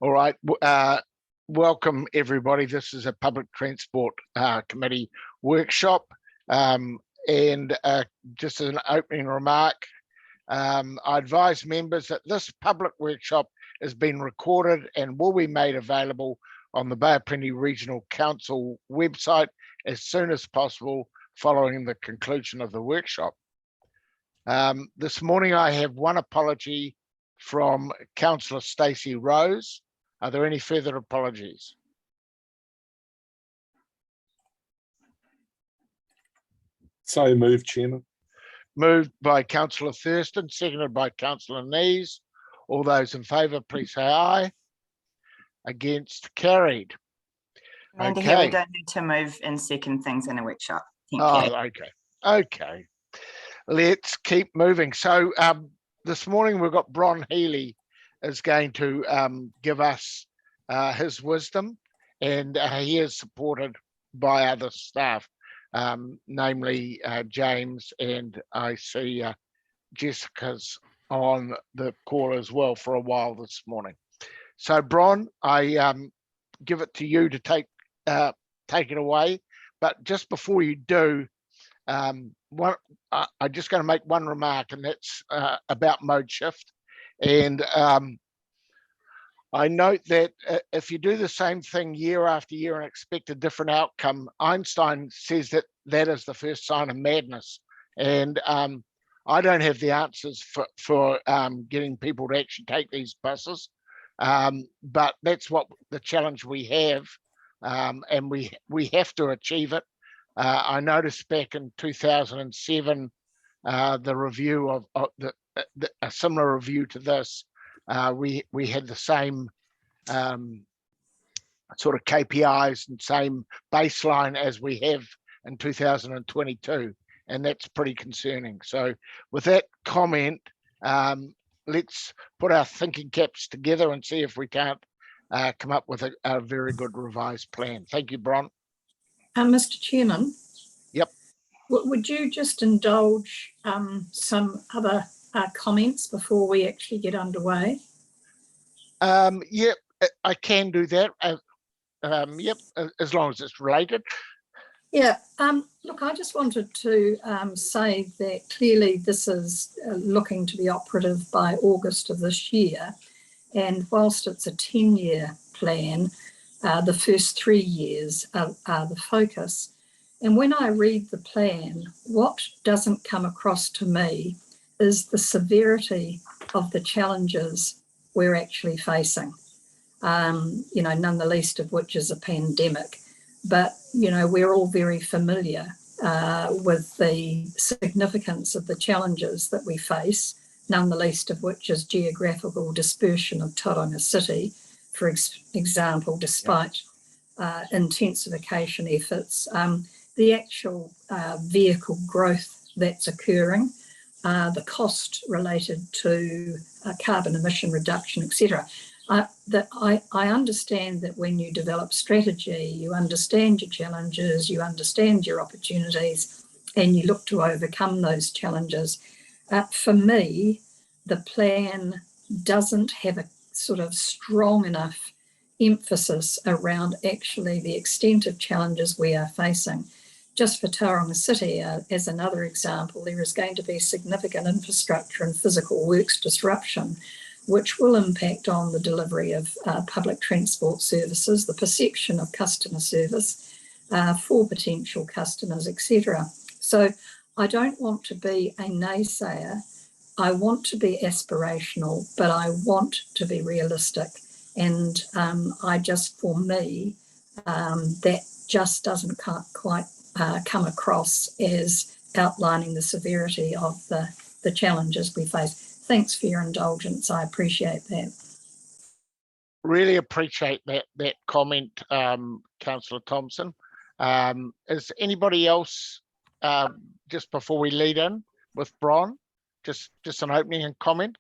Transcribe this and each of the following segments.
All right. Welcome, everybody. This is a Public Transport Committee workshop. And just as an opening remark, I advise members that this public workshop has been recorded and will be made available on the Bay of Plenty Regional Council website as soon as possible following the conclusion of the workshop. This morning I have one apology from Councillor Stacey Rose. Are there any further apologies? So moved, Chairman. Moved by Councillor Thurston, seconded by Councillor Nees. All those in favour, please say aye. Against, carried. Amanda, Okay. here we don't need to move and second things in a workshop. Thank you. Okay. Okay. Let's keep moving. So this morning we've got Bron Healy is going to give us his wisdom, and he is supported by other staff, namely James, and I see Jessica's on the call as well for a while this morning. So Bron, I give it to you to take it away, but just before you do, I'm just going to make one remark, and that's about mode shift. And I note that if you do the same thing year after year and expect a different outcome, Einstein says that that is the first sign of madness. And I don't have the answers for getting people to actually take these buses, but that's what the challenge we have, and we have to achieve it. I noticed back in 2007, the review of a similar review to this, we had the same sort of KPIs and same baseline as we have in 2022, and that's pretty concerning. So with that comment, let's put our thinking caps together and see if we can't come up with a very good revised plan. Thank you, Bron. Mr. Chairman. Yep. Would you just indulge some other comments before we actually get underway? Yeah, I can do that. Yep, as long as it's related. Yeah, look, I just wanted to say that clearly this is looking to be operative by August of this year. And whilst it's a 10-year plan, the first 3 years are the focus. And when I read the plan, what doesn't come across to me is the severity of the challenges we're actually facing, none the least of which is a pandemic. But, we're all very familiar with the significance of the challenges that we face, none the least of which is geographical dispersion of Tauranga City, for example, despite intensification efforts, the actual vehicle growth that's occurring, the cost related to carbon emission reduction, etc. That I understand that when you develop strategy, you understand your challenges, you understand your opportunities, and you look to overcome those challenges. For me, the plan doesn't have a sort of strong enough emphasis around actually the extent of challenges we are facing. Just for Tauranga City, as another example, there is going to be significant infrastructure and physical works disruption, which will impact on the delivery of public transport services, the perception of customer service for potential customers, etc. So I don't want to be a naysayer. I want to be aspirational, but I want to be realistic. And for me, that just doesn't quite come across as outlining the severity of the challenges we face. Thanks for your indulgence. I appreciate that. Really appreciate that comment, Councillor Thompson. Is anybody else, just before we lead in with Bron, just an opening and comment?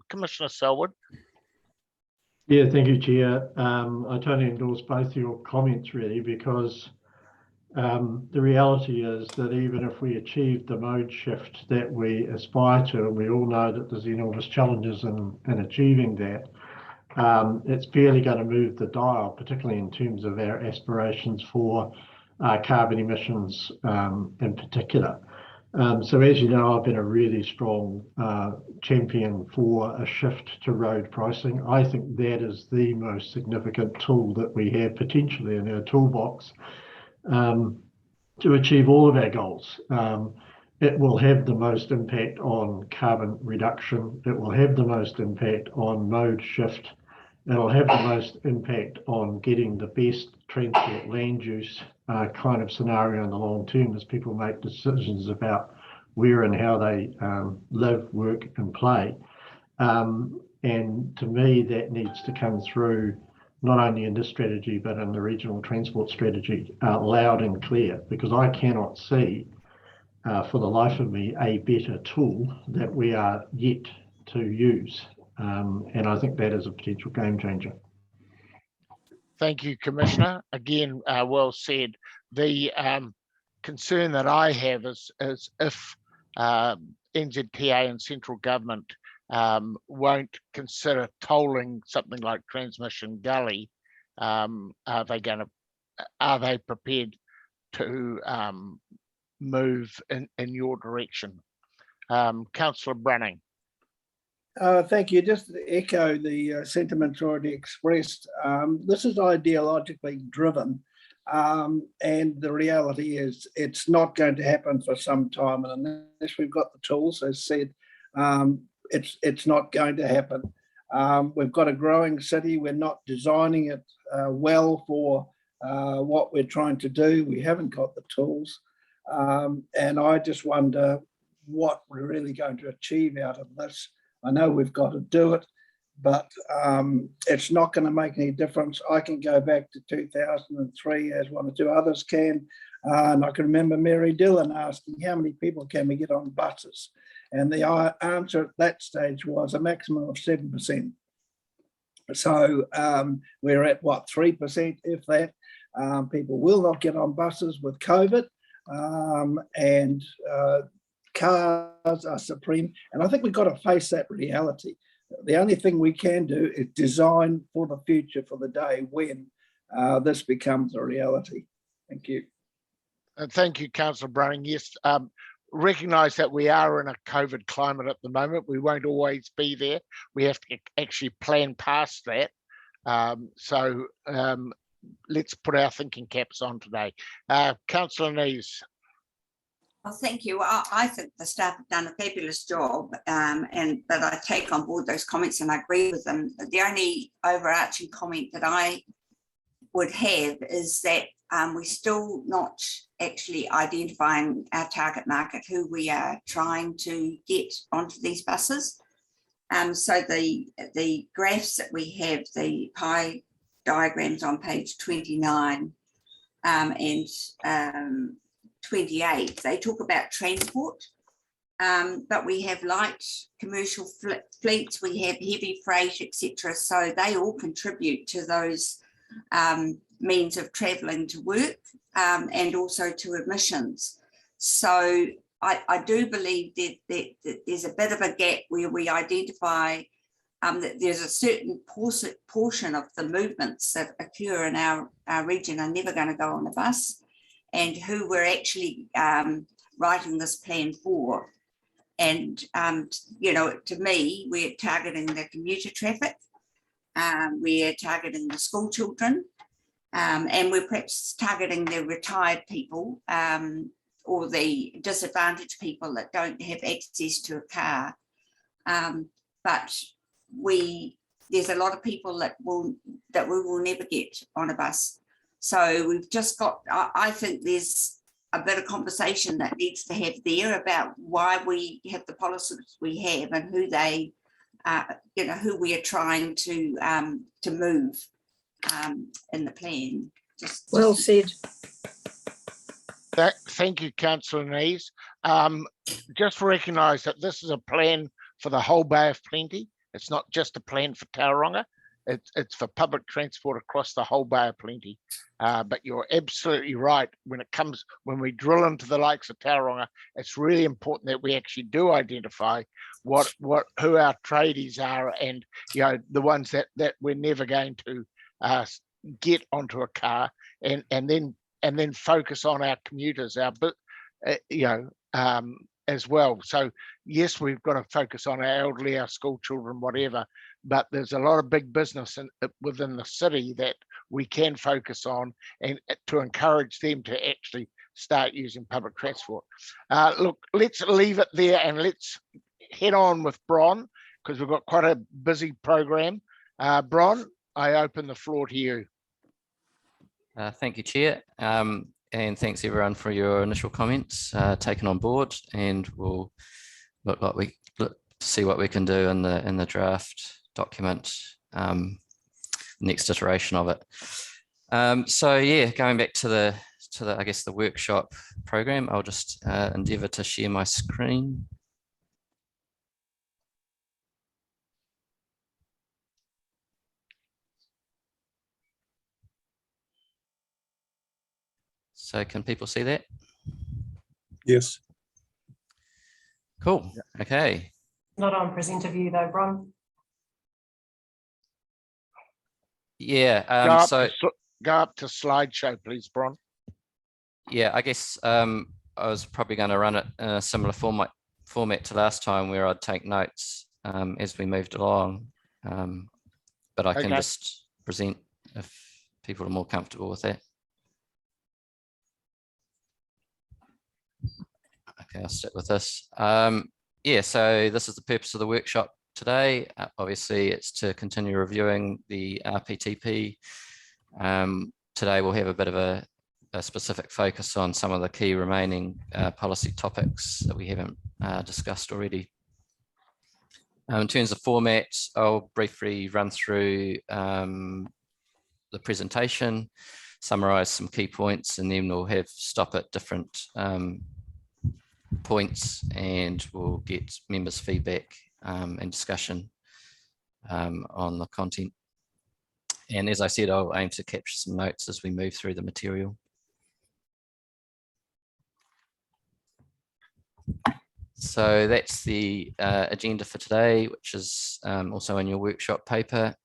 Commissioner Selwood. Yeah, thank you, Chair. I totally endorse both of your comments, really, because the reality is that even if we achieve the mode shift that we aspire to, and we all know that there's enormous challenges in achieving that, it's barely going to move the dial, particularly in terms of our aspirations for carbon emissions in particular. So as you know, I've been a really strong champion for a shift to road pricing. I think that is the most significant tool that we have potentially in our toolbox to achieve all of our goals. It will have the most impact on carbon reduction. It will have the most impact on mode shift. It'll have the most impact on getting the best transport land use kind of scenario in the long term as people make decisions about where and how they live, work and play. And to me, that needs to come through not only in this strategy, but in the regional transport strategy loud and clear, because I cannot see for the life of me a better tool that we are yet to use. And I think that is a potential game changer. Thank you, Commissioner. Again, well said. The concern that I have is if NZTA and central government won't consider tolling something like Transmission Gully, are they prepared to move in your direction? Councillor Brunning. Thank you. Just to echo the sentiments already expressed. This is ideologically driven, and the reality is it's not going to happen for some time. And unless we've got the tools, as said, it's not going to happen. We've got a growing city. We're not designing it well for what we're trying to do. We haven't got the tools. And I just wonder what we're really going to achieve out of this. I know we've got to do it, but it's not going to make any difference. I can go back to 2003 as one or two others can. And I can remember Mary Dillon asking how many people can we get on buses? And the answer at that stage was a maximum of 7%. So we're at what, 3%, if that. People will not get on buses with COVID, and cars are supreme. And I think we've got to face that reality. The only thing we can do is design for the future, for the day when this becomes a reality. Thank you. Thank you, Councillor Brunning. Yes, recognise that we are in a COVID climate at the moment. We won't always be there. We have to actually plan past that. So let's put our thinking caps on today. Councillor Nees. Well, thank you. I think the staff have done a fabulous job, but I take on board those comments and I agree with them. The only overarching comment that I would have is that we're still not actually identifying our target market, who we are trying to get onto these buses. So the graphs that we have, the pie diagrams on page 29 and 28, they talk about transport, but we have light commercial fleets, we have heavy freight, etc. So they all contribute to those means of travelling to work and also to emissions. So I do believe that there's a bit of a gap where we identify that there's a certain portion of the movements that occur in our region are never going to go on a bus, and who we're actually writing this plan for. And, you know, to me, we're targeting the commuter traffic, we're targeting the school children, and we're perhaps targeting the retired people or the disadvantaged people that don't have access to a car. But there's a lot of people that we will never get on a bus. So we've just got, I think there's a bit of conversation that needs to have there about why we have the policies we have and who they, you know, who we are trying to move in the plan. Well said. Thank you, Councillor Nees. Just recognise that this is a plan for the whole Bay of Plenty. It's not just a plan for Tauranga. it's for public transport across the whole Bay of Plenty. But you're absolutely right. When we drill into the likes of Tauranga, it's really important that we actually do identify who our tradies are, and the ones that we're never going to get onto a car, and then focus on our commuters, as well. So yes, we've got to focus on our elderly, our school children, whatever, but there's a lot of big business within the city that we can focus on, and to encourage them to actually start using public transport. Look, let's leave it there and let's head on with Bron, because we've got quite a busy program. Bron, I open the floor to you. Thank you, Chair. And thanks everyone for your initial comments taken on board, and we'll look to see what we can do in the draft document, next iteration of it. So yeah, going back to the I guess the workshop program, I'll just endeavour to share my screen. So can people see that? Yes. Cool. Okay. Not on presenter view though, Bron. Yeah. Go up to slideshow, please, Bron. Yeah, I guess I was probably going to run it in a similar format to last time, where I'd take notes as we moved along, but I can just present if people are more comfortable with that. Okay, I'll stick with this. Yeah, so this is the purpose of the workshop today. Obviously, it's to continue reviewing the RPTP. Today, we'll have a bit of a specific focus on some of the key remaining policy topics that we haven't discussed already. In terms of format, I'll briefly run through the presentation, summarise some key points, and then we'll stop at different points, and we'll get members' feedback and discussion on the content. And as I said, I'll aim to capture some notes as we move through the material. So that's the agenda for today, which is also in your workshop paper.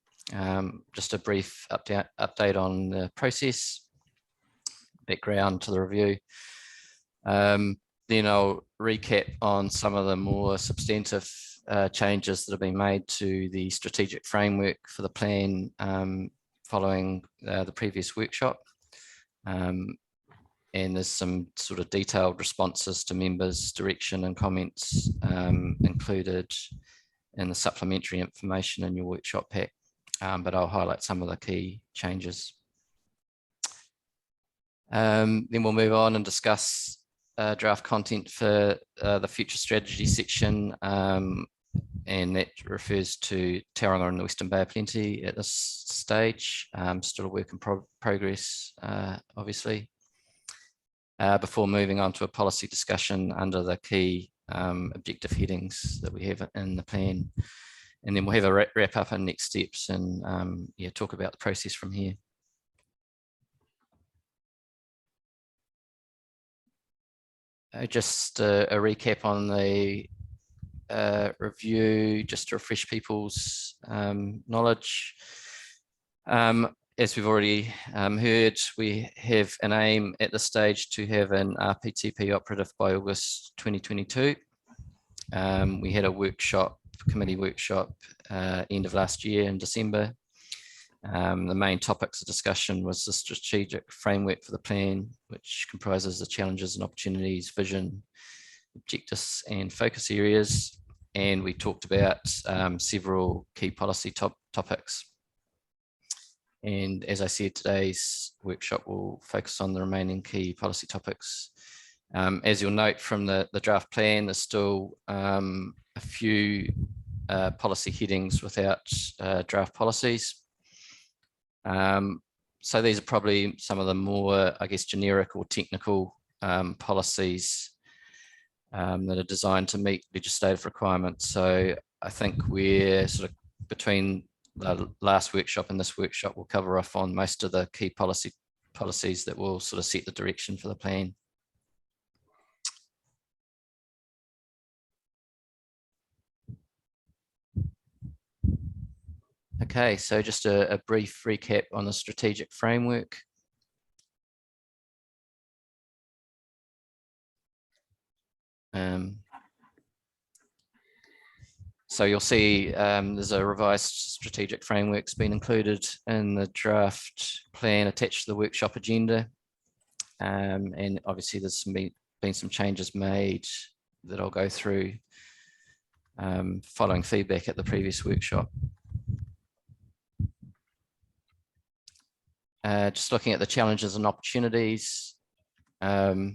Just a brief update on the process, background to the review. Then I'll recap on some of the more substantive changes that have been made to the strategic framework for the plan following the previous workshop. And there's some sort of detailed responses to members' direction and comments included in the supplementary information in your workshop pack, but I'll highlight some of the key changes. Then we'll move on and discuss draft content for the future strategy section, and that refers to Tauranga and the Western Bay of Plenty at this stage. Still a work in progress, obviously. Before moving on to a policy discussion under the key objective headings that we have in the plan. And then we'll have a wrap up on next steps and yeah, talk about the process from here. Just a recap on the review, just to refresh people's knowledge. As we've already heard, we have an aim at this stage to have an RPTP operative by August 2022. We had a workshop, committee workshop, end of last year in December. The main topics of discussion was the strategic framework for the plan, which comprises the challenges and opportunities, vision, objectives and focus areas. And we talked about several key policy topics. And as I said, today's workshop will focus on the remaining key policy topics. As you'll note from the draft plan, there's still a few policy headings without draft policies. So these are probably some of the more, I guess, generic or technical policies that are designed to meet legislative requirements. So I think we're sort of between the last workshop and this workshop will cover off on most of the key policies that will sort of set the direction for the plan. Okay, so just a brief recap on the strategic framework. So you'll see there's a revised strategic framework's been included in the draft plan attached to the workshop agenda. And obviously there's been some changes made that I'll go through following feedback at the previous workshop. Just looking at the challenges and opportunities. So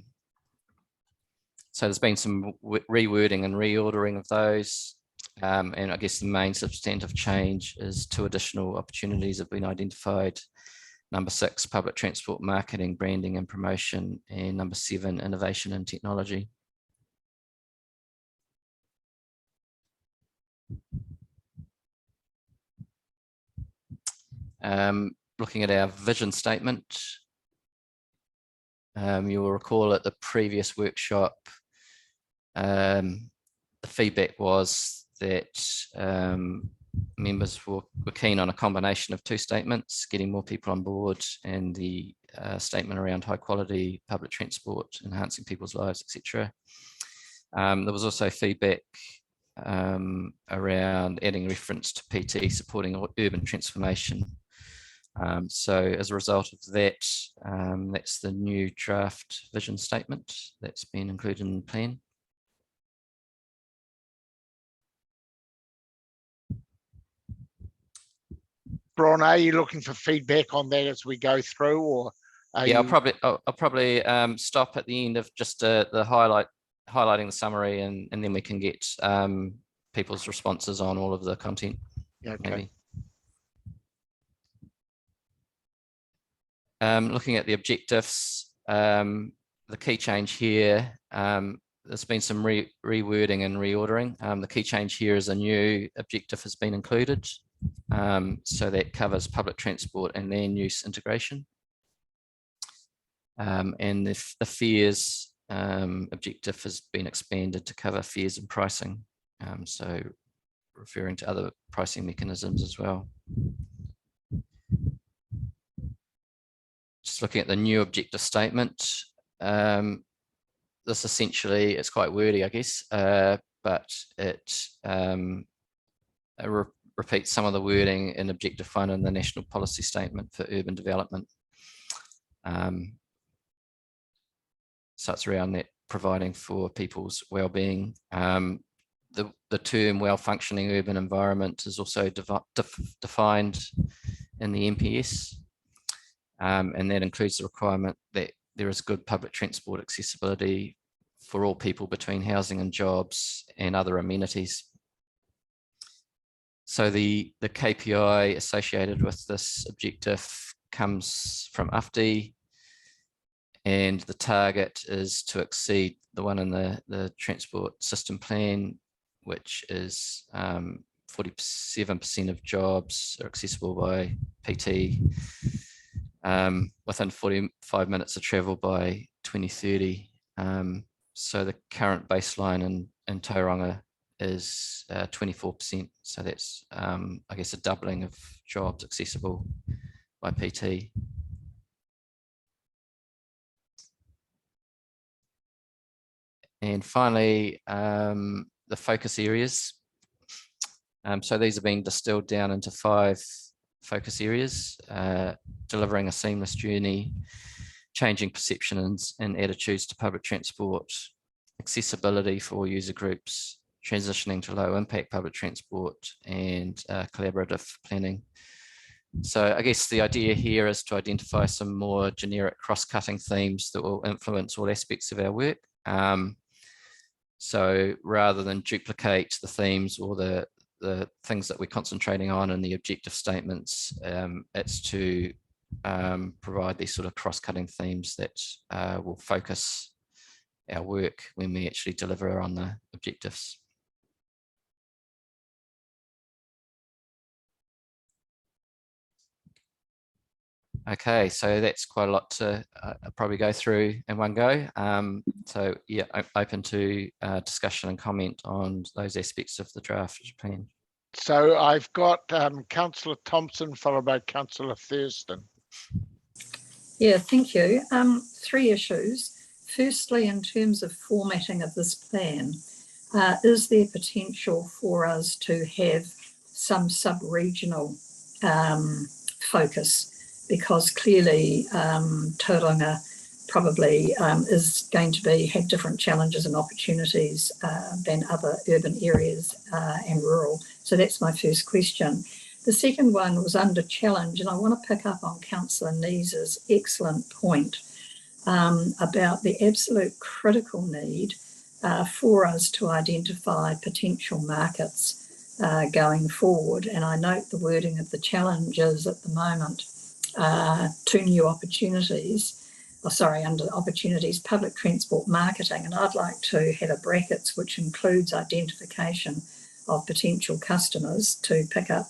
there's been some rewording and reordering of those. And I guess the main substantive change is 2 additional opportunities have been identified. Number 6, public transport marketing, branding and promotion. And number 7, innovation and technology. Looking at our vision statement, you will recall at the previous workshop, the feedback was that members were keen on a combination of 2 statements, getting more people on board, and the statement around high quality public transport, enhancing people's lives, etc. There was also feedback around adding reference to PT supporting urban transformation. So as a result of that, that's the new draft vision statement that's been included in the plan. Bron, are you looking for feedback on that as we go through, or Yeah, I'll probably stop at the end of just the highlighting the summary, and then we can get people's responses on all of the content. Okay. Maybe. Looking at the objectives, the key change here, there's been some rewording and reordering. The key change here is a new objective has been included. So that covers public transport and land use integration. And the fares objective has been expanded to cover fares and pricing. So referring to other pricing mechanisms as well. Just looking at the new objective statement, this essentially, it's quite wordy, I guess, but it repeats some of the wording in Objective 1 in the National Policy Statement for Urban Development. So it's around that providing for people's well-being. The term well-functioning urban environment is also defined in the NPS. And that includes the requirement that there is good public transport accessibility for all people between housing and jobs and other amenities. So the KPI associated with this objective comes from UFD, and the target is to exceed the one in the transport system plan, which is 47% of jobs are accessible by PT within 45 minutes of travel by 2030. So the current baseline in Tauranga is 24%. So that's, I guess, a doubling of jobs accessible by PT. And finally, the focus areas. So these have been distilled down into 5 focus areas: delivering a seamless journey, changing perceptions and attitudes to public transport, accessibility for all user groups, transitioning to low impact public transport, and collaborative planning. So I guess the idea here is to identify some more generic cross-cutting themes that will influence all aspects of our work. So rather than duplicate the themes or the things that we're concentrating on in the objective statements, it's to provide these sort of cross-cutting themes that will focus our work when we actually deliver on the objectives. Okay, so that's quite a lot to probably go through in one go. So yeah, open to discussion and comment on those aspects of the draft plan. So I've got Councillor Thompson followed by Councillor Thurston. Yeah, thank you. 3 issues. Firstly, in terms of formatting of this plan, is there potential for us to have some sub-regional focus? Because clearly Tauranga probably is going to have different challenges and opportunities than other urban areas and rural. So that's my first question. The second one was under challenge, and I want to pick up on Councillor Nees's excellent point about the absolute critical need for us to identify potential markets going forward. And I note the wording of the challenges at the moment, 2 new opportunities, under opportunities, public transport marketing, and I'd like to have a brackets which includes identification of potential customers to pick up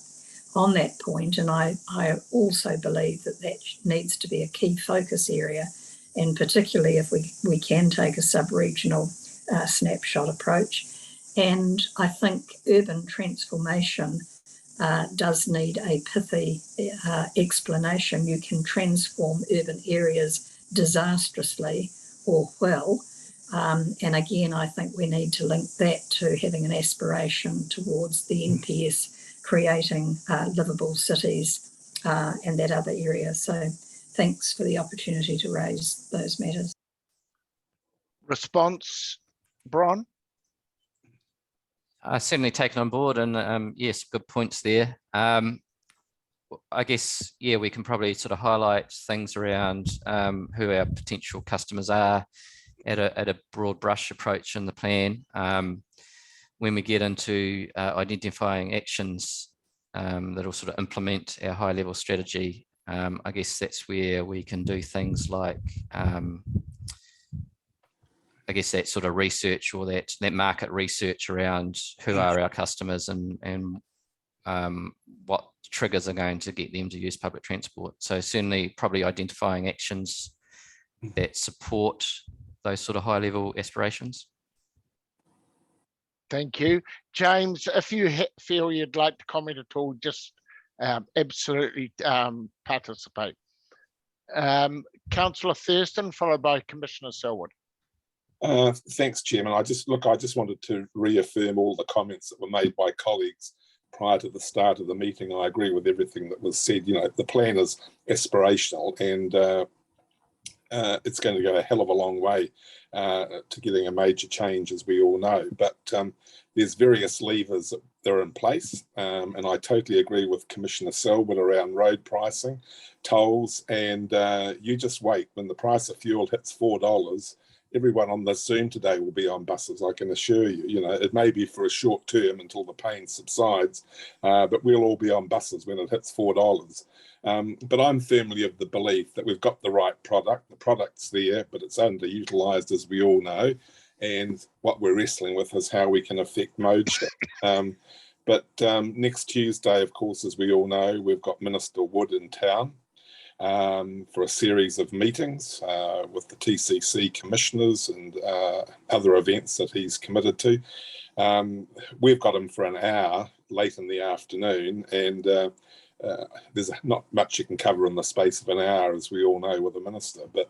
on that point. And I also believe that needs to be a key focus area, and particularly if we can take a sub-regional snapshot approach. And I think urban transformation does need a pithy explanation. You can transform urban areas disastrously or well. And again, I think we need to link that to having an aspiration towards the NPS creating livable cities and that other area. So thanks for the opportunity to raise those matters. Response, Bron? Certainly taken on board, and yes, good points there. I guess, yeah, we can probably sort of highlight things around who our potential customers are at a broad brush approach in the plan. When we get into identifying actions that will sort of implement our high level strategy, I guess that's where we can do things like, I guess that sort of research or that market research around who are our customers and what triggers are going to get them to use public transport. So certainly probably identifying actions that support those sort of high level aspirations. Thank you. James, if you feel you'd like to comment at all, just absolutely participate. Councillor Thurston, followed by Commissioner Selwood. Thanks, Chairman. I just wanted to reaffirm all the comments that were made by colleagues prior to the start of the meeting. I agree with everything that was said. You know, the plan is aspirational, and it's going to go a hell of a long way to getting a major change, as we all know. But there's various levers that are in place, and I totally agree with Commissioner Selwood around road pricing, tolls, and you just wait. When the price of fuel hits $4, everyone on this Zoom today will be on buses, I can assure you. You know, it may be for a short term until the pain subsides, but we'll all be on buses when it hits $4. But I'm firmly of the belief that we've got the right product. The product's there, but it's underutilised, as we all know. And what we're wrestling with is how we can affect mode shift. But next Tuesday, of course, as we all know, we've got Minister Wood in town for a series of meetings with the TCC commissioners and other events that he's committed to. We've got him for an hour late in the afternoon, and there's not much you can cover in the space of an hour, as we all know, with the minister. But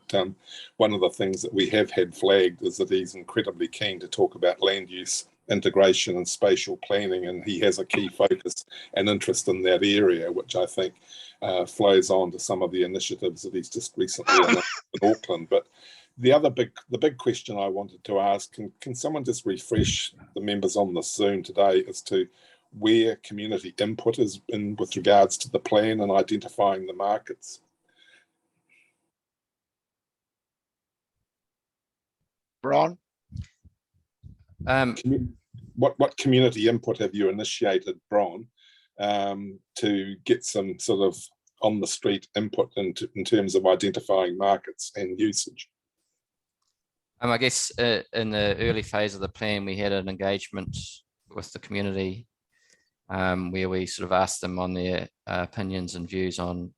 one of the things that we have had flagged is that he's incredibly keen to talk about land use integration and spatial planning, and he has a key focus and interest in that area, which I think flows on to some of the initiatives that he's just recently announced in Auckland. But the big question I wanted to ask, can someone just refresh the members on the Zoom today as to where community input is in with regards to the plan and identifying the markets? Bron? What community input have you initiated, Bron, to get some sort of on the street input in terms of identifying markets and usage? I guess in the early phase of the plan, we had an engagement with the community where we sort of asked them on their opinions and views on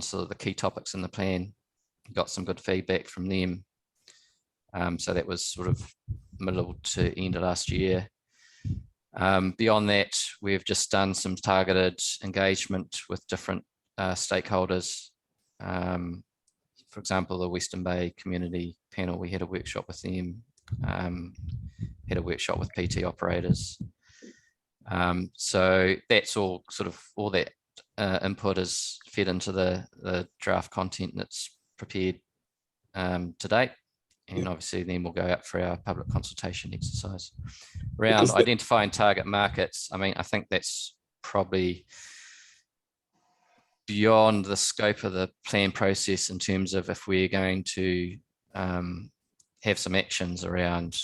sort of the key topics in the plan. Got some good feedback from them. So that was sort of middle to end of last year. Beyond that, we've just done some targeted engagement with different stakeholders. For example, the Western Bay Community Panel, we had a workshop with them, had a workshop with PT operators. So that's all sort of, all that input is fed into the draft content that's prepared to date. And obviously then we'll go out for our public consultation exercise. Around identifying target markets, I mean, I think that's probably beyond the scope of the plan process in terms of if we're going to have some actions around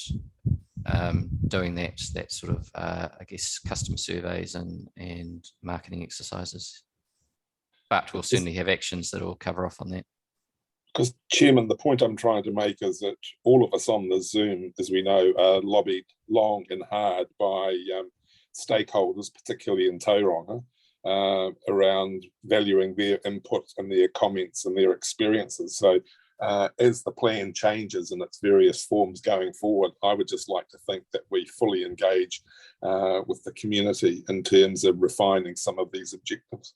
doing that sort of, I guess, customer surveys and marketing exercises. But we'll certainly have actions that will cover off on that. Because, Chairman, the point I'm trying to make is that all of us on the Zoom, as we know, are lobbied long and hard by stakeholders, particularly in Tauranga, around valuing their input and their comments and their experiences. So as the plan changes in its various forms going forward, I would just like to think that we fully engage with the community in terms of refining some of these objectives.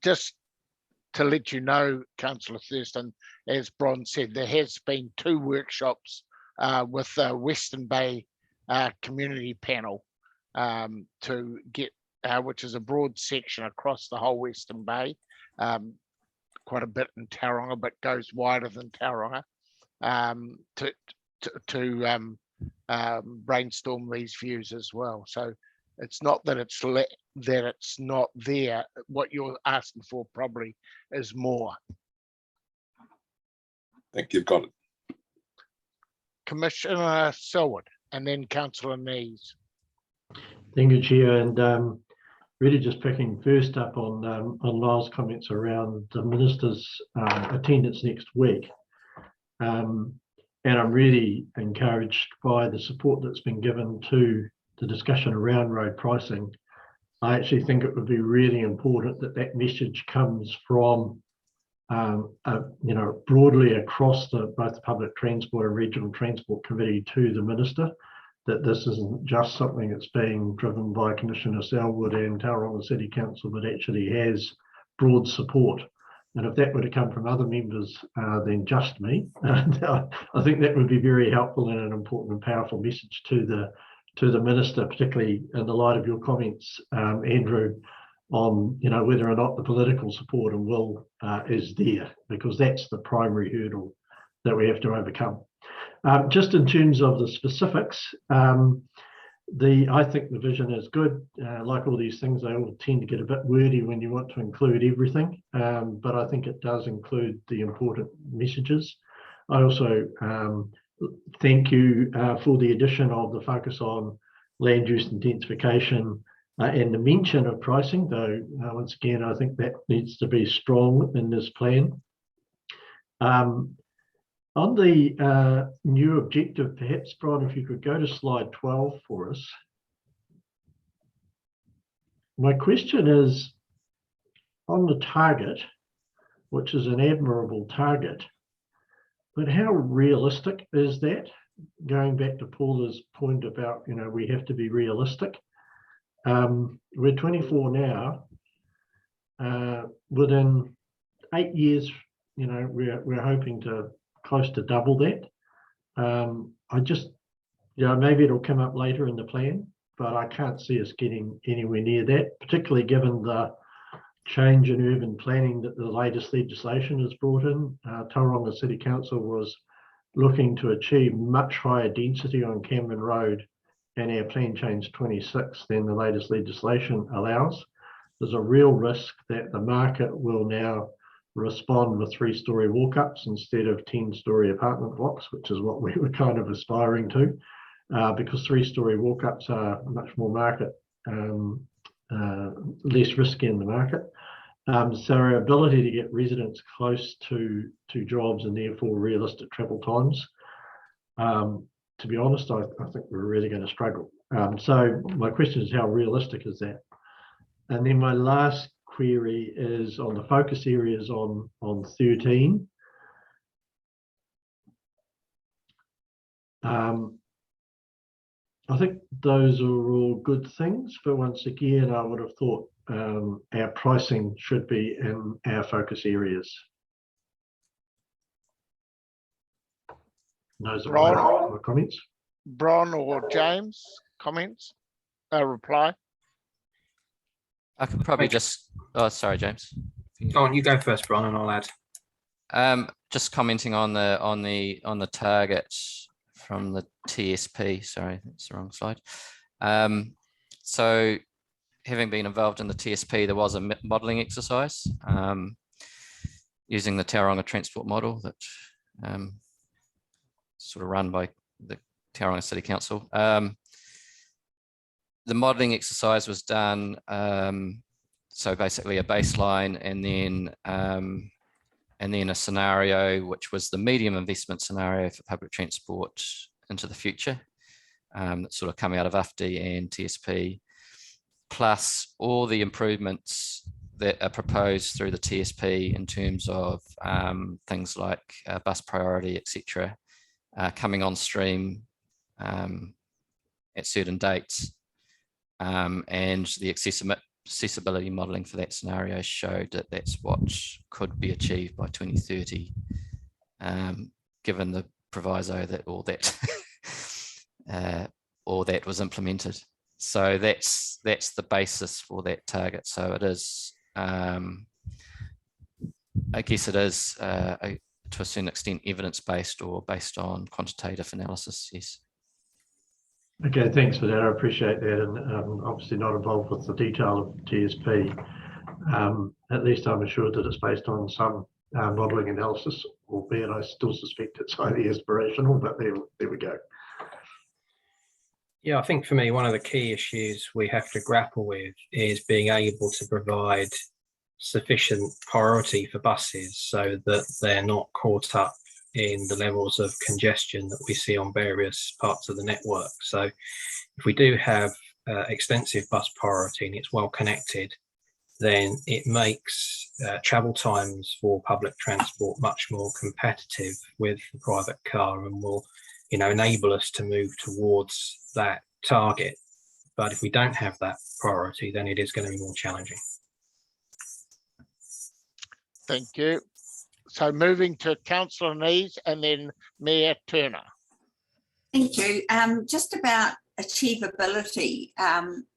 Just to let you know, Councillor Thurston, as Bron said, there has been 2 workshops with the Western Bay Community Panel to get, which is a broad section across the whole Western Bay, quite a bit in Tauranga, but goes wider than Tauranga, to brainstorm these views as well. So it's not that it's not there. What you're asking for probably is more. I think you've got it. Commissioner Selwood, and then Councillor Nees. Thank you, Chair. And really just picking first up on Lyle's comments around the Minister's attendance next week. And I'm really encouraged by the support that's been given to the discussion around road pricing. I actually think it would be really important that that message comes from, broadly across both the Public Transport and Regional Transport Committee to the Minister, that this isn't just something that's being driven by Commissioner Selwood and Tauranga City Council, but actually has broad support. And if that were to come from other members than just me, I think that would be very helpful and an important and powerful message to the Minister, particularly in the light of your comments, Andrew, on whether or not the political support and will is there, because that's the primary hurdle that we have to overcome. Just in terms of the specifics, I think the vision is good. Like all these things, they all tend to get a bit wordy when you want to include everything, but I think it does include the important messages. I also thank you for the addition of the focus on land use intensification and the mention of pricing, though once again, I think that needs to be strong in this plan. On the new objective, perhaps, Brian, if you could go to slide 12 for us. My question is on the target, which is an admirable target, but how realistic is that? Going back to Paula's point about, we have to be realistic. We're 24 now. Within 8 years, we're hoping to close to double that. I just, maybe it'll come up later in the plan, but I can't see us getting anywhere near that, particularly given the change in urban planning that the latest legislation has brought in. Tauranga City Council was looking to achieve much higher density on Cameron Road and our plan change 26 than the latest legislation allows. There's a real risk that the market will now respond with 3-story walk-ups instead of 10-story apartment blocks, which is what we were kind of aspiring to, because 3-story walk-ups are much more market, less risky in the market. So our ability to get residents close to jobs and therefore realistic travel times, to be honest, I think we're really going to struggle. So my question is, how realistic is that? And then my last query is on the focus areas on 13. I think those are all good things, but once again, I would have thought our pricing should be in our focus areas. Those are my comments. Bron or James, comments, reply. I could probably just, oh, sorry, James. Go on, you go first, Bron, and I'll add. Just commenting on the target from the TSP. Sorry, that's the wrong slide. So having been involved in the TSP, there was a modelling exercise using the Tauranga transport model that sort of run by the Tauranga City Council. The modelling exercise was done, so basically a baseline and then a scenario, which was the medium investment scenario for public transport into the future, that's sort of come out of UFD and TSP, plus all the improvements that are proposed through the TSP in terms of things like bus priority, etc., coming on stream at certain dates. And the accessibility modelling for that scenario showed that that's what could be achieved by 2030, given the proviso that all that was implemented. So that's the basis for that target. So it is, I guess it is to a certain extent evidence-based or based on quantitative analysis, yes. Okay, thanks for that. I appreciate that, and obviously not involved with the detail of TSP. At least I'm assured that it's based on some modelling analysis, albeit I still suspect it's highly aspirational, but there we go. Yeah, I think for me, one of the key issues we have to grapple with is being able to provide sufficient priority for buses so that they're not caught up in the levels of congestion that we see on various parts of the network. So if we do have extensive bus priority and it's well connected, then it makes travel times for public transport much more competitive with the private car and will, enable us to move towards that target. But if we don't have that priority, then it is going to be more challenging. Thank you. So moving to Councillor Nees and then Mayor Turner. Thank you. Just about achievability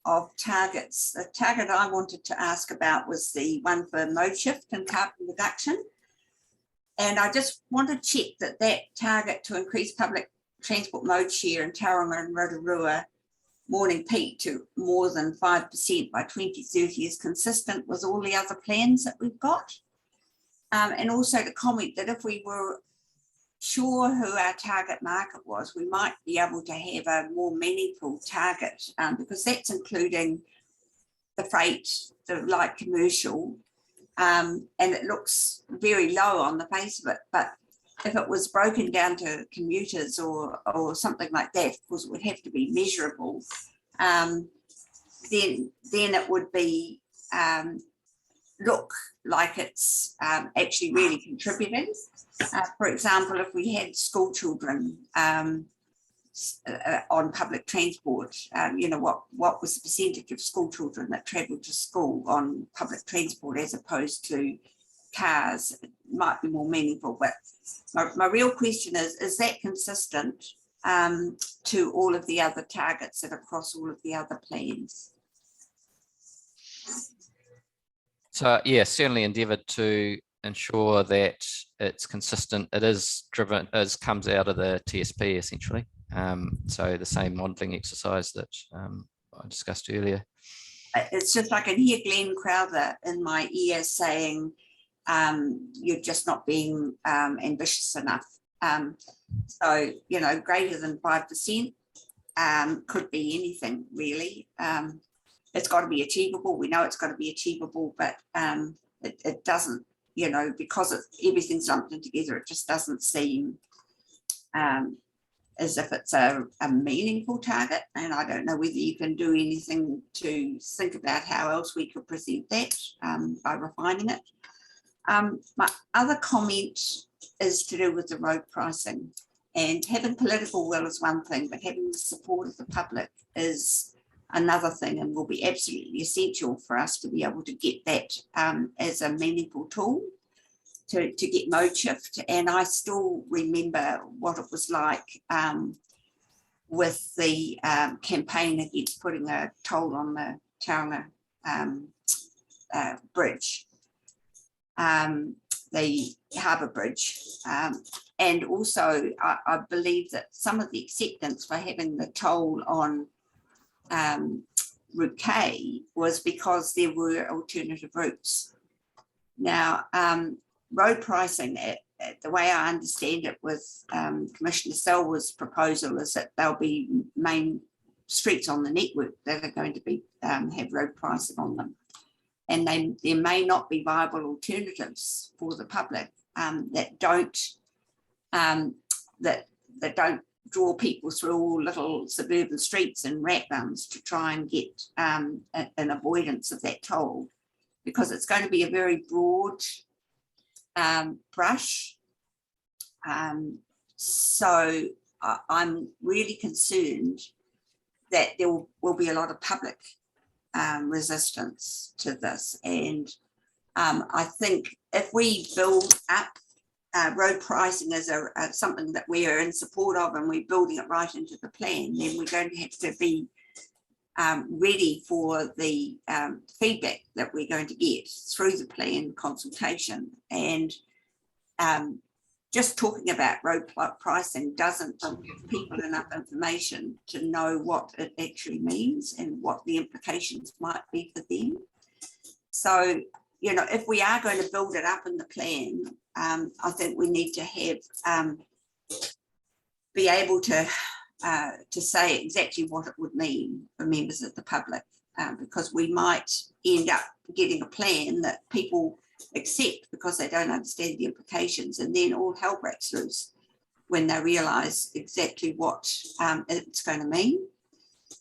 of targets. The target I wanted to ask about was the one for mode shift and carbon reduction. And I just want to check that target to increase public transport mode share in Tauranga and Rotorua morning peak to more than 5% by 2030 is consistent with all the other plans that we've got. And also to comment that if we were sure who our target market was, we might be able to have a more meaningful target because that's including the freight, the light commercial, and it looks very low on the face of it. But if it was broken down to commuters or something like that, of course it would have to be measurable, then it would be look like it's actually really contributing. For example, if we had school children on public transport, what was the percentage of school children that travelled to school on public transport as opposed to cars? It might be more meaningful, but my real question is that consistent to all of the other targets that are across all of the other plans? So yeah, certainly endeavoured to ensure that it's consistent. It is driven, comes out of the TSP essentially. So the same modelling exercise that I discussed earlier. It's just I can hear Glenn Crowther in my ear saying, you're just not being ambitious enough. So, greater than 5% could be anything really. It's got to be achievable. We know it's got to be achievable, but it doesn't, because everything's lumped in together, it just doesn't seem as if it's a meaningful target, and I don't know whether you can do anything to think about how else we could present that by refining it. My other comment is to do with the road pricing, and having political will is one thing, but having the support of the public is another thing, and will be absolutely essential for us to be able to get that as a meaningful tool to get mode shift. And I still remember what it was like with the campaign against putting a toll on the Tauranga bridge, the harbour bridge. And also I believe that some of the acceptance for having the toll on Route K was because there were alternative routes. Now, road pricing, the way I understand it with Commissioner Selwa's proposal, is that there'll be main streets on the network that are going to be have road pricing on them, and there may not be viable alternatives for the public that don't draw people through all little suburban streets and rat runs to try and get an avoidance of that toll, because it's going to be a very broad brush. So I'm really concerned that there will be a lot of public resistance to this. And I think if we build up road pricing as something that we are in support of, and we're building it right into the plan, then we're going to have to be ready for the feedback that we're going to get through the plan consultation. And just talking about road pricing doesn't give people enough information to know what it actually means and what the implications might be for them. So, you know, if we are going to build it up in the plan, I think we need to have be able to say exactly what it would mean for members of the public, because we might end up getting a plan that people accept because they don't understand the implications, and then all hell breaks loose when they realise exactly what it's going to mean.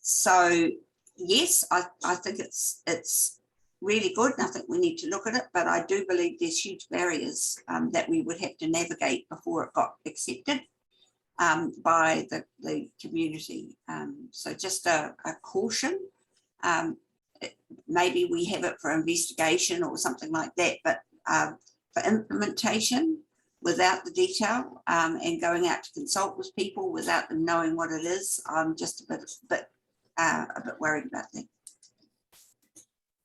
So yes, I think it's really good, and I think we need to look at it, but I do believe there's huge barriers that we would have to navigate before it got accepted by the community. So just a caution. Maybe we have it for investigation or something like that, but for implementation without the detail and going out to consult with people without them knowing what it is, I'm just a bit worried about that.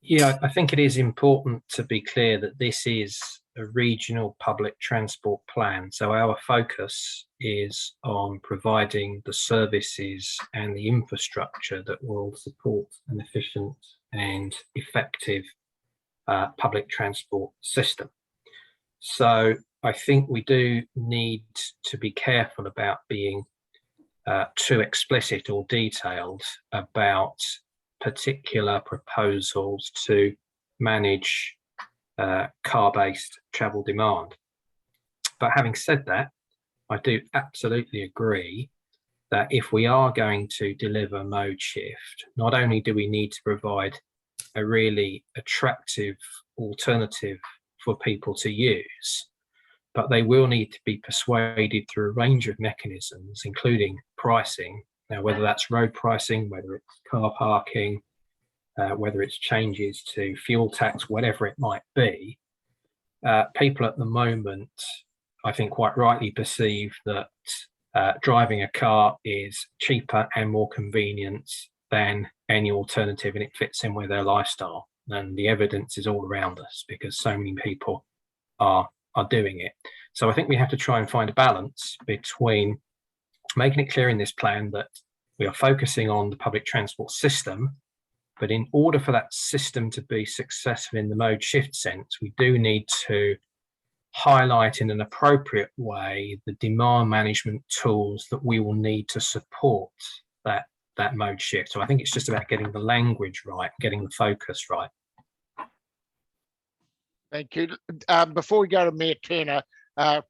Yeah, I think it is important to be clear that this is a regional public transport plan. So our focus is on providing the services and the infrastructure that will support an efficient and effective public transport system. So I think we do need to be careful about being too explicit or detailed about particular proposals to manage car-based travel demand. But having said that, I do absolutely agree that if we are going to deliver mode shift, not only do we need to provide a really attractive alternative for people to use, but they will need to be persuaded through a range of mechanisms, including pricing. Now, whether that's road pricing, whether it's car parking, whether it's changes to fuel tax, whatever it might be, people at the moment, I think quite rightly perceive that driving a car is cheaper and more convenient than any alternative, and it fits in with their lifestyle. And the evidence is all around us because so many people are doing it. So I think we have to try and find a balance between making it clear in this plan that we are focusing on the public transport system, but in order for that system to be successful in the mode shift sense, we do need to highlight in an appropriate way the demand management tools that we will need to support that mode shift. So I think it's just about getting the language right, getting the focus right. Thank you. Before we go to Mayor Turner,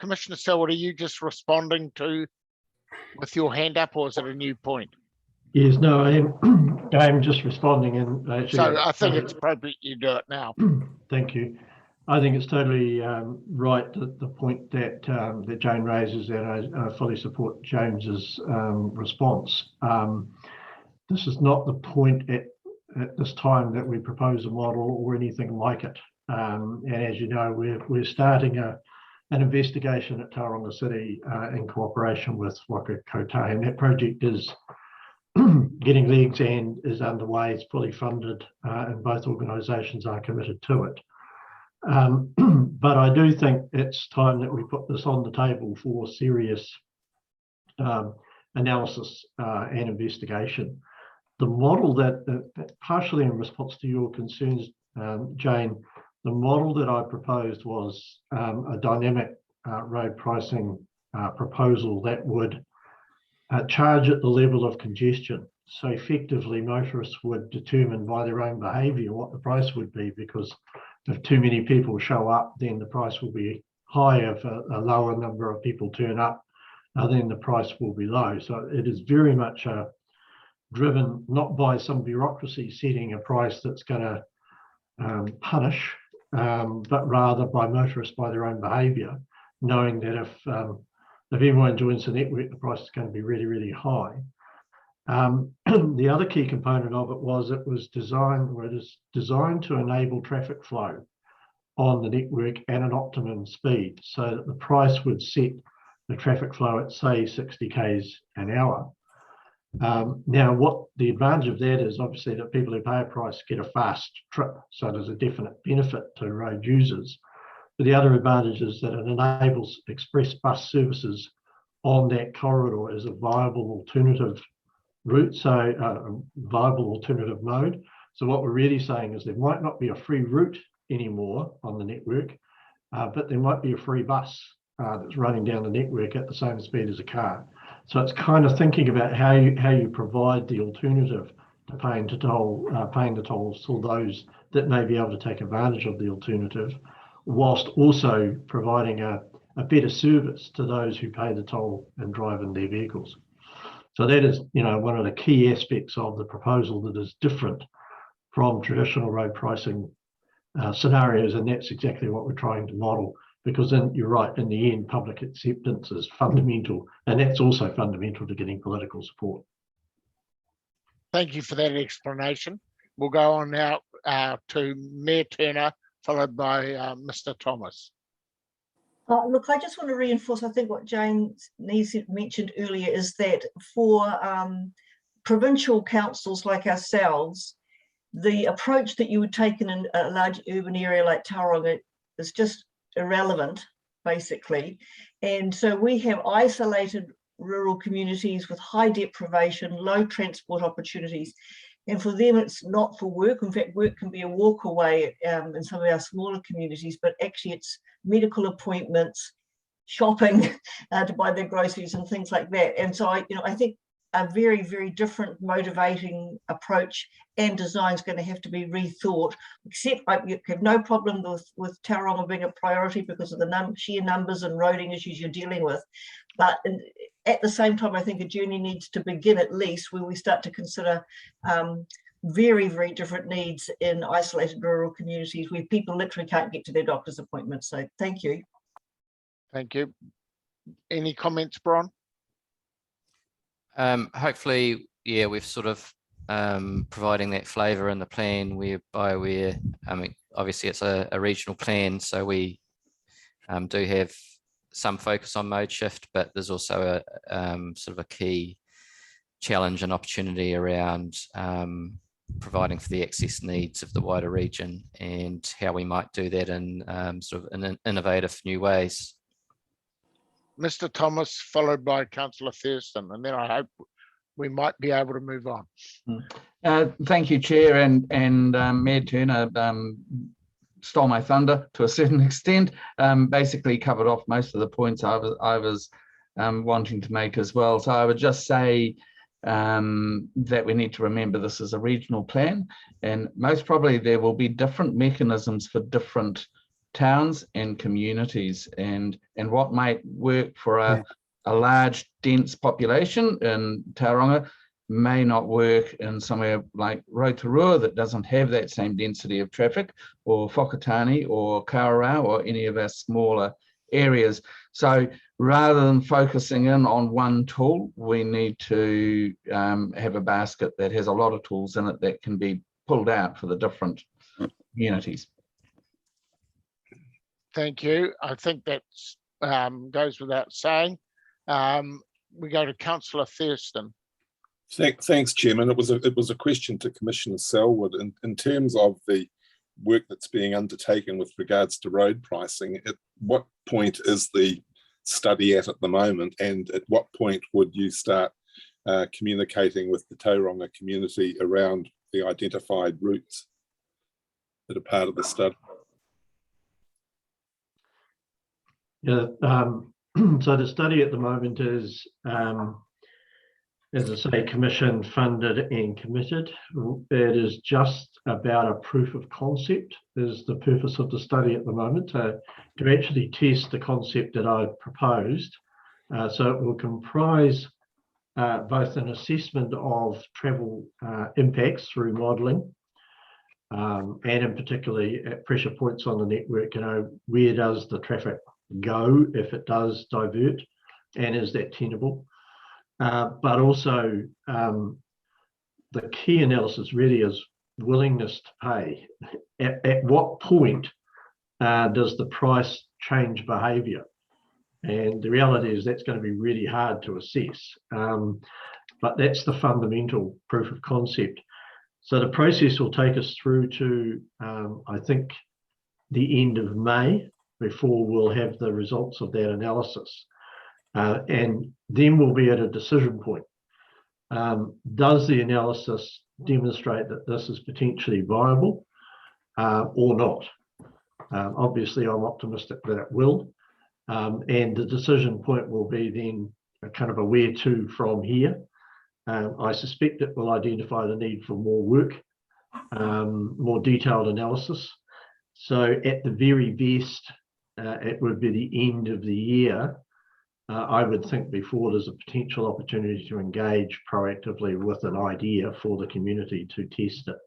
Commissioner Selwood, are you just responding to with your hand up, or is it a new point? Yes, no, I'm just responding, and actually, So I think it's appropriate you do it now. thank you. I think it's totally right that the point that that Jane raises, and I fully support James's response. This is not the point at this time that we propose a model or anything like it. And as you know, we're starting an investigation at Tauranga City in cooperation with Waka Kotahi, and that project is getting legs and is underway. It's fully funded, and both organisations are committed to it. But I do think it's time that we put this on the table for serious analysis and investigation. The model that partially in response to your concerns, Jane, the model that I proposed was a dynamic road pricing proposal that would charge at the level of congestion. So effectively, motorists would determine by their own behaviour what the price would be, because if too many people show up, then the price will be high. If a lower number of people turn up, then the price will be low. So it is very much driven not by some bureaucracy setting a price that's going to punish, but rather by motorists by their own behaviour, knowing that if everyone joins the network, the price is going to be really, really high. The other key component of it was it is designed to enable traffic flow on the network at an optimum speed, so that the price would set the traffic flow at, say, 60 k's an hour. Now, what the advantage of that is, obviously, that people who pay a price get a fast trip, so there's a definite benefit to road users. But the other advantage is that it enables express bus services on that corridor as a viable alternative route, so a viable alternative mode. So what we're really saying is there might not be a free route anymore on the network, but there might be a free bus that's running down the network at the same speed as a car. So it's kind of thinking about how you provide the alternative to paying the tolls for those that may be able to take advantage of the alternative, whilst also providing a better service to those who pay the toll and drive in their vehicles. So that is, one of the key aspects of the proposal that is different from traditional road pricing scenarios, and that's exactly what we're trying to model. Because then you're right, in the end, public acceptance is fundamental, and that's also fundamental to getting political support. Thank you for that explanation. We'll go on now to Mayor Turner, followed by Mr. Thomas. Look, I just want to reinforce, I think what Jane mentioned earlier is that for provincial councils like ourselves, the approach that you would take in a large urban area like Tauranga is just irrelevant, basically. And so we have isolated rural communities with high deprivation, low transport opportunities. And for them, it's not for work. In fact, work can be a walk away in some of our smaller communities, but actually it's medical appointments, shopping to buy their groceries and things like that. And so I think a very, very different motivating approach and design is going to have to be rethought, except I have no problem with Tauranga being a priority because of the sheer numbers and roading issues you're dealing with. But at the same time, I think a journey needs to begin at least where we start to consider very, very different needs in isolated rural communities where people literally can't get to their doctor's appointments. So thank you. Thank you. Any comments, Bron? Hopefully, yeah, we've sort of providing that flavour in the plan whereby obviously it's a regional plan, so we do have some focus on mode shift, but there's also a sort of a key challenge and opportunity around providing for the access needs of the wider region and how we might do that in sort of in innovative new ways. Mr. Thomas, followed by Councillor Thurston, and then I hope we might be able to move on. Thank you, Chair, and Mayor Turner stole my thunder to a certain extent. Basically covered off most of the points I was wanting to make as well. So I would just say that we need to remember this is a regional plan, and most probably there will be different mechanisms for different towns and communities, and what might work for a large dense population in Tauranga may not work in somewhere like Rotorua that doesn't have that same density of traffic, or Whakatane or Kawerau or any of our smaller areas. So rather than focusing in on one tool, we need to have a basket that has a lot of tools in it that can be pulled out for the different communities. Thank you. I think that goes without saying. We go to Councillor Thurston. Thanks, Chairman. It was a question to Commissioner Selwood in terms of the work that's being undertaken with regards to road pricing. At what point is the study at the moment, and at what point would you start communicating with the Tauranga community around the identified routes that are part of the study? Yeah, so the study at the moment is, as I say, commission funded and committed. It is just about a proof of concept is the purpose of the study at the moment, to actually test the concept that I've proposed. So it will comprise both an assessment of travel impacts through modelling, and in particularly at pressure points on the network, where does the traffic go if it does divert, and is that tenable? But also the key analysis really is willingness to pay. At what point does the price change behaviour? And the reality is that's going to be really hard to assess. But that's the fundamental proof of concept. So the process will take us through to, I think, the end of May before we'll have the results of that analysis. And then we'll be at a decision point. Does the analysis demonstrate that this is potentially viable or not? Obviously, I'm optimistic that it will. And the decision point will be then a kind of a where to from here. I suspect it will identify the need for more work, more detailed analysis. So at the very best, it would be the end of the year, I would think, before there's a potential opportunity to engage proactively with an idea for the community to test it.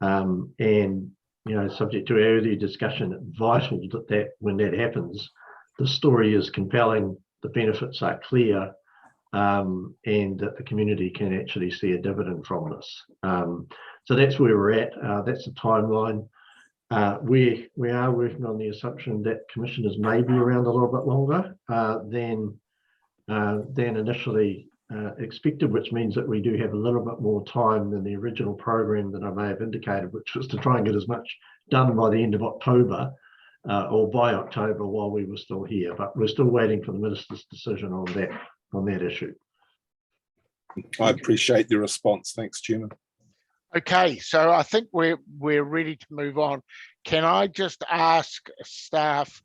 And, subject to our earlier discussion, it's vital that when that happens, the story is compelling, the benefits are clear, and that the community can actually see a dividend from this. So that's where we're at. That's the timeline. We are working on the assumption that commissioners may be around a little bit longer than initially expected, which means that we do have a little bit more time than the original program that I may have indicated, which was to try and get as much done by the end of October or by October while we were still here. But we're still waiting for the minister's decision on that issue. I appreciate your response. Thanks, Chairman. Okay, so I think we're ready to move on. Can I just ask staff,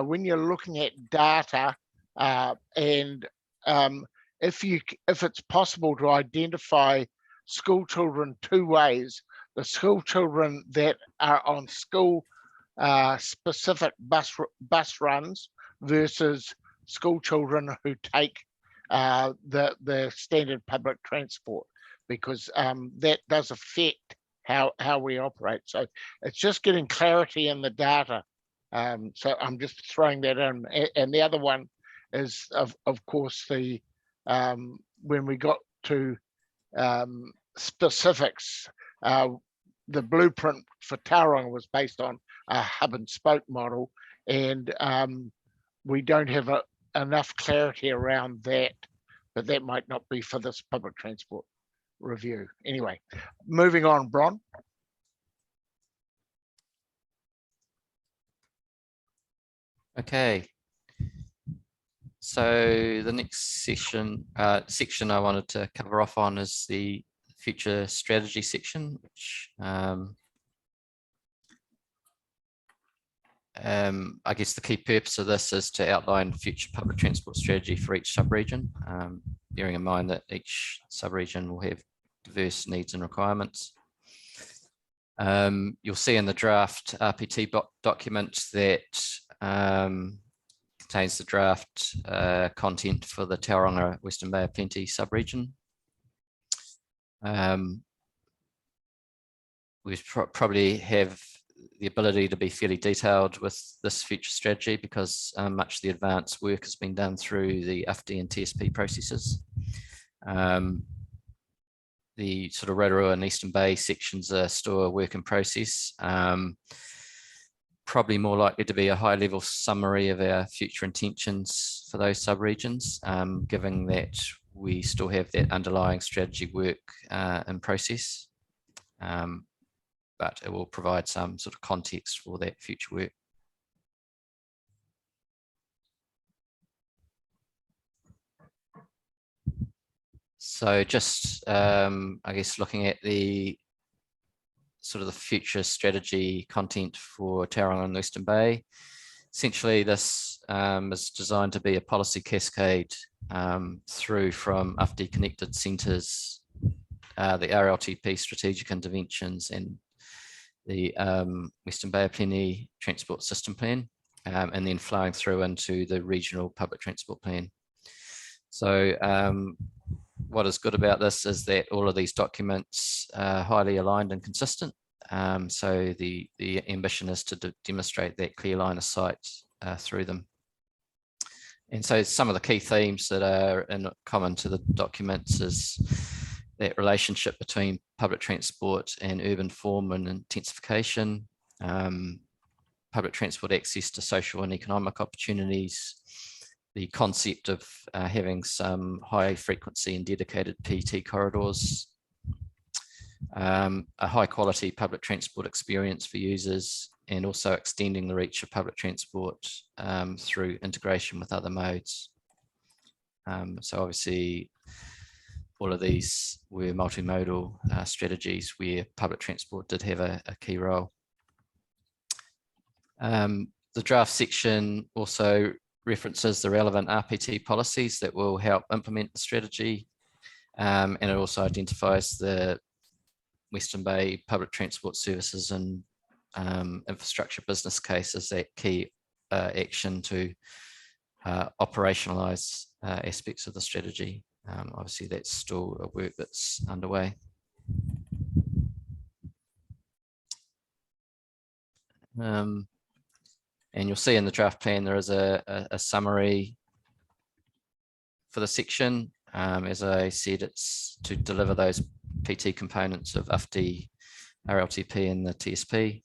when you're looking at data, and if it's possible to identify school children two ways: the school children that are on school specific bus runs versus school children who take the standard public transport, because that does affect how we operate. So it's just getting clarity in the data. So I'm just throwing that in. And the other one is, of course, the when we got to specifics, the blueprint for Tauranga was based on a hub and spoke model, and we don't have enough clarity around that, but that might not be for this public transport review. Anyway, moving on, Bron. Okay. So the next section I wanted to cover off on is the future strategy section, which I guess the key purpose of this is to outline future public transport strategy for each sub-region, bearing in mind that each sub-region will have diverse needs and requirements. You'll see in the draft RPT document that contains the draft content for the Tauranga Western Bay of Plenty sub-region. We probably have the ability to be fairly detailed with this future strategy because much of the advanced work has been done through the UFD and TSP processes. The sort of Rotorua and Eastern Bay sections are still a work in process. Probably more likely to be a high level summary of our future intentions for those sub-regions, given that we still have that underlying strategy work in process. But it will provide some sort of context for that future work. So just, I guess, looking at the sort of the future strategy content for Tauranga and Western Bay. Essentially, this is designed to be a policy cascade through from UFD connected centres, the RLTP strategic interventions and the Western Bay of Plenty Transport System Plan, and then flowing through into the regional public transport plan. So what is good about this is that all of these documents are highly aligned and consistent. So the ambition is to demonstrate that clear line of sight through them. And so some of the key themes that are common to the documents is that relationship between public transport and urban form and intensification, public transport access to social and economic opportunities, the concept of having some high frequency and dedicated PT corridors, a high quality public transport experience for users, and also extending the reach of public transport through integration with other modes. So obviously all of these were multimodal strategies where public transport did have a key role. The draft section also references the relevant RPT policies that will help implement the strategy, and it also identifies the Western Bay public transport services and infrastructure business case as that key action to operationalise aspects of the strategy. Obviously, that's still a work that's underway. And you'll see in the draft plan there is a summary for the section. As I said, it's to deliver those PT components of UFD, RLTP and the TSP.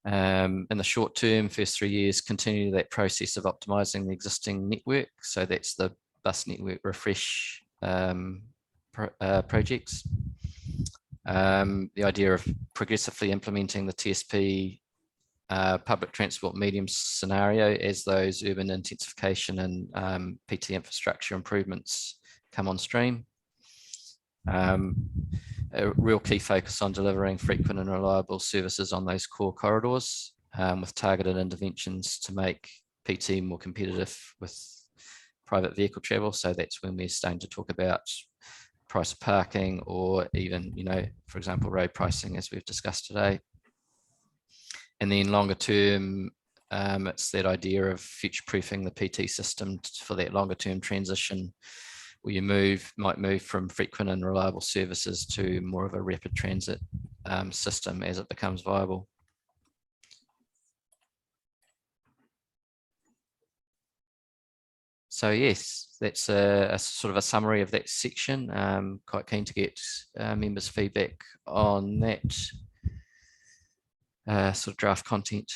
In the short term, first 3 years, continue that process of optimising the existing network. So that's the bus network refresh projects. The idea of progressively implementing the TSP public transport medium scenario as those urban intensification and PT infrastructure improvements come on stream. A real key focus on delivering frequent and reliable services on those core corridors with targeted interventions to make PT more competitive with private vehicle travel. So that's when we're starting to talk about price of parking or even, you know, for example, road pricing as we've discussed today. And then longer term, it's that idea of future-proofing the PT system for that longer term transition where you might move from frequent and reliable services to more of a rapid transit system as it becomes viable. So yes, that's a sort of a summary of that section. Quite keen to get members' feedback on that sort of draft content.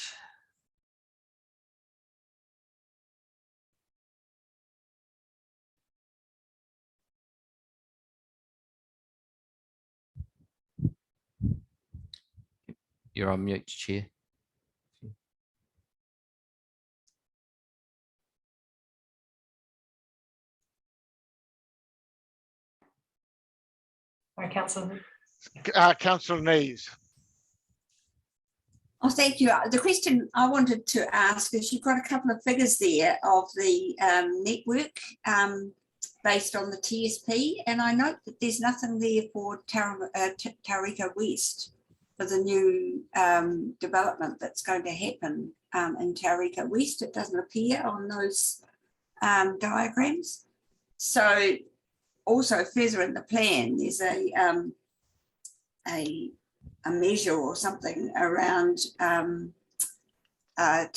You're on mute, Chair. Hi, Councillor. Councillor Nees. Oh, thank you. The question I wanted to ask is you've got a couple of figures there of the network based on the TSP, and I note that there's nothing there for Tauranga West for the new development that's going to happen in Tauriko West. It doesn't appear on those diagrams. So also further in the plan, there's a measure or something around 10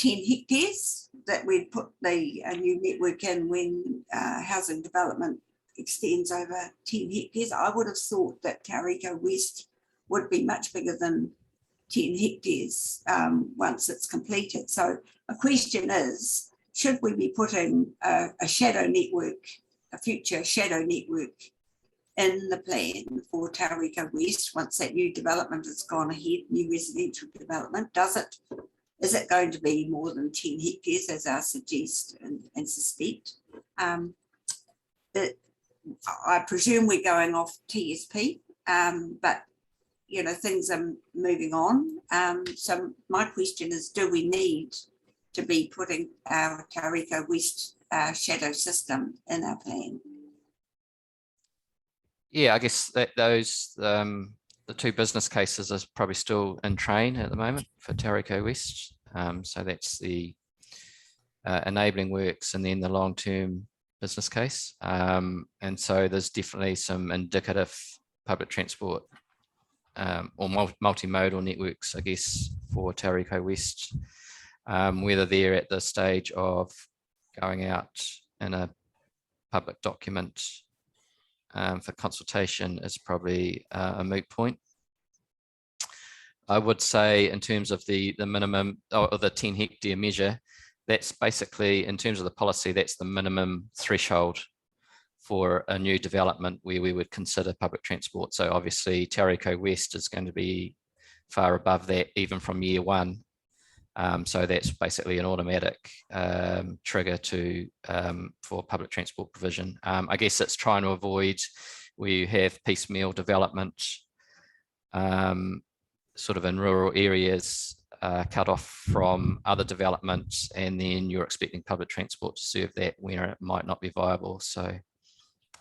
hectares that we'd put a new network in when housing development extends over 10 hectares. I would have thought that Tauriko West would be much bigger than 10 hectares once it's completed. So a question is, should we be putting a shadow network, a future shadow network in the plan for Tauriko West once that new development has gone ahead, new residential development? Is it going to be more than 10 hectares, as I suggest and suspect? I presume we're going off TSP, but you know, things are moving on. So my question is, do we need to be putting our Tauriko West shadow system in our plan? Yeah, I guess that those the two business cases are probably still in train at the moment for Tauriko West. So that's the enabling works and then the long-term business case. And so there's definitely some indicative public transport or multimodal networks, I guess, for Tauriko West. Whether they're at the stage of going out in a public document for consultation is probably a moot point. I would say in terms of the minimum or the 10 hectare measure, that's basically, in terms of the policy, that's the minimum threshold for a new development where we would consider public transport. So obviously Tauriko West is going to be far above that even from year one. So that's basically an automatic trigger for public transport provision. I guess it's trying to avoid where you have piecemeal development sort of in rural areas cut off from other developments, and then you're expecting public transport to serve that where it might not be viable. So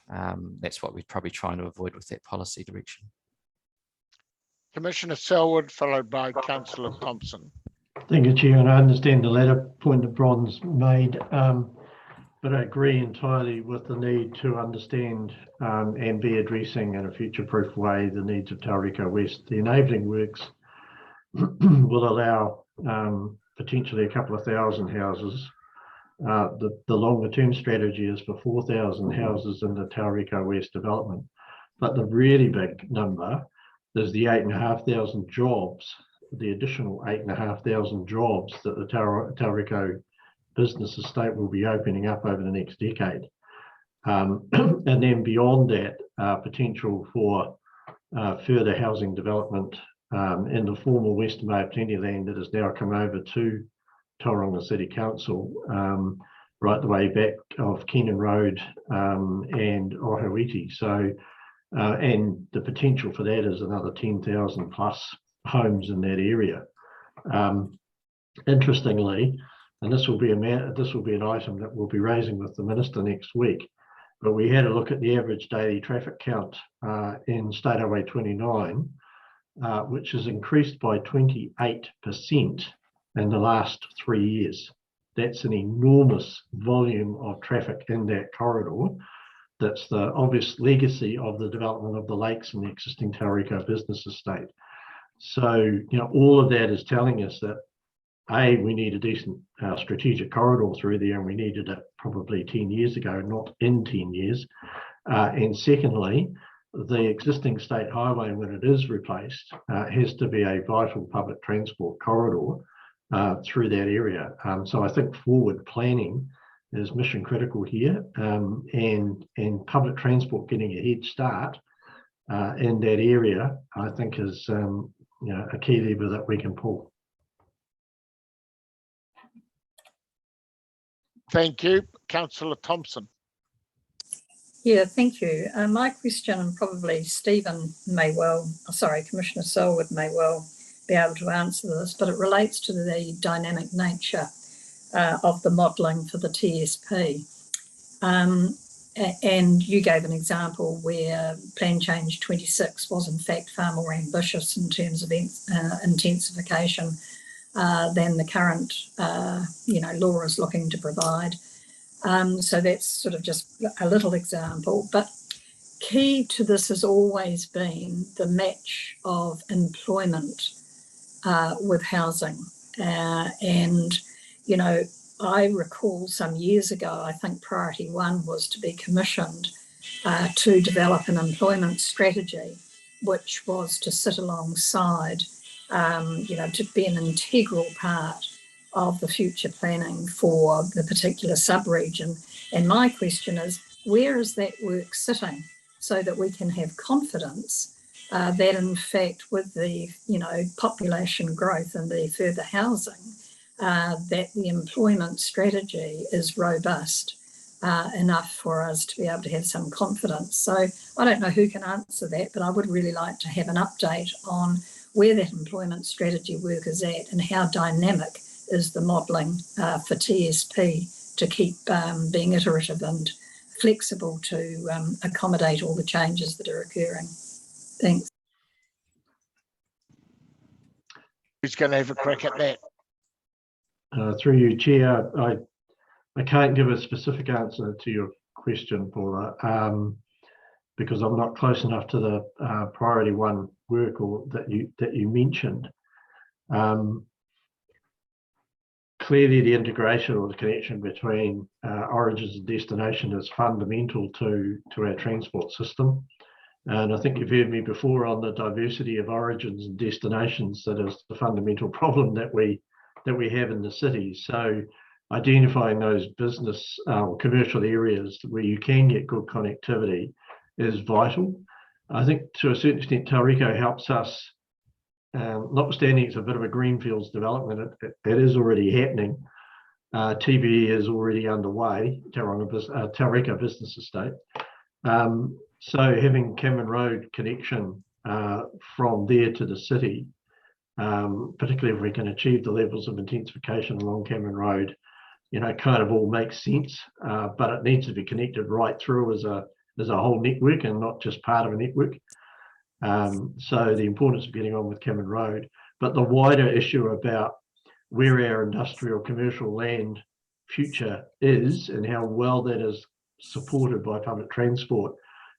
that's what we're probably trying to avoid with that policy direction. Commissioner Selwood, followed by Councillor Thompson. Thank you, Chair, and I understand the latter point that Bron's made, but I agree entirely with the need to understand and be addressing in a future-proof way the needs of Tauriko West. The enabling works will allow potentially a couple of thousand houses. The longer-term strategy is for 4,000 houses in the Tauriko West development, but the really big number is the 8,500 jobs, the additional 8,500 jobs that the Tauriko business estate will be opening up over the next decade. And then beyond that, potential for further housing development in the former Western Bay of Plenty land that has now come over to Tauranga City Council, right the way back of Kenan Road and Ohaiti. So, and the potential for that is another 10,000 plus homes in that area. Interestingly, and this will be an item that we'll be raising with the Minister next week, but we had a look at the average daily traffic count in State Highway 29, which has increased by 28% in the last 3 years. That's an enormous volume of traffic in that corridor. That's the obvious legacy of the development of the lakes and the existing Tauriko business estate. So, you know, all of that is telling us that A, we need a decent strategic corridor through there, and we needed it probably 10 years ago, not in 10 years. And secondly, the existing state highway, when it is replaced, has to be a vital public transport corridor through that area. So I think forward planning is mission critical here, and public transport getting a head start in that area, I think is you know, a key lever that we can pull. Thank you. Councillor Thompson. Yeah, thank you. My question, and probably Stephen may well, sorry, Commissioner Selwood may well be able to answer this, but it relates to the dynamic nature of the modelling for the TSP. And you gave an example where Plan Change 26 was in fact far more ambitious in terms of intensification than the current, law is looking to provide. So that's sort of just a little example. But key to this has always been the match of employment with housing. I recall some years ago, I think priority one was to be commissioned to develop an employment strategy, which was to sit alongside, to be an integral part of the future planning for the particular sub-region. And my question is, where is that work sitting so that we can have confidence that in fact with the population growth and the further housing, that the employment strategy is robust enough for us to be able to have some confidence. So I don't know who can answer that, but I would really like to have an update on where that employment strategy work is at and how dynamic is the modelling for TSP to keep being iterative and flexible to accommodate all the changes that are occurring. Thanks. Who's going to have a crack at that? Through you, Chair, I can't give a specific answer to your question, Paula, because I'm not close enough to the priority one work or that you mentioned. Clearly, the integration or the connection between origins and destination is fundamental to our transport system. And I think you've heard me before on the diversity of origins and destinations that is the fundamental problem that we have in the city. So identifying those business or commercial areas where you can get good connectivity is vital. I think to a certain extent, Tauriko helps us, notwithstanding it's a bit of a greenfields development, it is already happening. TBE is already underway, Tauriko Business Estate. So having Cameron Road connection from there to the city, particularly if we can achieve the levels of intensification along Cameron Road, kind of all makes sense, but it needs to be connected right through as a whole network and not just part of a network. So the importance of getting on with Cameron Road, but the wider issue about where our industrial commercial land future is and how well that is supported by public transport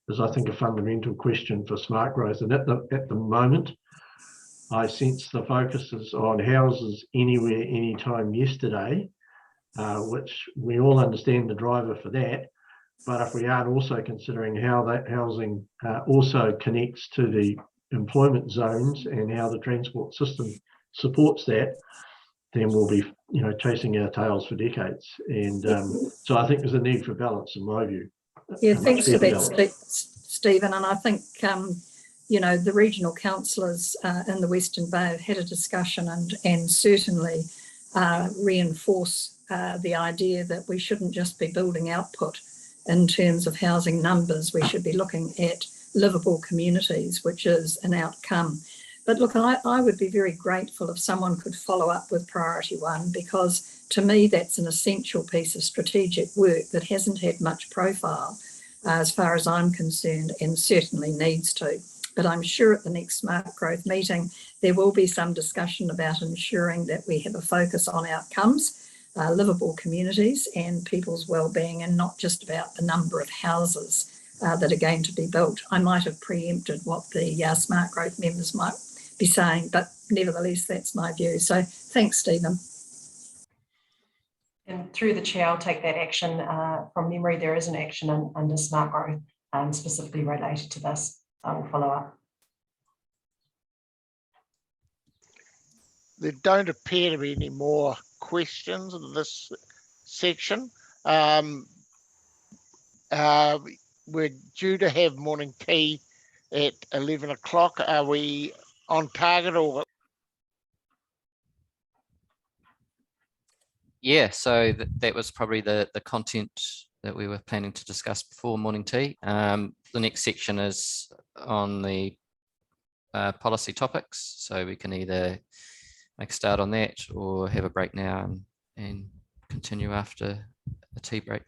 is, I think, a fundamental question for smart growth. And at the moment, I sense the focus is on houses anywhere, anytime, yesterday, which we all understand the driver for that. But if we aren't also considering how that housing also connects to the employment zones and how the transport system supports that, then we'll be, chasing our tails for decades. And so I think there's a need for balance, in my view. Yeah, thanks for that, Stephen. And I think, the regional councillors in the Western Bay have had a discussion and certainly reinforce the idea that we shouldn't just be building output in terms of housing numbers. We should be looking at livable communities, which is an outcome. But look, I would be very grateful if someone could follow up with priority one, because to me, that's an essential piece of strategic work that hasn't had much profile as far as I'm concerned, and certainly needs to. But I'm sure at the next Smart Growth meeting, there will be some discussion about ensuring that we have a focus on outcomes, livable communities and people's well-being, and not just about the number of houses that are going to be built. I might have preempted what the Smart Growth members might be saying, but nevertheless, that's my view. So thanks, Stephen. And through the chair, I'll take that action. From memory, there is an action under Smart Growth specifically related to this. I will follow up. There don't appear to be any more questions in this section. We're due to have morning tea at 11 o'clock. Are we on target or? Yeah, so that was probably the content that we were planning to discuss before morning tea. The next section is on the policy topics, so we can either make a start on that or have a break now and continue after a tea break.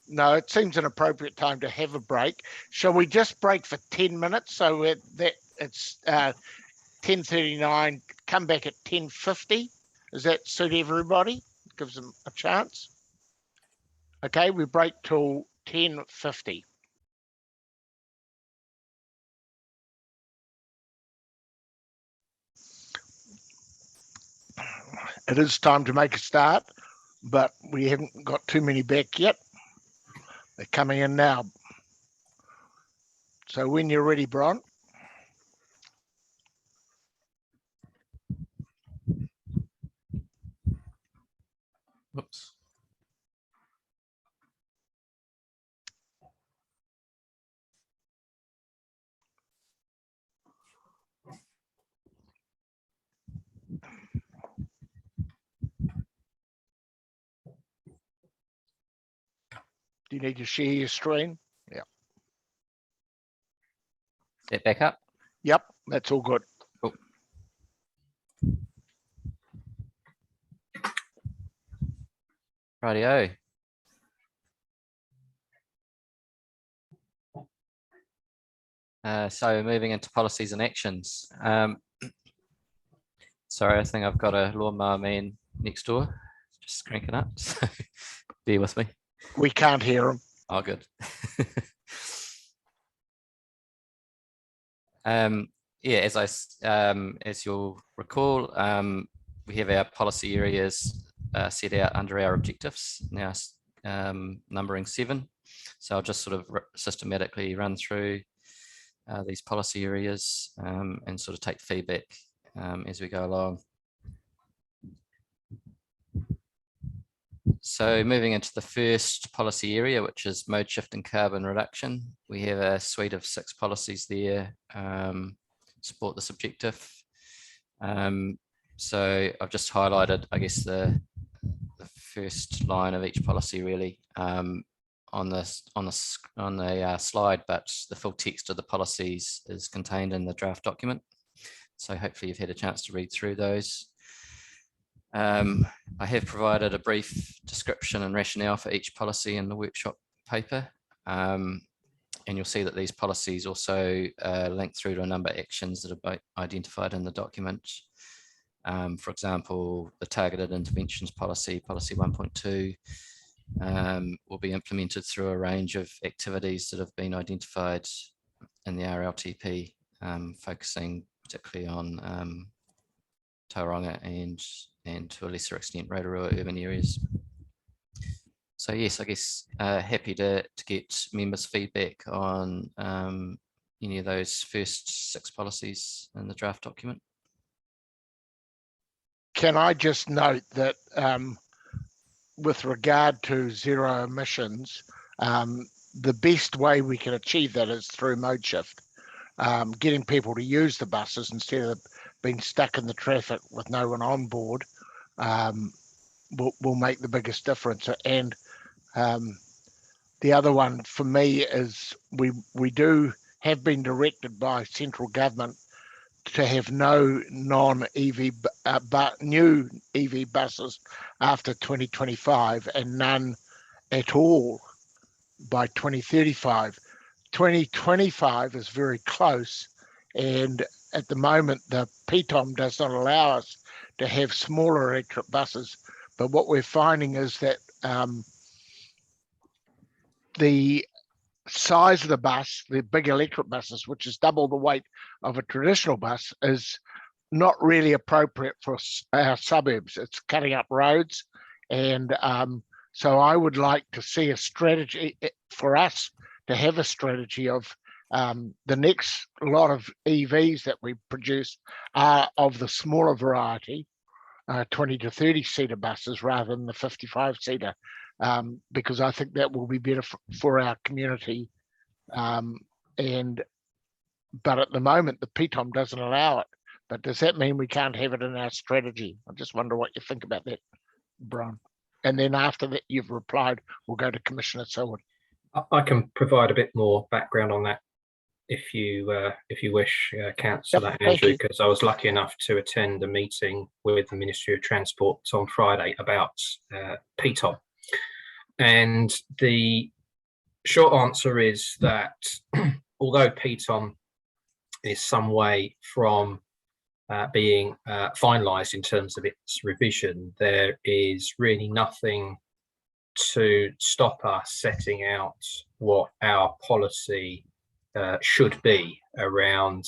No, it seems an appropriate time to have a break. Shall we just break for 10 minutes so that it's 10:39 come back at 10:50. Does that suit everybody? Gives them a chance. Okay, we break till 10:50. It is time to make a start, but we haven't got too many back yet. They're coming in now. So when you're ready, Bron. Whoops. Do you need to share your screen? Yeah. Set back up. Yep, that's all good. Cool. Rightio. So moving into policies and actions. Sorry, I think I've got a lawnmower man next door, just cranking up. So bear with me. We can't hear him. Oh, good. Yeah, as you'll recall, we have our policy areas set out under our objectives now, numbering 7. So I'll just sort of systematically run through these policy areas and sort of take feedback as we go along. So moving into the first policy area, which is mode shift and carbon reduction, we have a suite of 6 policies there support this objective. So I've just highlighted, I guess, the first line of each policy really on the slide, but the full text of the policies is contained in the draft document. So hopefully you've had a chance to read through those. I have provided a brief description and rationale for each policy in the workshop paper. And you'll see that these policies also link through to a number of actions that are identified in the document. For example, the targeted interventions policy, policy 1.2, will be implemented through a range of activities that have been identified in the RLTP, focusing particularly on Tauranga and to a lesser extent Rotorua urban areas. So yes, I guess happy to get members' feedback on any of those first 6 policies in the draft document. Can I just note that with regard to zero emissions, the best way we can achieve that is through mode shift, getting people to use the buses instead of being stuck in the traffic with no one on board will make the biggest difference. And the other one for me is we have been directed by central government to have no non-EV but new EV buses after 2025 and none at all by 2035. 2025 is very close, and at the moment the PTOM does not allow us to have smaller electric buses, but what we're finding is that the size of the bus, the big electric buses, which is double the weight of a traditional bus, is not really appropriate for our suburbs. It's cutting up roads. And so I would like to see a strategy for us to have a strategy of the next lot of EVs that we produce are of the smaller variety, 20 to 30 seater buses rather than the 55 seater. Because I think that will be better for our community. But at the moment, the PTOM doesn't allow it. But does that mean we can't have it in our strategy? I just wonder what you think about that, Brian. And then after that, you've replied, we'll go to Commissioner Selwood. I can provide a bit more background on that if you wish, Councillor Andrew, because I was lucky enough to attend a meeting with the Ministry of Transport on Friday about PTOM. And the short answer is that although PTOM is some way from being finalised in terms of its revision, there is really nothing to stop us setting out what our policy should be around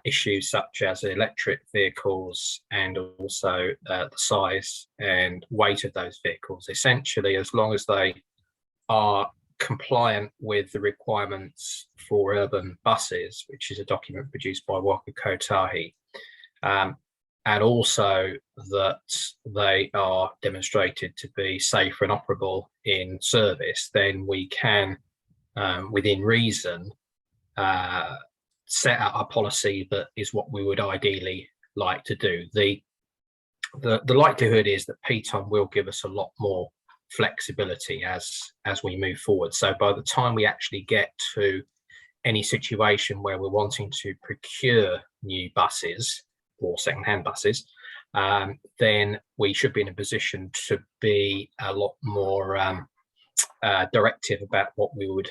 issues such as electric vehicles and also the size and weight of those vehicles. Essentially, as long as they are compliant with the requirements for urban buses, which is a document produced by Waka Kotahi, and also that they are demonstrated to be safe and operable in service, then we can, within reason, set out a policy that is what we would ideally like to do. The likelihood is that Piton will give us a lot more flexibility as we move forward. So by the time we actually get to any situation where we're wanting to procure new buses or second-hand buses, then we should be in a position to be a lot more directive about what we would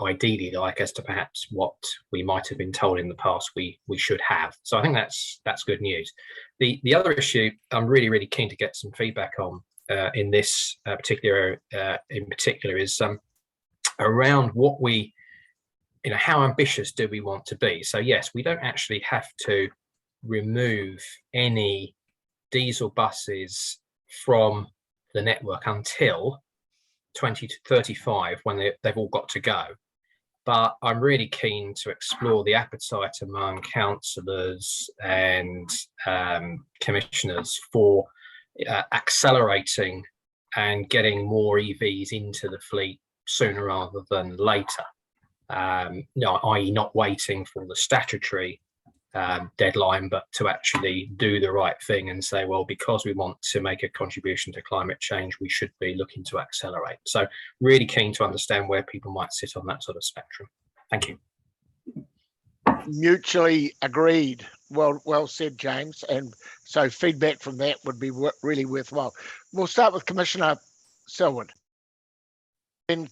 ideally like as to perhaps what we might have been told in the past we should have. So I think that's good news. The other issue I'm really keen to get some feedback on in this particular is around what we, how ambitious do we want to be? So yes, we don't actually have to remove any diesel buses from the network until 2035 when they've all got to go. But I'm really keen to explore the appetite among councillors and commissioners for accelerating and getting more EVs into the fleet sooner rather than later. I.e. not waiting for the statutory deadline, but to actually do the right thing and say, well, because we want to make a contribution to climate change, we should be looking to accelerate. So really keen to understand where people might sit on that sort of spectrum. Thank you. Mutually agreed. Well said, James. And so feedback from that would be really worthwhile. We'll start with Commissioner Selwood. Then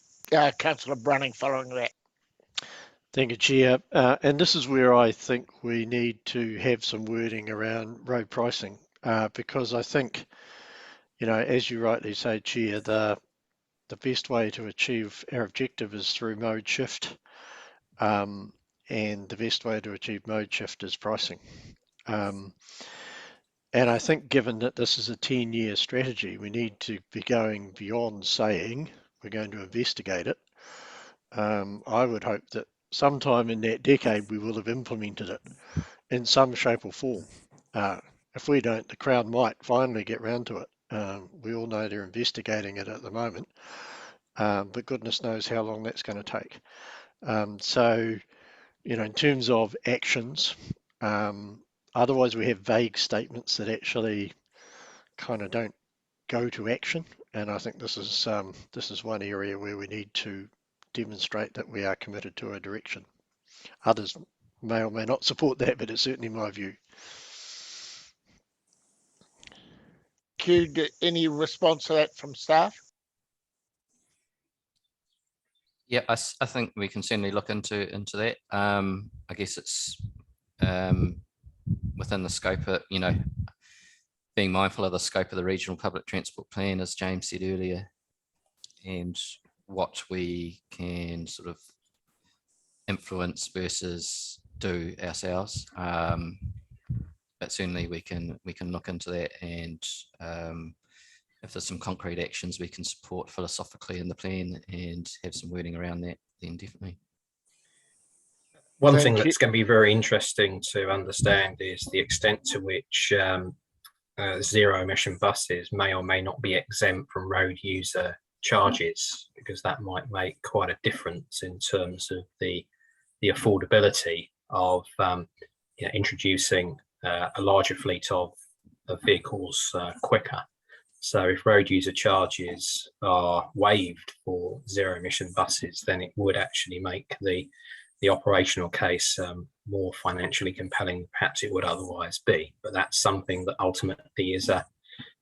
Councillor Brunning following that. Thank you, Chair. And this is where I think we need to have some wording around road pricing, because I think, as you rightly say, Chair, the best way to achieve our objective is through mode shift, and the best way to achieve mode shift is pricing. And I think given that this is a 10-year strategy, we need to be going beyond saying we're going to investigate it. I would hope that sometime in that decade we will have implemented it in some shape or form. If we don't, the Crown might finally get round to it. We all know they're investigating it at the moment, but goodness knows how long that's going to take. So, in terms of actions, otherwise we have vague statements that actually kind of don't go to action. And I think this is one area where we need to demonstrate that we are committed to a direction. Others may or may not support that, but it's certainly my view. Any response to that from staff? Yeah, I think we can certainly look into that. I guess it's within the scope of, being mindful of the scope of the regional public transport plan, as James said earlier, and what we can sort of influence versus do ourselves. But certainly we can look into that, and if there's some concrete actions we can support philosophically in the plan and have some wording around that, then definitely. One thing that's going to be very interesting to understand is the extent to which zero emission buses may or may not be exempt from road user charges, because that might make quite a difference in terms of the affordability of introducing a larger fleet of vehicles quicker. So if road user charges are waived for zero emission buses, then it would actually make the operational case more financially compelling than perhaps it would otherwise be. But that's something that ultimately is a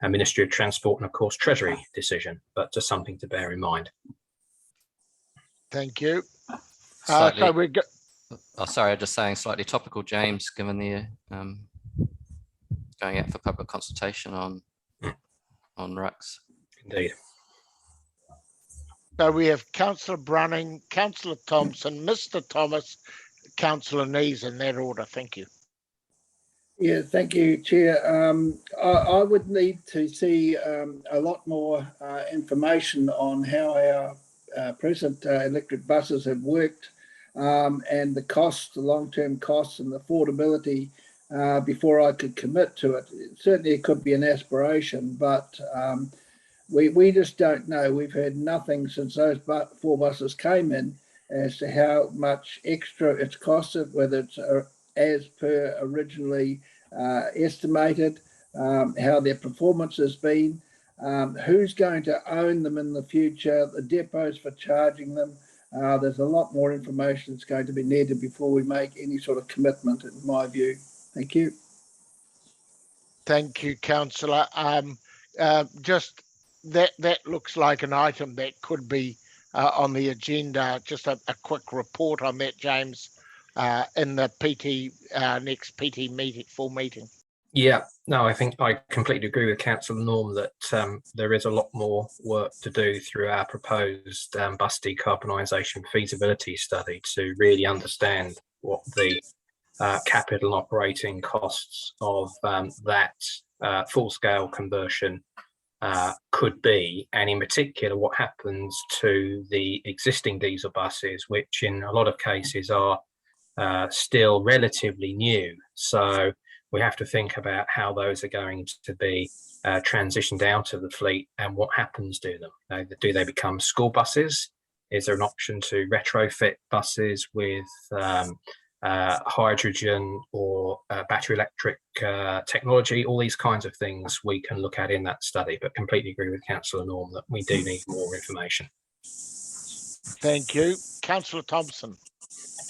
Ministry of Transport and of course Treasury decision, but just something to bear in mind. Thank you. Sorry, I'm just saying slightly topical, James, given the going out for public consultation on RUCs. Indeed. So we have Councillor Brunning, Councillor Thompson, Mr. Thomas, Councillor Nees in that order. Thank you. Yeah, thank you, Chair. I would need to see a lot more information on how our present electric buses have worked and the costs, the long-term costs and the affordability before I could commit to it. Certainly it could be an aspiration, but we just don't know. We've heard nothing since those 4 buses came in as to how much extra it's costed, whether it's as per originally estimated, how their performance has been, who's going to own them in the future, the depots for charging them. There's a lot more information that's going to be needed before we make any sort of commitment, in my view. Thank you. Thank you, Councillor. Just that looks like an item that could be on the agenda. Just a quick report on that, James, in the PT next PT meeting, full meeting. Yeah, no, I think I completely agree with Councillor Norm that there is a lot more work to do through our proposed bus decarbonisation feasibility study to really understand what the capital and operating costs of that full-scale conversion could be, and in particular what happens to the existing diesel buses, which in a lot of cases are still relatively new. So we have to think about how those are going to be transitioned out of the fleet and what happens to them. Do they become school buses? Is there an option to retrofit buses with hydrogen or battery electric technology? All these kinds of things we can look at in that study, but completely agree with Councillor Norm that we do need more information. Thank you. Councillor Thompson.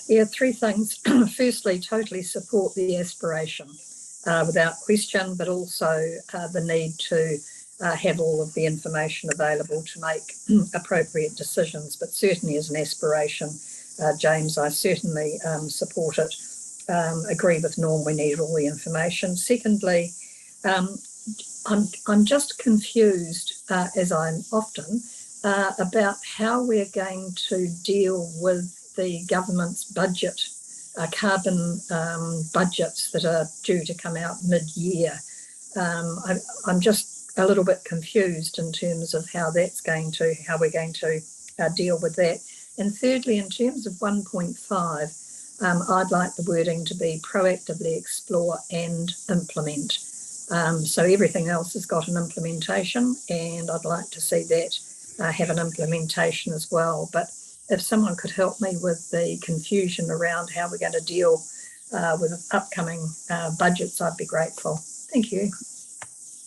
Yeah, 3 things. Firstly, totally support the aspiration without question, but also the need to have all of the information available to make appropriate decisions. But certainly as an aspiration, James, I certainly support it. Agree with Norm, we need all the information. Secondly, I'm just confused, as I'm often, about how we're going to deal with the government's budget, carbon budgets that are due to come out mid-year. I'm just a little bit confused in terms of how we're going to deal with that. And thirdly, in terms of 1.5, I'd like the wording to be proactively explore and implement. So everything else has got an implementation, and I'd like to see that have an implementation as well. But if someone could help me with the confusion around how we're going to deal with upcoming budgets, I'd be grateful. Thank you.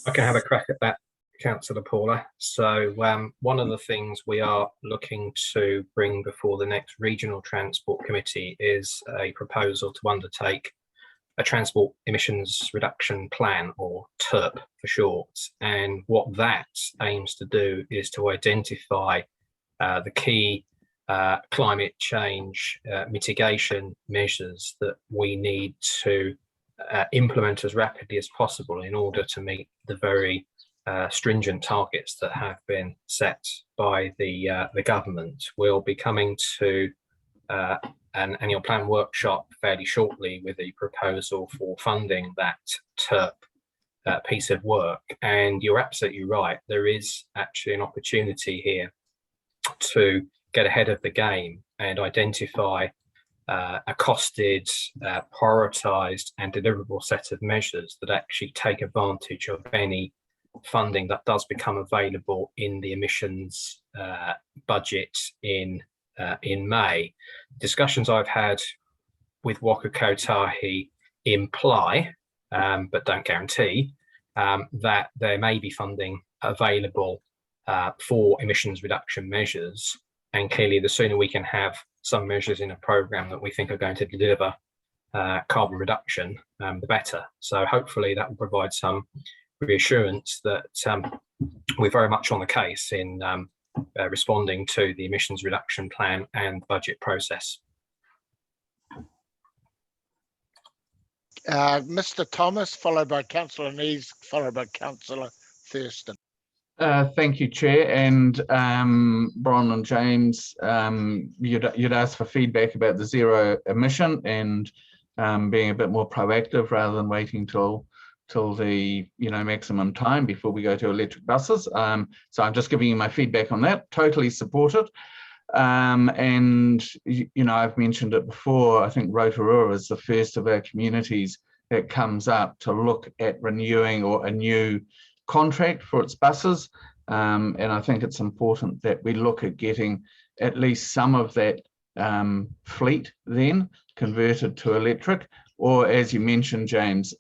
I can have a crack at that, Councillor Paula. So one of the things we are looking to bring before the next Regional Transport Committee is a proposal to undertake a Transport Emissions Reduction Plan, or TERP for short. And what that aims to do is to identify the key climate change mitigation measures that we need to implement as rapidly as possible in order to meet the very stringent targets that have been set by the government. We'll be coming to an annual plan workshop fairly shortly with a proposal for funding that TERP piece of work. And you're absolutely right, there is actually an opportunity here to get ahead of the game and identify a costed, prioritised and deliverable set of measures that actually take advantage of any funding that does become available in the emissions budget in May. Discussions I've had with Waka Kotahi imply, but don't guarantee, that there may be funding available for emissions reduction measures. And clearly, the sooner we can have some measures in a programme that we think are going to deliver carbon reduction, the better. So hopefully that will provide some reassurance that we're very much on the case in responding to the emissions reduction plan and budget process. Mr. Thomas, followed by Councillor Nees, followed by Councillor Thurston. Thank you, Chair, and Bron and James. You'd asked for feedback about the zero emission and being a bit more proactive rather than waiting till the maximum time before we go to electric buses. So I'm just giving you my feedback on that. Totally support it. And I've mentioned it before. I think Rotorua is the first of our communities that comes up to look at renewing or a new contract for its buses, and I think it's important that we look at getting at least some of that fleet then converted to electric, or as you mentioned, James,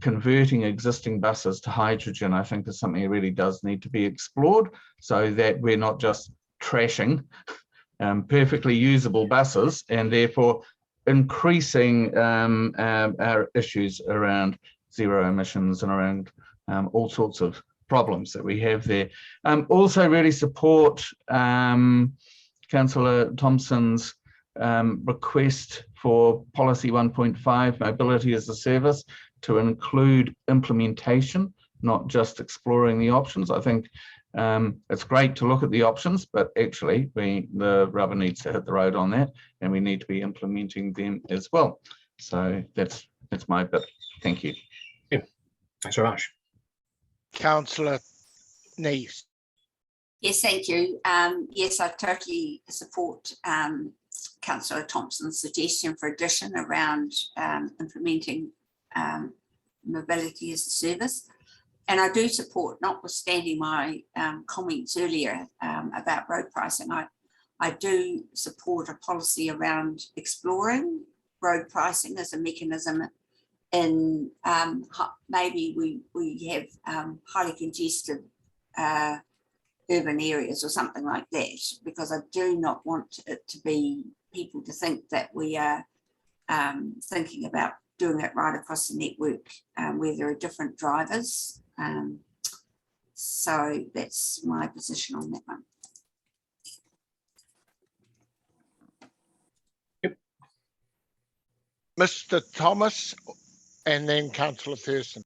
converting existing buses to hydrogen. I think is something that really does need to be explored, so that we're not just trashing perfectly usable buses and therefore increasing our issues around zero emissions and around all sorts of problems that we have there. Also really support Councillor Thompson's request for policy 1.5, mobility as a service, to include implementation, not just exploring the options. I think it's great to look at the options, but actually the rubber needs to hit the road on that, and we need to be implementing them as well. So that's my bit. Thank you. Yeah. Thanks very much. Councillor Nees. Yes, thank you. Yes, I totally support Councillor Thompson's suggestion for addition around implementing mobility as a service. And I do support, notwithstanding my comments earlier about road pricing, I do support a policy around exploring road pricing as a mechanism in maybe we have highly congested urban areas or something like that, because I do not want it to be people to think that we are thinking about doing it right across the network where there are different drivers. So that's my position on that one. Yep. Mr. Thomas, and then Councillor Thurston.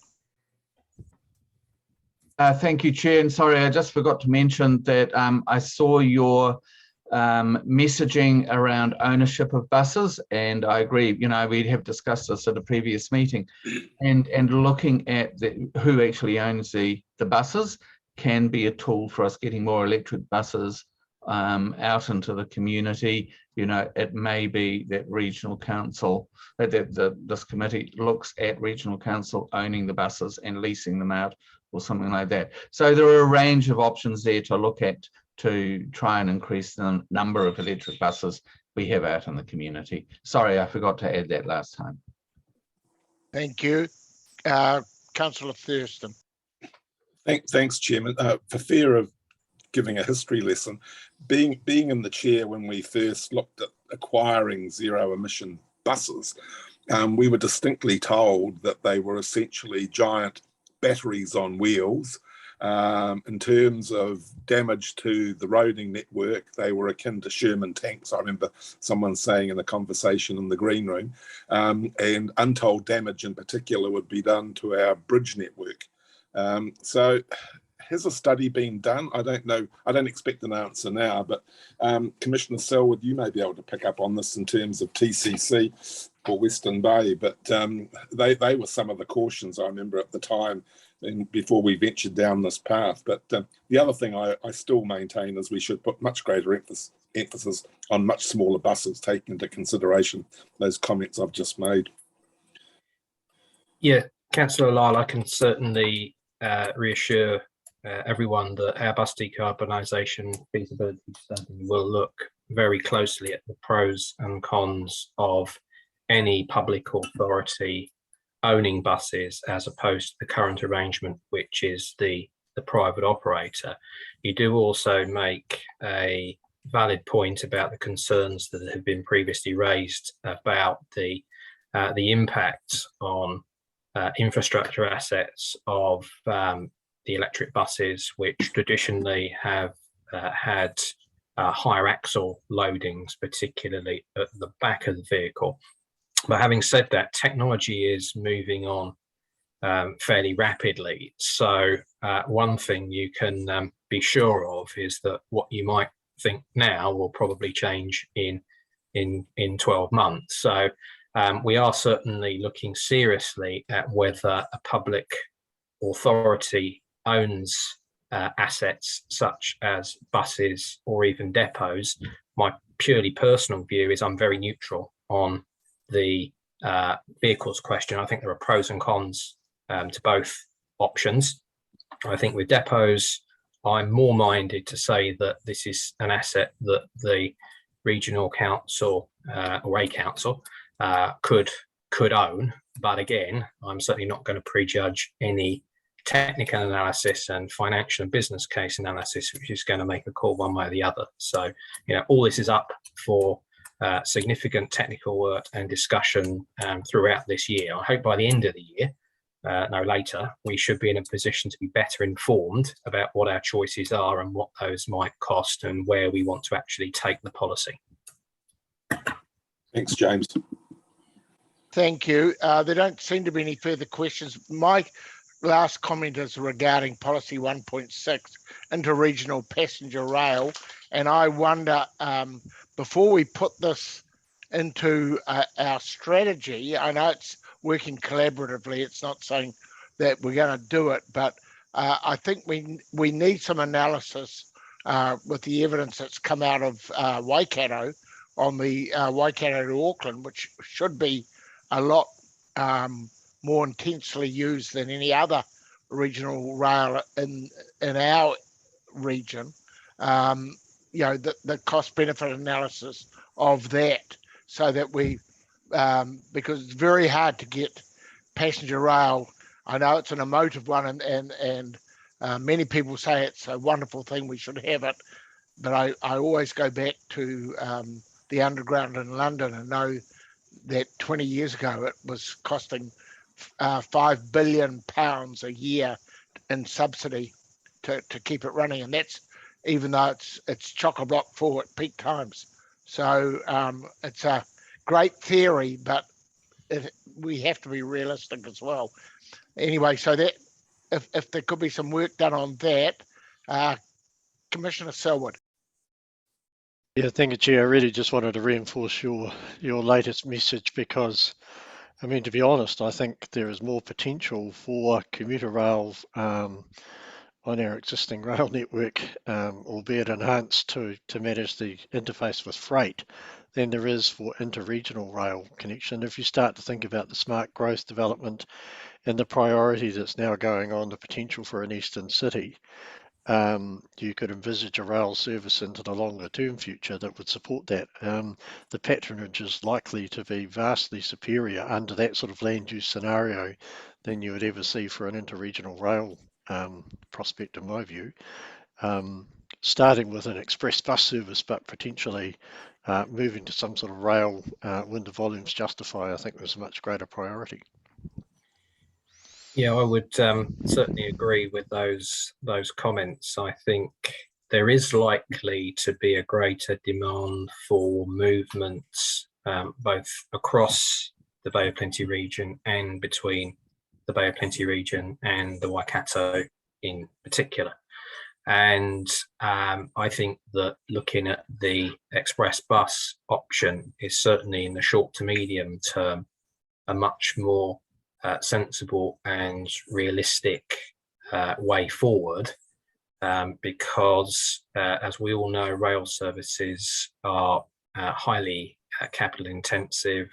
Thank you, Chair. And sorry, I just forgot to mention that I saw your messaging around ownership of buses, and I agree. We have discussed this at a previous meeting, and looking at who actually owns the buses can be a tool for us getting more electric buses out into the community. It may be that regional council, this committee looks at regional council owning the buses and leasing them out or something like that. So there are a range of options there to look at to try and increase the number of electric buses we have out in the community. Sorry, I forgot to add that last time. Thank you. Councillor Thurston. Thanks, Chairman. For fear of giving a history lesson, being in the chair when we first looked at acquiring zero emission buses, we were distinctly told that they were essentially giant batteries on wheels. In terms of damage to the roading network, they were akin to Sherman tanks. I remember someone saying in a conversation in the green room, and untold damage in particular would be done to our bridge network. So has a study been done? I don't know. I don't expect an answer now, but Commissioner Selwood, you may be able to pick up on this in terms of TCC for Western Bay, but they were some of the cautions I remember at the time and before we ventured down this path. But the other thing I still maintain is we should put much greater emphasis on much smaller buses, taking into consideration those comments I've just made. Yeah, Councillor Lyle, I can certainly reassure everyone that our bus decarbonisation feasibility study will look very closely at the pros and cons of any public authority owning buses as opposed to the current arrangement, which is the private operator. You do also make a valid point about the concerns that have been previously raised about the impact on infrastructure assets of the electric buses, which traditionally have had higher axle loadings, particularly at the back of the vehicle. But having said that, technology is moving on fairly rapidly. So one thing you can be sure of is that what you might think now will probably change in 12 months. So we are certainly looking seriously at whether a public authority owns assets such as buses or even depots. My purely personal view is I'm very neutral on the vehicles question. I think there are pros and cons to both options. I think with depots, I'm more minded to say that this is an asset that the regional council or a council could own. But again, I'm certainly not going to prejudge any technical analysis and financial and business case analysis, which is going to make a call one way or the other. So, all this is up for significant technical work and discussion throughout this year. I hope by the end of the year, no later, we should be in a position to be better informed about what our choices are and what those might cost and where we want to actually take the policy. Thanks, James. Thank you. There don't seem to be any further questions. My last comment is regarding policy 1.6, interregional passenger rail. And I wonder, before we put this into our strategy, I know it's working collaboratively, it's not saying that we're going to do it, but I think we need some analysis with the evidence that's come out of Waikato on the Waikato to Auckland, which should be a lot more intensely used than any other regional rail in our region. The cost benefit analysis of that, so that we because it's very hard to get passenger rail. I know it's an emotive one, and many people say it's a wonderful thing, we should have it, but I always go back to the underground in London and know that 20 years ago it was costing £5 billion a year in subsidy to keep it running, and that's even though it's chock-a-block full at peak times. So it's a great theory, but we have to be realistic as well. Anyway, so that if there could be some work done on that, Commissioner Selwood. Yeah, thank you, Chair. I really just wanted to reinforce your latest message, because, I mean, to be honest, I think there is more potential for commuter rail on our existing rail network, albeit enhanced to manage the interface with freight, than there is for interregional rail connection. If you start to think about the smart growth development and the priority that's now going on, the potential for an eastern city, you could envisage a rail service into the longer term future that would support that. The patronage is likely to be vastly superior under that sort of land use scenario than you would ever see for an interregional rail prospect, in my view. Starting with an express bus service, but potentially moving to some sort of rail when the volumes justify, I think there's a much greater priority. Yeah, I would certainly agree with those comments. I think there is likely to be a greater demand for movements both across the Bay of Plenty region and between the Bay of Plenty region and the Waikato in particular. And I think that looking at the express bus option is certainly in the short to medium term a much more sensible and realistic way forward, because as we all know, rail services are highly capital intensive.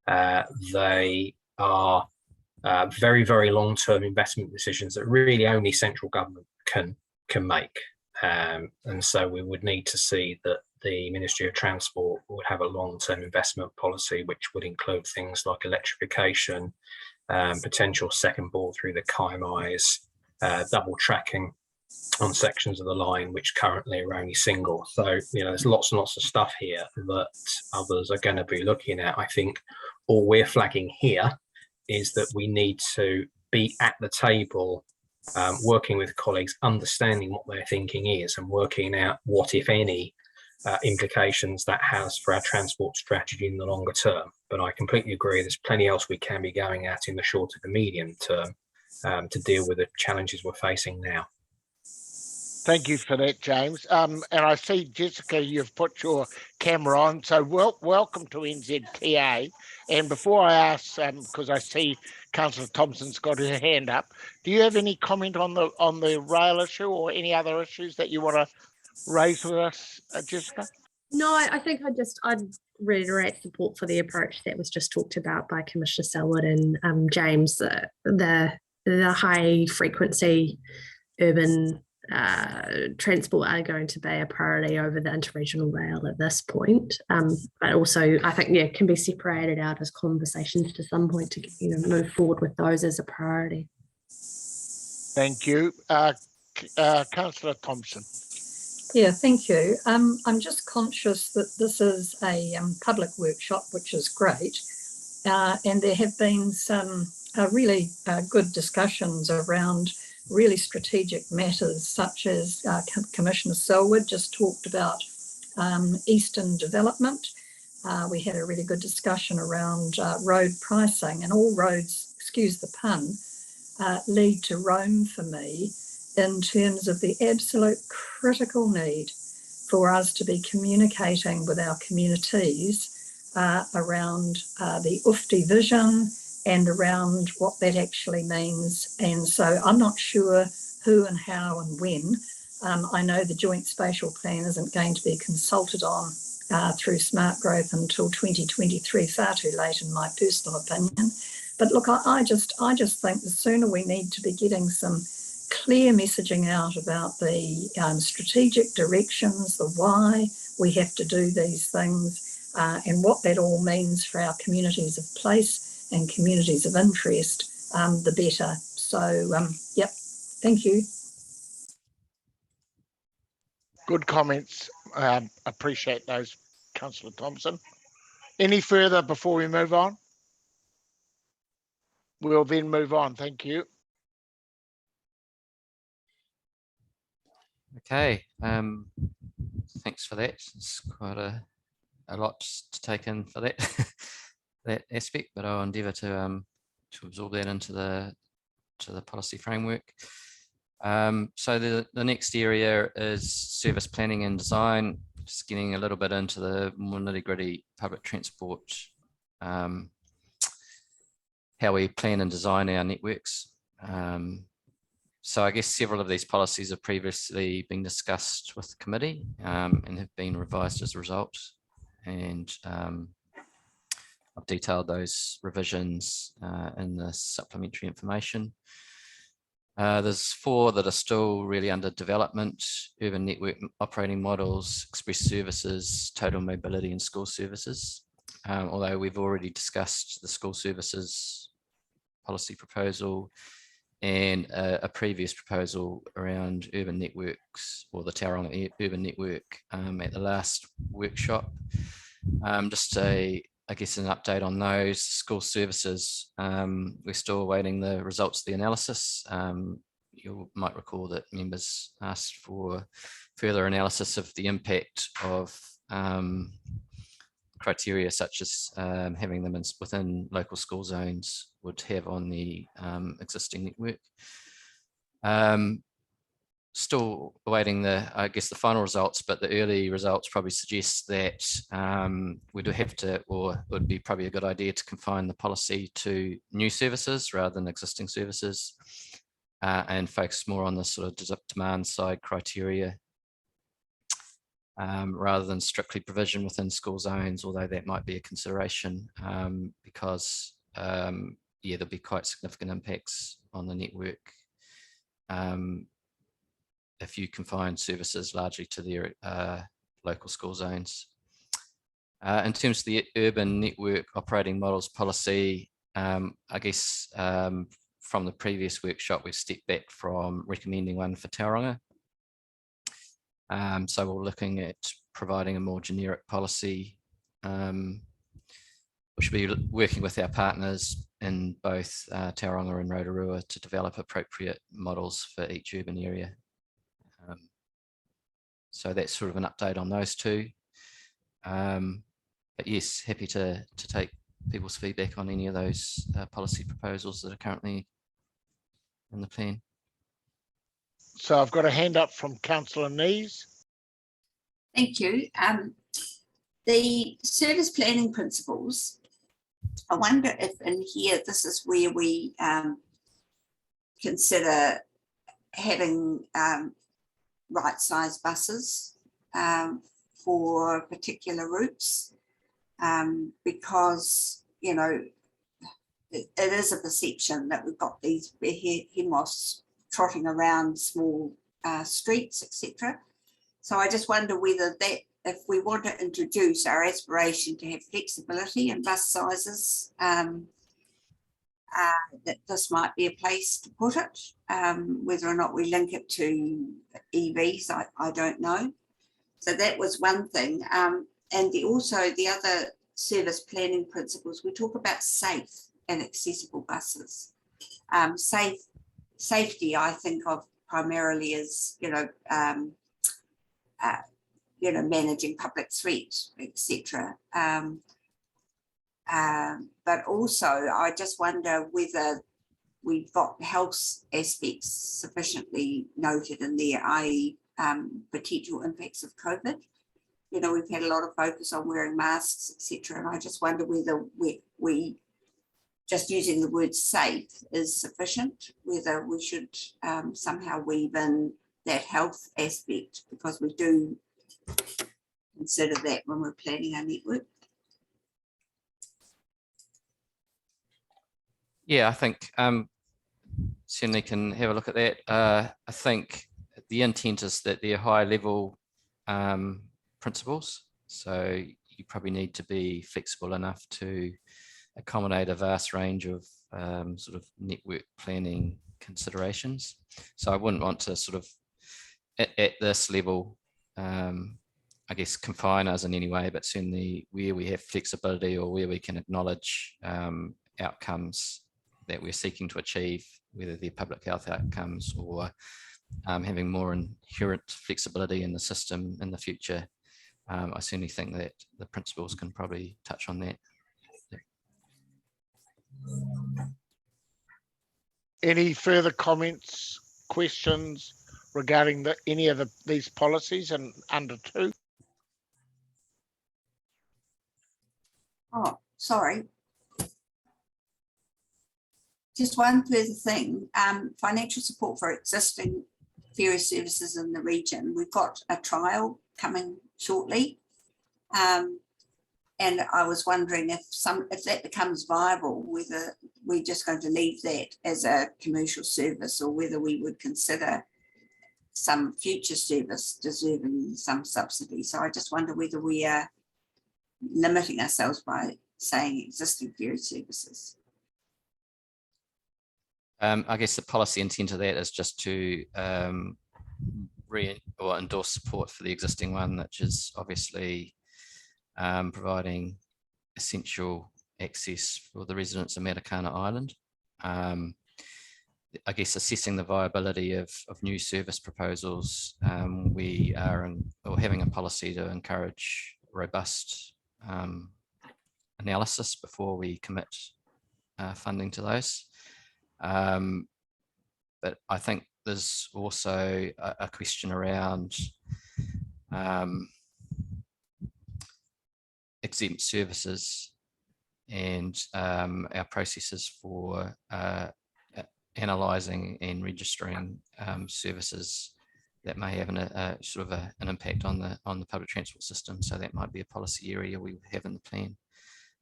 They are very, very long-term investment decisions that really only central government can make. And so we would need to see that the Ministry of Transport would have a long-term investment policy, which would include things like electrification, potential second bore through the Kaimais, double tracking on sections of the line which currently are only single. So, there's lots and lots of stuff here that others are going to be looking at. I think all we're flagging here is that we need to be at the table, working with colleagues, understanding what their thinking is and working out what, if any, implications that has for our transport strategy in the longer term. But I completely agree, there's plenty else we can be going at in the short to the medium term to deal with the challenges we're facing now. Thank you for that, James. And I see, Jessica, you've put your camera on. So welcome to NZTA. And before I ask, because I see Councillor Thompson's got her hand up, do you have any comment on the rail issue or any other issues that you want to raise with us, Jessica? No, I think I'd reiterate support for the approach that was just talked about by Commissioner Selwood and James. The high frequency urban transport are going to be a priority over the interregional rail at this point. But also, I think, yeah, can be separated out as conversations to some point to move forward with those as a priority. Thank you. Councillor Thompson. Yeah, thank you. I'm just conscious that this is a public workshop, which is great. And there have been some really good discussions around really strategic matters, such as Commissioner Selwood just talked about Eastern development. We had a really good discussion around road pricing, and all roads, excuse the pun, lead to Rome for me, in terms of the absolute critical need for us to be communicating with our communities around the UFTI vision and around what that actually means. And so I'm not sure who and how and when. I know the Joint Spatial Plan isn't going to be consulted on through Smart Growth until 2023, far too late in my personal opinion. But look, I just think the sooner we need to be getting some clear messaging out about the strategic directions, the why we have to do these things, and what that all means for our communities of place and communities of interest, the better. So, yep, thank you. Good comments. Appreciate those, Councillor Thompson. Any further before we move on? We'll then move on. Thank you. Okay, thanks for that. It's quite a lot to take in for that that aspect, but I'll endeavour to absorb that into the policy framework. So the next area is service planning and design, just getting a little bit into the more nitty-gritty public transport, how we plan and design our networks. So I guess several of these policies have previously been discussed with the committee and have been revised as a result. And I've detailed those revisions in the supplementary information. There's 4 that are still really under development: urban network operating models, express services, total mobility, and school services. Although we've already discussed the school services policy proposal and a previous proposal around urban networks, or the Tauranga urban network, at the last workshop. Just I guess an update on those school services. We're still awaiting the results of the analysis. You might recall that members asked for further analysis of the impact of criteria such as having them within local school zones would have on the existing network. Still awaiting I guess the final results, but the early results probably suggest that we do have to, or it would be probably a good idea to confine the policy to new services rather than existing services, and focus more on the sort of demand side criteria, rather than strictly provision within school zones, although that might be a consideration, because yeah, there'll be quite significant impacts on the network if you confine services largely to their local school zones. In terms of the urban network operating models policy, I guess from the previous workshop, we've stepped back from recommending one for Tauranga. So we're looking at providing a more generic policy. We should be working with our partners in both Tauranga and Rotorua to develop appropriate models for each urban area. So that's sort of an update on those two. But yes, happy to take people's feedback on any of those policy proposals that are currently in the plan. So I've got a hand up from Councillor Nees. Thank you. The service planning principles, I wonder if in here, this is where we consider having right-sized buses for particular routes, because, you know, it is a perception that we've got these behemoths trotting around small streets, etc. So I just wonder whether that, if we want to introduce our aspiration to have flexibility in bus sizes, that this might be a place to put it. Whether or not we link it to EVs, I don't know. So that was one thing. And also the other service planning principles, we talk about safe and accessible buses. Safety, I think of primarily as, managing public threat, etc. But also, I just wonder whether we've got health aspects sufficiently noted in there, i.e. Potential impacts of COVID. You know, we've had a lot of focus on wearing masks, etc. And I just wonder whether we just using the word safe is sufficient, whether we should somehow weave in that health aspect, because we do consider that when we're planning our network. Yeah, I think certainly can have a look at that. I think the intent is that they're high level principles, so you probably need to be flexible enough to accommodate a vast range of sort of network planning considerations. So I wouldn't want to sort of at this level, I guess, confine us in any way, but certainly where we have flexibility or where we can acknowledge outcomes that we're seeking to achieve, whether they're public health outcomes or having more inherent flexibility in the system in the future. I certainly think that the principles can probably touch on that. Any further comments, questions regarding any of these policies and under 2? Oh, sorry. Just one further thing, financial support for existing ferry services in the region. We've got a trial coming shortly. And I was wondering if that becomes viable, whether we're just going to leave that as a commercial service or whether we would consider some future service deserving some subsidy. So I just wonder whether we are limiting ourselves by saying existing ferry services. I guess the policy intent of that is just to endorse support for the existing one, which is obviously providing essential access for the residents of Matakana Island. I guess assessing the viability of new service proposals, we are having a policy to encourage robust analysis before we commit funding to those. But I think there's also a question around exempt services and our processes for analysing and registering services that may have an impact on the public transport system. So that might be a policy area we have in the plan.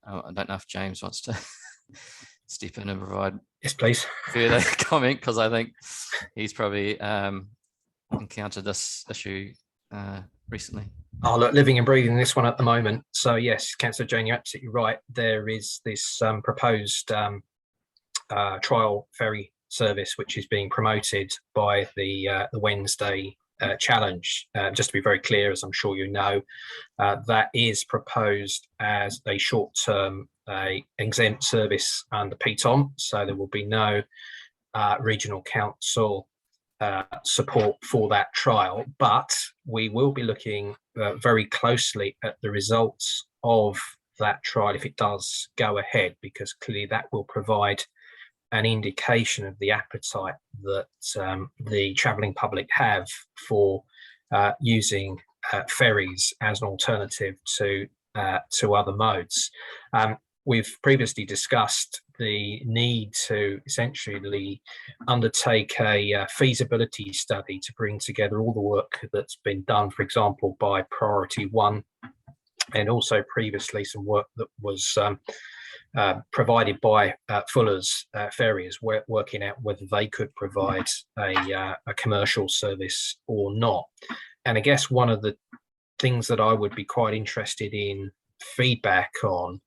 I don't know if James wants to step in and provide further comment, because I think he's probably encountered this issue recently. Oh, look, living and breathing this one at the moment. So yes, Councillor Jane, you're absolutely right. There is this proposed trial ferry service which is being promoted by the Wednesday challenge. Just to be very clear, as I'm sure you know, that is proposed as a short-term exempt service under PTOM. So there will be no regional council support for that trial, but we will be looking very closely at the results of that trial if it does go ahead, because clearly that will provide an indication of the appetite that the travelling public have for using ferries as an alternative to other modes. We've previously discussed the need to essentially undertake a feasibility study to bring together all the work that's been done, for example, by Priority 1, and also previously some work that was provided by Fuller's Ferries, working out whether they could provide a commercial service or not. And I guess one of the things that I would be quite interested in feedback on,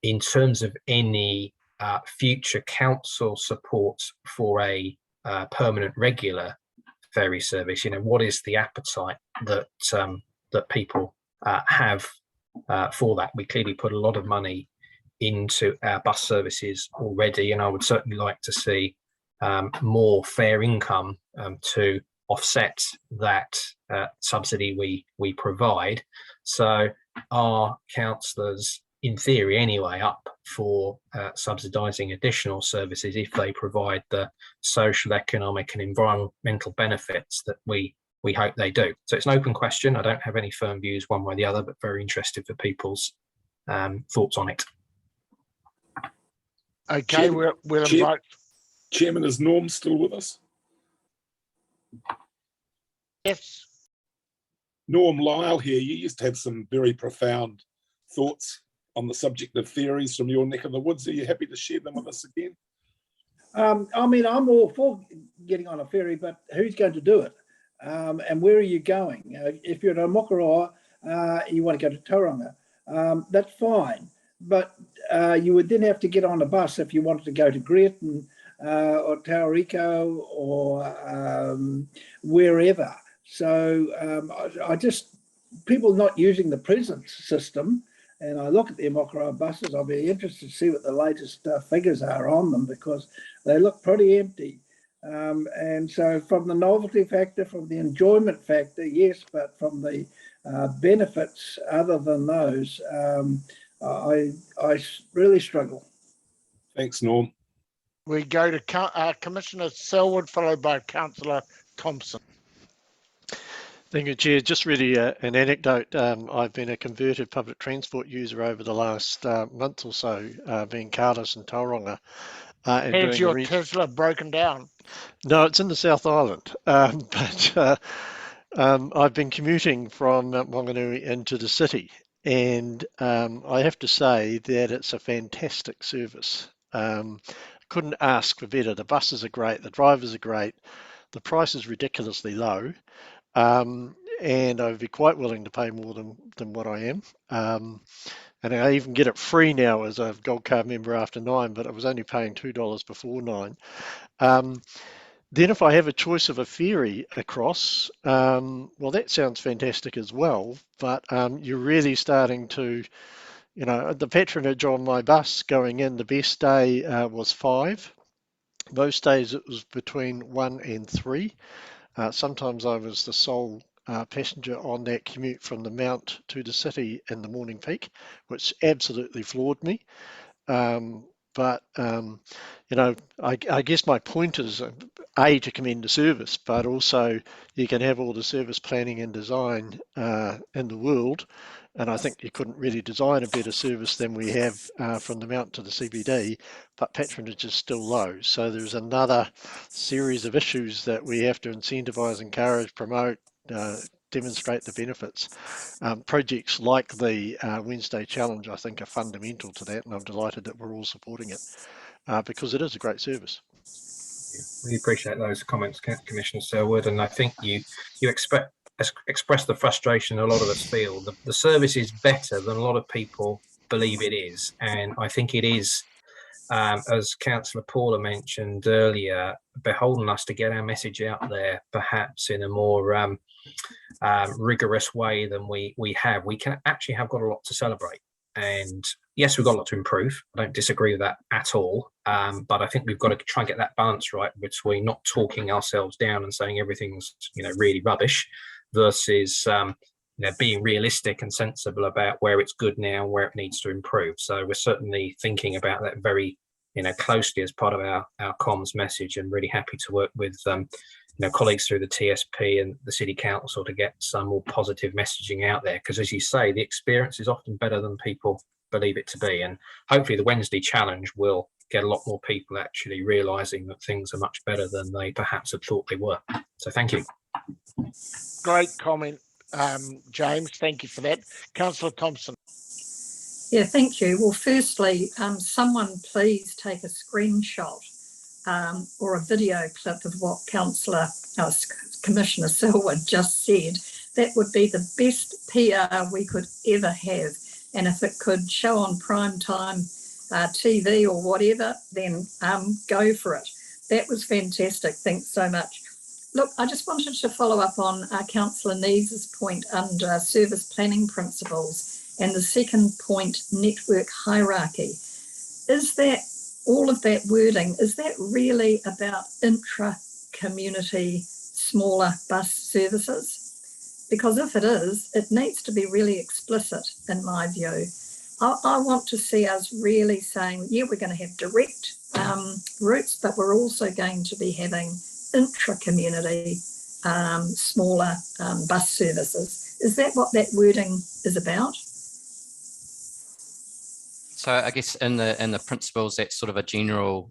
in terms of any future council support for a permanent regular ferry service, what is the appetite that that people have for that? We clearly put a lot of money into our bus services already, and I would certainly like to see more fare income to offset that subsidy we provide. So are councillors, in theory anyway, up for subsidising additional services if they provide the social, economic and environmental benefits that we hope they do? So it's an open question. I don't have any firm views one way or the other, but very interested for people's thoughts on it. Okay, we'll invite. Chairman, is Norm still with us? Yes. Norm Lyle here. You used to have some very profound thoughts on the subject of ferries from your neck of the woods. Are you happy to share them with us again? I mean, I'm all for getting on a ferry, but who's going to do it? And where are you going? If you're at Mokoroa, you want to go to Tauranga, that's fine. But you would then have to get on a bus if you wanted to go to Greaton or Tauriko or wherever. So I just, people not using the present system, and I look at the Mokoroa buses, I'll be interested to see what the latest figures are on them, because they look pretty empty. And so from the novelty factor, from the enjoyment factor, yes, but from the benefits other than those, I really struggle. Thanks, Norm. We go to Commissioner Selwood, followed by Councillor Thompson. Thank you, Chair. Just really an anecdote. I've been a converted public transport user over the last month or so, being Cardiff and Tauranga. Has your Tesla broken down? No, it's in the South Island. But I've been commuting from Mount Maunganui into the city, and I have to say that it's a fantastic service. Couldn't ask for better. The buses are great, the drivers are great, the price is ridiculously low. And I'd be quite willing to pay more than what I am. And I even get it free now as a Gold Card member after 9, but I was only paying $2 before 9. Then if I have a choice of a ferry across, well, that sounds fantastic as well, but you're really starting to, the patronage on my bus going in, the best day was 5. Most days it was between 1 and 3. Sometimes I was the sole passenger on that commute from the Mount to the city in the morning peak, which absolutely floored me. But I guess my point is, to commend the service, but also you can have all the service planning and design in the world, and I think you couldn't really design a better service than we have from the Mount to the CBD, but patronage is still low. So there's another series of issues that we have to incentivise, encourage, promote, demonstrate the benefits. Projects like the Wednesday Challenge, I think, are fundamental to that, and I'm delighted that we're all supporting it because it is a great service. We appreciate those comments, Commissioner Selwood, and I think you express the frustration a lot of us feel. The service is better than a lot of people believe it is, and I think it is, as Councillor Paula mentioned earlier, beholden us to get our message out there, perhaps in a more rigorous way than we have. We can actually have got a lot to celebrate, and yes, we've got a lot to improve. I don't disagree with that at all. But I think we've got to try and get that balance right between not talking ourselves down and saying everything's, really rubbish, versus being realistic and sensible about where it's good now and where it needs to improve. So we're certainly thinking about that very closely as part of our comms message, and really happy to work with colleagues through the TSP and the City Council to get some more positive messaging out there, because as you say, the experience is often better than people believe it to be, and hopefully the Wednesday challenge will get a lot more people actually realizing that things are much better than they perhaps had thought they were. So thank you. Great comment, James. Thank you for that. Councillor Thompson. Yeah, thank you. Well, firstly, someone please take a screenshot or a video clip of what Commissioner Selwood just said. That would be the best PR we could ever have. And if it could show on prime time TV or whatever, then go for it. That was fantastic. Thanks so much. Look, I just wanted to follow up on Councillor Neves' point under service planning principles, and the second point, network hierarchy. Is that all of that wording, is that really about intra-community smaller bus services? Because if it is, it needs to be really explicit in my view. I want to see us really saying, yeah, we're going to have direct routes, but we're also going to be having intra-community smaller bus services. Is that what that wording is about? So I guess in the principles, that's sort of a general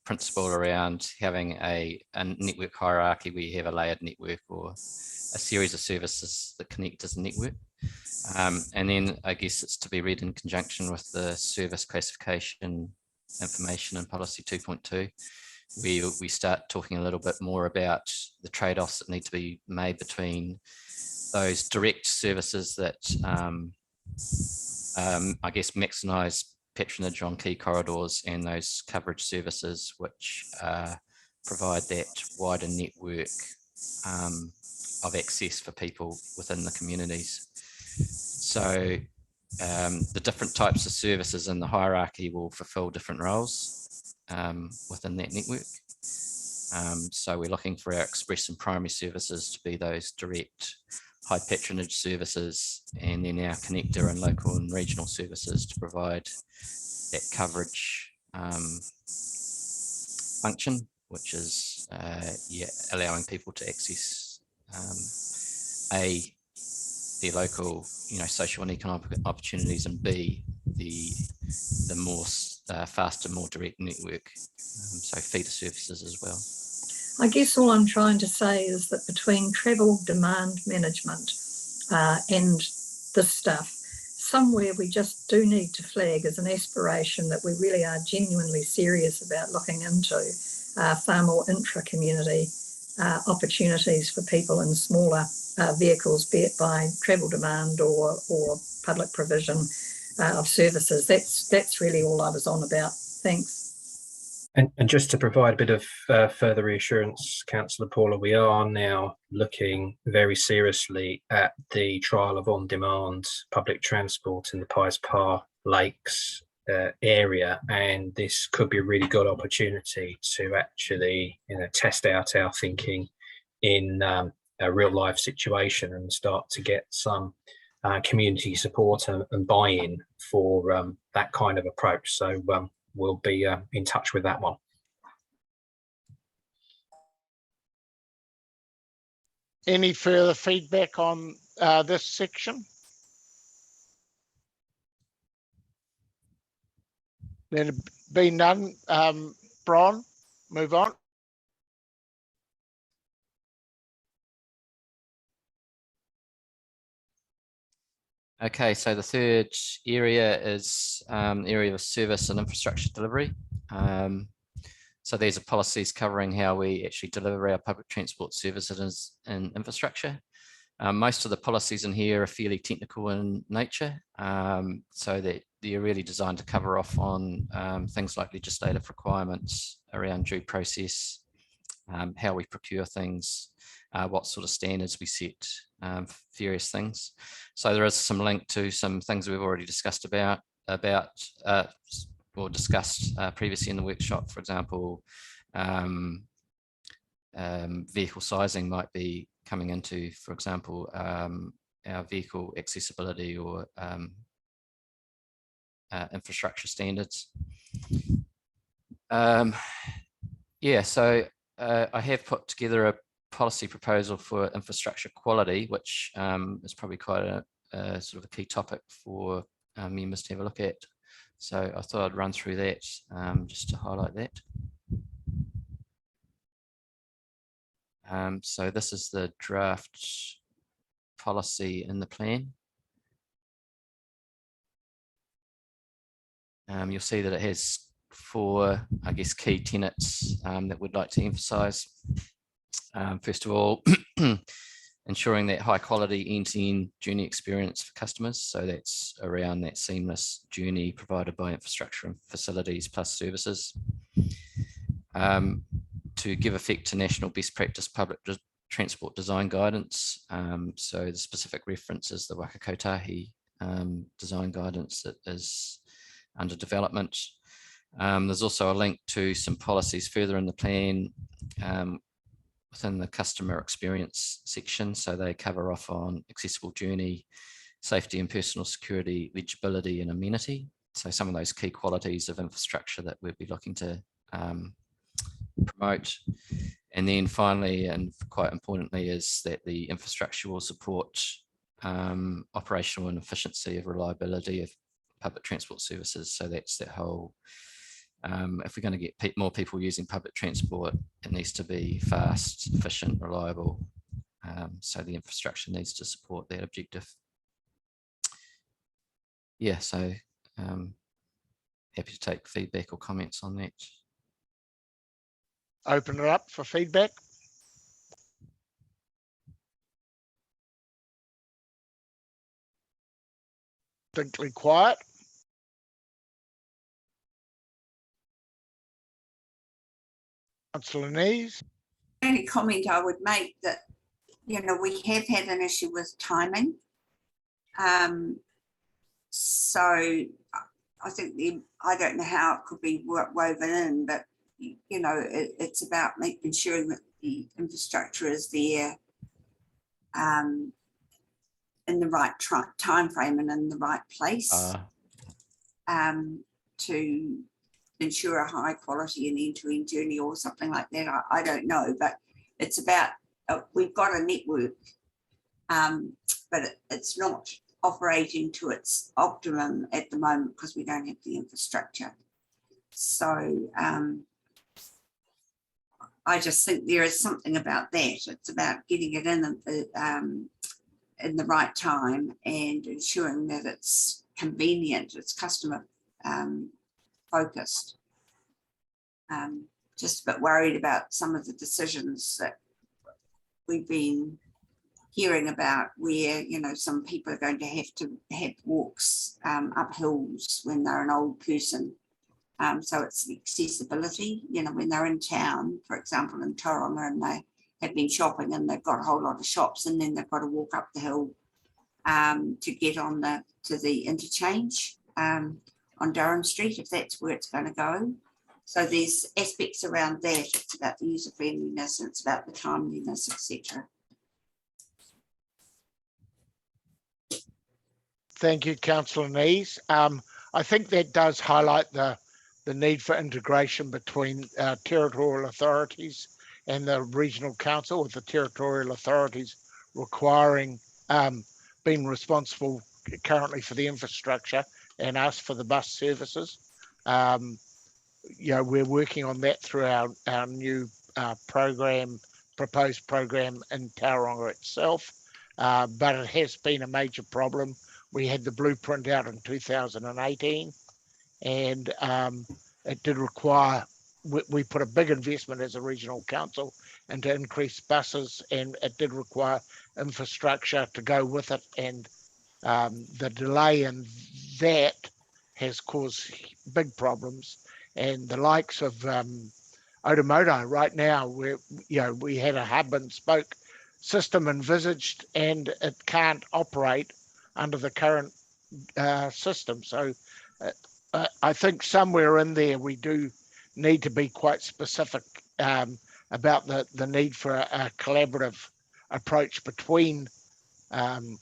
principle around having a network hierarchy where you have a layered network or a series of services that connect as a network. And then I guess it's to be read in conjunction with the service classification information and policy 2.2, where we start talking a little bit more about the trade-offs that need to be made between those direct services that I guess maximise patronage on key corridors, and those coverage services which provide that wider network of access for people within the communities. So the different types of services in the hierarchy will fulfil different roles within that network. So we're looking for our express and primary services to be those direct high patronage services, and then our connector and local and regional services to provide that coverage function, which is allowing people to access their local, social and economic opportunities, and B, the more faster, more direct network, so feeder services as well. I guess all I'm trying to say is that between travel demand management and this stuff, somewhere we just do need to flag as an aspiration that we really are genuinely serious about looking into far more intra-community opportunities for people in smaller vehicles, be it by travel demand or public provision of services. That's really all I was on about. Thanks. And just to provide a bit of further reassurance, Councillor Paula, we are now looking very seriously at the trial of on-demand public transport in the Pies Par Lakes area, and this could be a really good opportunity to actually test out our thinking in a real life situation and start to get some community support and buy-in for that kind of approach. So we'll be in touch with that one. Any further feedback on this section? There be none. Bron, move on. Okay, so the third area is area of service and infrastructure delivery. So these are policies covering how we actually deliver our public transport services and infrastructure. Most of the policies in here are fairly technical in nature, so that they're really designed to cover off on things like legislative requirements around due process, how we procure things, what sort of standards we set various things. So there is some link to some things we've already discussed or discussed previously in the workshop. For example, vehicle sizing might be coming into, for example, our vehicle accessibility or infrastructure standards. Yeah, so I have put together a policy proposal for infrastructure quality, which is probably quite a sort of a key topic for members to have a look at. So I thought I'd run through that just to highlight that. So this is the draft policy in the plan. You'll see that it has 4, I guess, key tenets that we'd like to emphasise. First of all, ensuring that high quality end-to-end journey experience for customers. So that's around that seamless journey provided by infrastructure and facilities plus services. To give effect to national best practice public transport design guidance. So the specific reference is the Waka Kotahi design guidance that is under development. There's also a link to some policies further in the plan within the customer experience section. So they cover off on accessible journey, safety and personal security, legibility and amenity. So some of those key qualities of infrastructure that we'll be looking to promote. And then finally, and quite importantly, is that the infrastructure will support operational and efficiency of reliability of public transport services. So that's that whole, if we're going to get more people using public transport, it needs to be fast, efficient, reliable. So the infrastructure needs to support that objective. Yeah, so happy to take feedback or comments on that. Open it up for feedback. Distinctly quiet. Councillor Nees. Any comment I would make that, you know, we have had an issue with timing. So I think I don't know how it could be woven in, but you know, it's about ensuring that the infrastructure is there in the right time frame and in the right place to ensure a high quality and end-to-end journey or something like that. I don't know, but it's about we've got a network, but it's not operating to its optimum at the moment because we don't have the infrastructure. So I just think there is something about that. It's about getting it in the right time and ensuring that it's convenient, it's customer focused. Just a bit worried about some of the decisions that we've been hearing about where, you know, some people are going to have walks up hills when they're an old person. So it's the accessibility, you know, when they're in town, for example, in Tauranga, and they have been shopping and they've got a whole lot of shops and then they've got to walk up the hill to get on to the interchange on Durham Street, if that's where it's going to go. So there's aspects around that. It's about the user friendliness, and it's about the timeliness, etc. Thank you, Councillor Nees. I think that does highlight the need for integration between territorial authorities and the regional council, with the territorial authorities requiring being responsible currently for the infrastructure and us for the bus services. You know, we're working on that through our new proposed program in Tauranga itself, but it has been a major problem. We had the blueprint out in 2018, and it did require, we put a big investment as a regional council into increased buses, and it did require infrastructure to go with it, and the delay in that has caused big problems. And the likes of Otamoto right now, we had a hub and spoke system envisaged, and it can't operate under the current system. So I think somewhere in there we do need to be quite specific about the need for a collaborative approach between TAs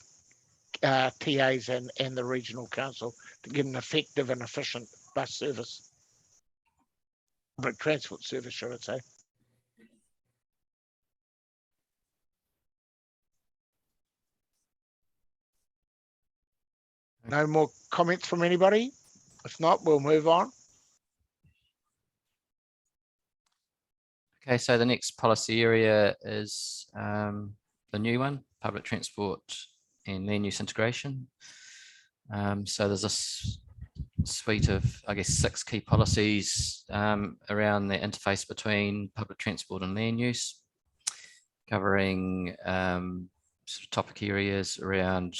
and the regional council to get an effective and efficient bus service, public transport service, should I say. No more comments from anybody? If not, we'll move on. Okay, so the next policy area is the new one, public transport and land use integration. So there's a suite of, I guess, 6 key policies around the interface between public transport and land use, covering sort of topic areas around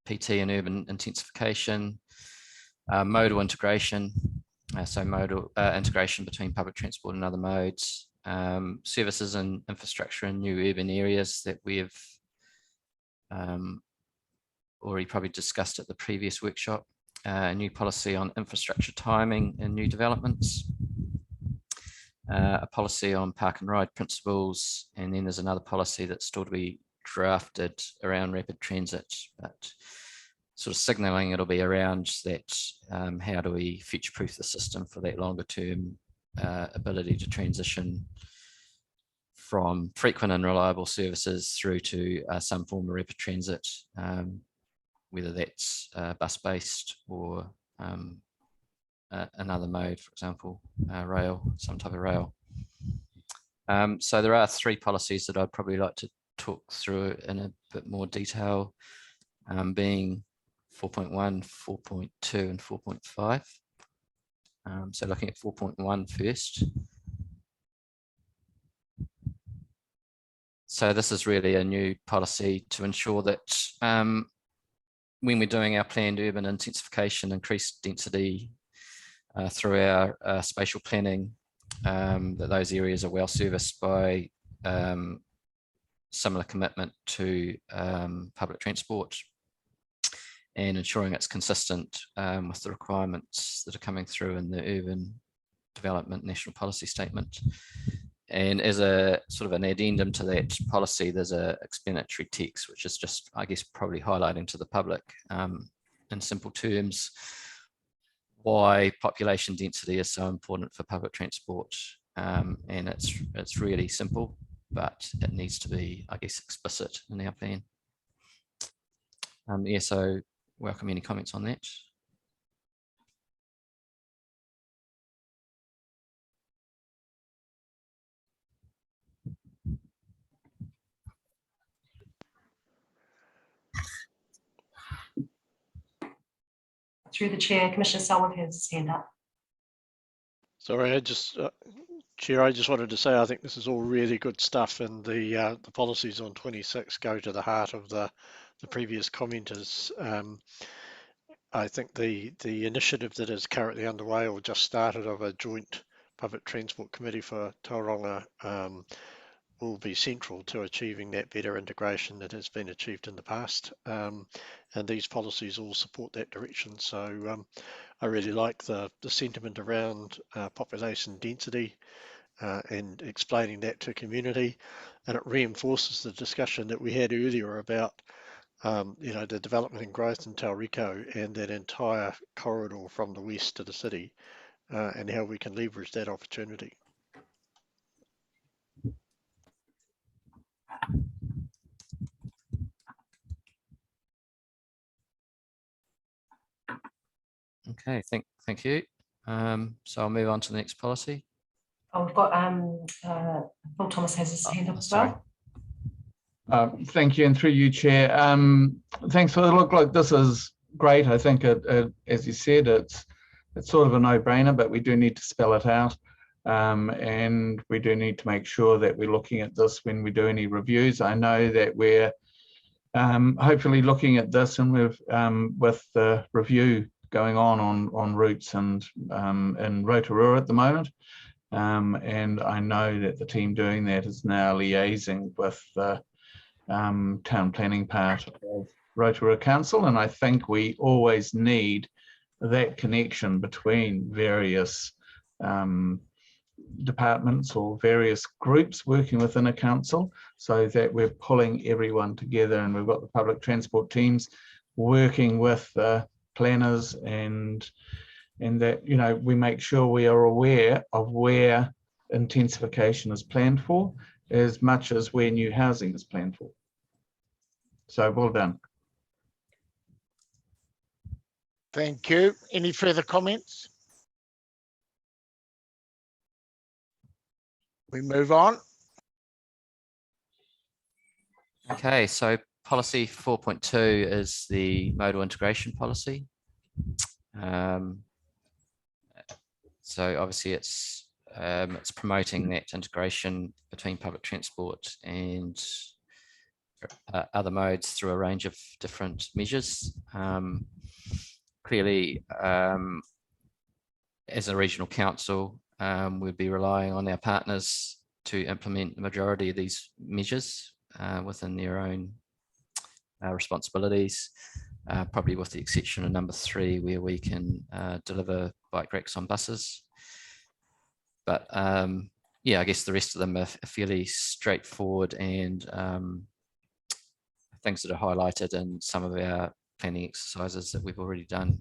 PT and urban intensification, modal integration, so modal integration between public transport and other modes, services and infrastructure in new urban areas that we've already probably discussed at the previous workshop, a new policy on infrastructure timing in new developments, a policy on park and ride principles, and then there's another policy that's still to be drafted around rapid transit, but sort of signalling it'll be around that how do we future-proof the system for that longer term ability to transition from frequent and reliable services through to some form of rapid transit, whether that's bus-based or another mode, for example, rail, some type of rail. So there are 3 policies that I'd probably like to talk through in a bit more detail, being 4.1, 4.2 and 4.5. So looking at 4.1 first. So this is really a new policy to ensure that when we're doing our planned urban intensification, increased density through our spatial planning, that those areas are well serviced by similar commitment to public transport, and ensuring it's consistent with the requirements that are coming through in the Urban Development National Policy Statement. And as a sort of an addendum to that policy, there's a explanatory text, which is just, I guess, probably highlighting to the public in simple terms why population density is so important for public transport. And it's really simple, but it needs to be, I guess, explicit in our plan. Yeah, so welcome any comments on that. Through the chair, Commissioner Selwood has his hand up. Sorry, I just, Chair, I just wanted to say I think this is all really good stuff, and the policies on 26 go to the heart of the previous commenters. I think the initiative that is currently underway or just started of a joint public transport committee for Tauranga will be central to achieving that better integration that has been achieved in the past. And these policies all support that direction. So I really like the sentiment around population density and explaining that to community. And it reinforces the discussion that we had earlier about the development and growth in Tauriko and that entire corridor from the west to the city and how we can leverage that opportunity. Okay, thank you. So I'll move on to the next policy. Oh, we've got Phil Thomas has his hand up as well. Thank you, and through you, Chair. Thanks for the look. Like this is great. I think as you said, it's sort of a no-brainer, but we do need to spell it out, and we do need to make sure that we're looking at this when we do any reviews. I know that we're hopefully looking at this, and with the review going on routes and in Rotorua at the moment. And I know that the team doing that is now liaising with town planning part of Rotorua Council, and I think we always need that connection between various departments or various groups working within a council, so that we're pulling everyone together, and we've got the public transport teams working with planners, and that, you know, we make sure we are aware of where intensification is planned for as much as where new housing is planned for. So well done. Thank you. Any further comments? We move on. Okay, so policy 4.2 is the modal integration policy. So obviously it's promoting that integration between public transport and other modes through a range of different measures. Clearly, as a regional council, we'd be relying on our partners to implement the majority of these measures within their own responsibilities, probably with the exception of number 3, where we can deliver bike racks on buses. But yeah, I guess the rest of them are fairly straightforward and things that are highlighted in some of our planning exercises that we've already done.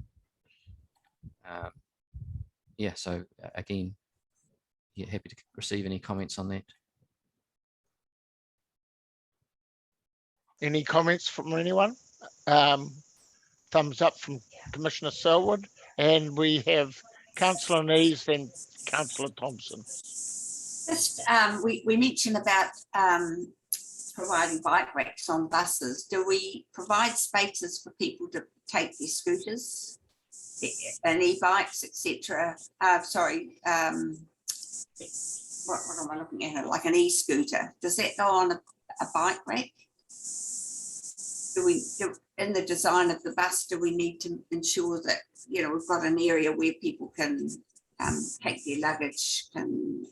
Yeah, so again, yeah, happy to receive any comments on that. Any comments from anyone? Thumbs up from Commissioner Selwood, and we have Councillor Nees, then Councillor Thompson. Just we mentioned about providing bike racks on buses. Do we provide spaces for people to take their scooters and e-bikes, etc.? Sorry, what am I looking at? Like an e-scooter. Does that go on a bike rack? In the design of the bus, do we need to ensure that, you know, we've got an area where people can take their luggage, can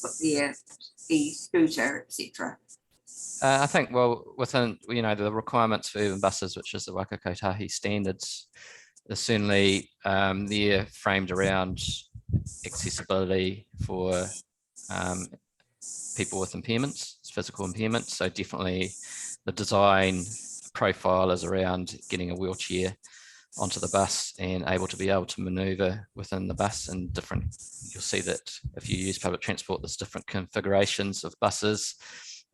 put their e-scooter, etc.? I think, well, within, you know, the requirements for urban buses, which is the Waka Kotahi standards, is certainly they're framed around accessibility for people with impairments, physical impairments. So definitely the design profile is around getting a wheelchair onto the bus and able to maneuver within the bus, and different, you'll see that if you use public transport, there's different configurations of buses.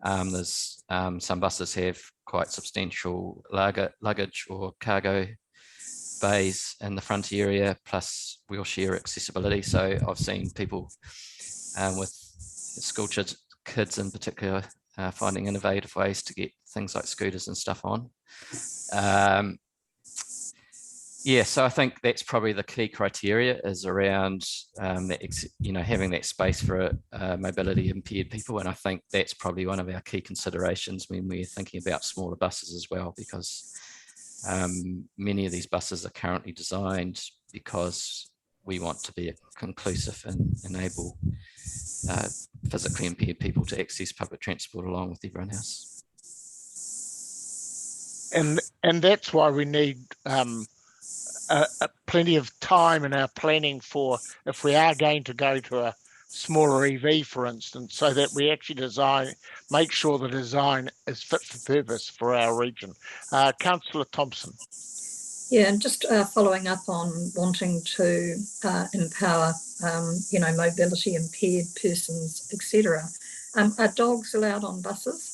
There's some buses have quite substantial luggage or cargo bays in the front area, plus wheelchair accessibility. So I've seen people with school kids in particular finding innovative ways to get things like scooters and stuff on. Yeah, so I think that's probably the key criteria, is around you know, having that space for mobility impaired people, and I think that's probably one of our key considerations when we're thinking about smaller buses as well, because many of these buses are currently designed because we want to be inclusive and enable physically impaired people to access public transport along with everyone else. And that's why we need plenty of time in our planning for, if we are going to go to a smaller EV, for instance, so that we actually make sure the design is fit for purpose for our region. Councillor Thompson. Yeah, and just following up on wanting to empower, you know, mobility impaired persons, etc. Are dogs allowed on buses?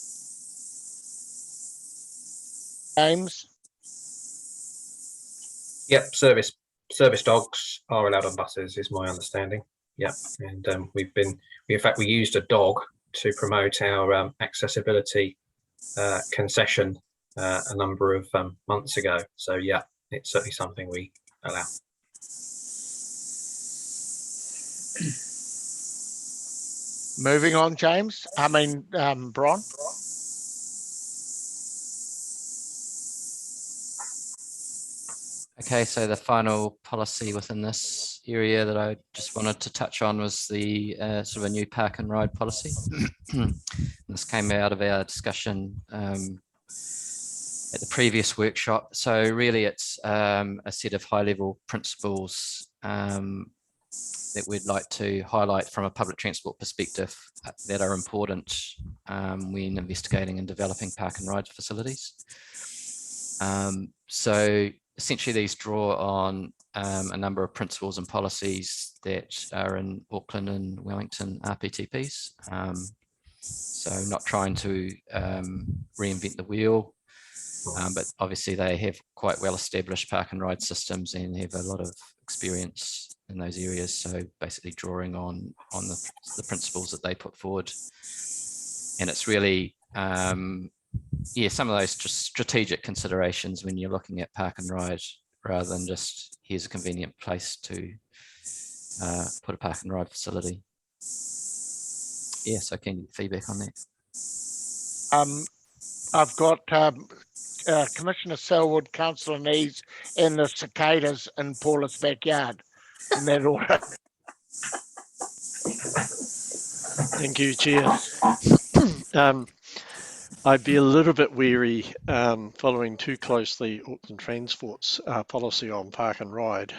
James? Yep, service dogs are allowed on buses, is my understanding. Yep, and we used a dog to promote our accessibility concession a number of months ago. So yeah, it's certainly something we allow. Moving on, James. Bron. Okay, so the final policy within this area that I just wanted to touch on was the sort of a new park and ride policy. This came out of our discussion at the previous workshop. So really it's a set of high-level principles that we'd like to highlight from a public transport perspective that are important when investigating and developing park and ride facilities. So essentially these draw on a number of principles and policies that are in Auckland and Wellington RPTPs. So not trying to reinvent the wheel, but obviously they have quite well-established park and ride systems and have a lot of experience in those areas. So basically drawing on the principles that they put forward. And it's really, yeah, some of those just strategic considerations when you're looking at park and ride, rather than just here's a convenient place to put a park and ride facility. Yeah, so can you feedback on that? I've got Commissioner Selwood, Councillor Nees, and the cicadas in Paula's backyard. In that order. Thank you, Chair. I'd be a little bit wary following too closely Auckland Transport's policy on park and ride.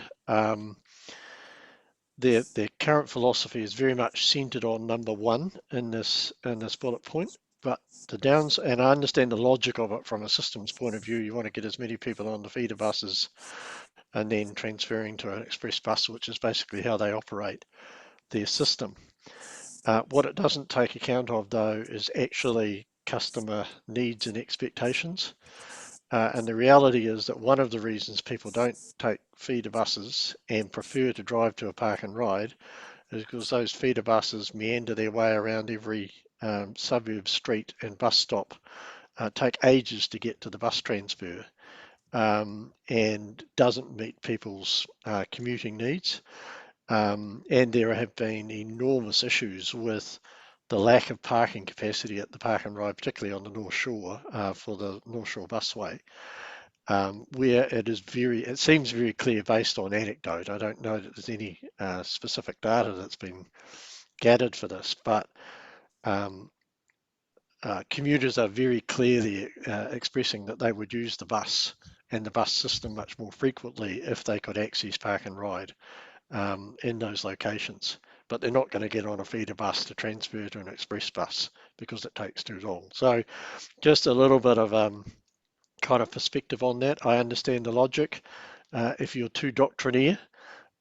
Their current philosophy is very much centred on number one in this bullet point, but the downs, and I understand the logic of it from a systems point of view. You want to get as many people on the feeder buses and then transferring to an express bus, which is basically how they operate their system. What it doesn't take account of, though, is actually customer needs and expectations. And the reality is that one of the reasons people don't take feeder buses and prefer to drive to a park and ride is because those feeder buses meander their way around every suburb, street and bus stop, take ages to get to the bus transfer, and doesn't meet people's commuting needs. And there have been enormous issues with the lack of parking capacity at the park and ride, particularly on the North Shore for the North Shore busway, where it seems very clear based on anecdote. I don't know that there's any specific data that's been gathered for this, but commuters are very clearly expressing that they would use the bus and the bus system much more frequently if they could access park and ride in those locations, but they're not going to get on a feeder bus to transfer to an express bus because it takes too long. So just a little bit of kind of perspective on that. I understand the logic. If you're too doctrinaire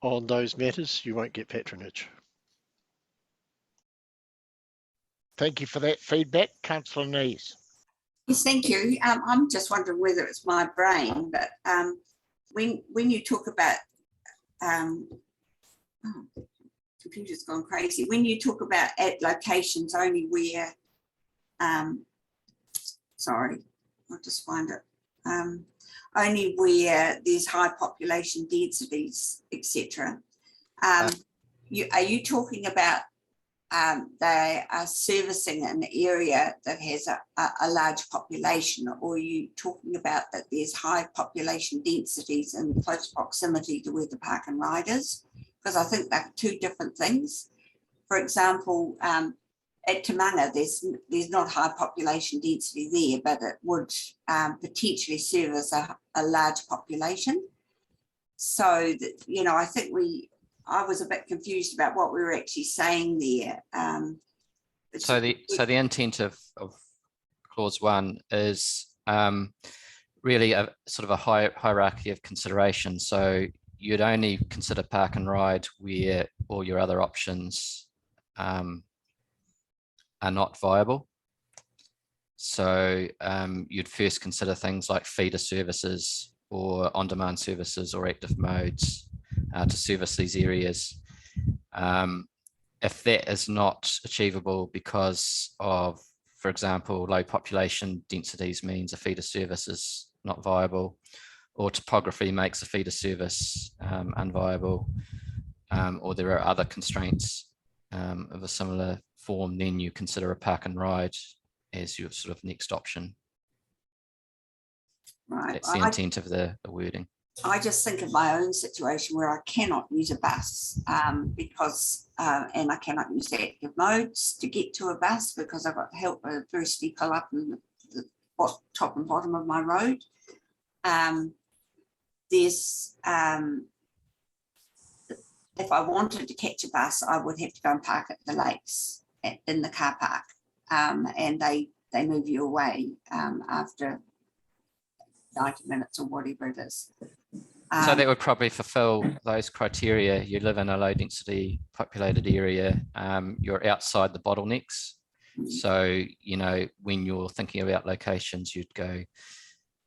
on those matters, you won't get patronage. Thank you for that feedback, Councillor Nees. Yes, thank you. I'm just wondering whether it's my brain, but when you talk about computer's gone crazy. When you talk about at locations only where, sorry, I'll just find it. Only where there's high population densities, etc. Are you talking about they are servicing an area that has a large population, or are you talking about that there's high population densities in close proximity to where the park and ride is? Because I think they're two different things. For example, at Tamanga, there's not high population density there, but it would potentially service a large population. So that, you know, I think I was a bit confused about what we were actually saying there. So the intent of clause 1 is really a sort of a hierarchy of consideration. So you'd only consider park and ride where all your other options are not viable. So you'd first consider things like feeder services or on-demand services or active modes to service these areas. If that is not achievable because of, for example, low population densities means a feeder service is not viable, or topography makes a feeder service unviable, or there are other constraints of a similar form, then you consider a park and ride as your sort of next option. Right. That's the intent of the wording. I just think of my own situation where I cannot use a bus because, and I cannot use the active modes to get to a bus because I've got help with a very steep hill up in the top and bottom of my road. There's, if I wanted to catch a bus, I would have to go and park at the lakes in the car park, and they move you away after 90 minutes or whatever it is. So that would probably fulfill those criteria. You live in a low density populated area, you're outside the bottlenecks. So, you know, when you're thinking about locations, you'd go,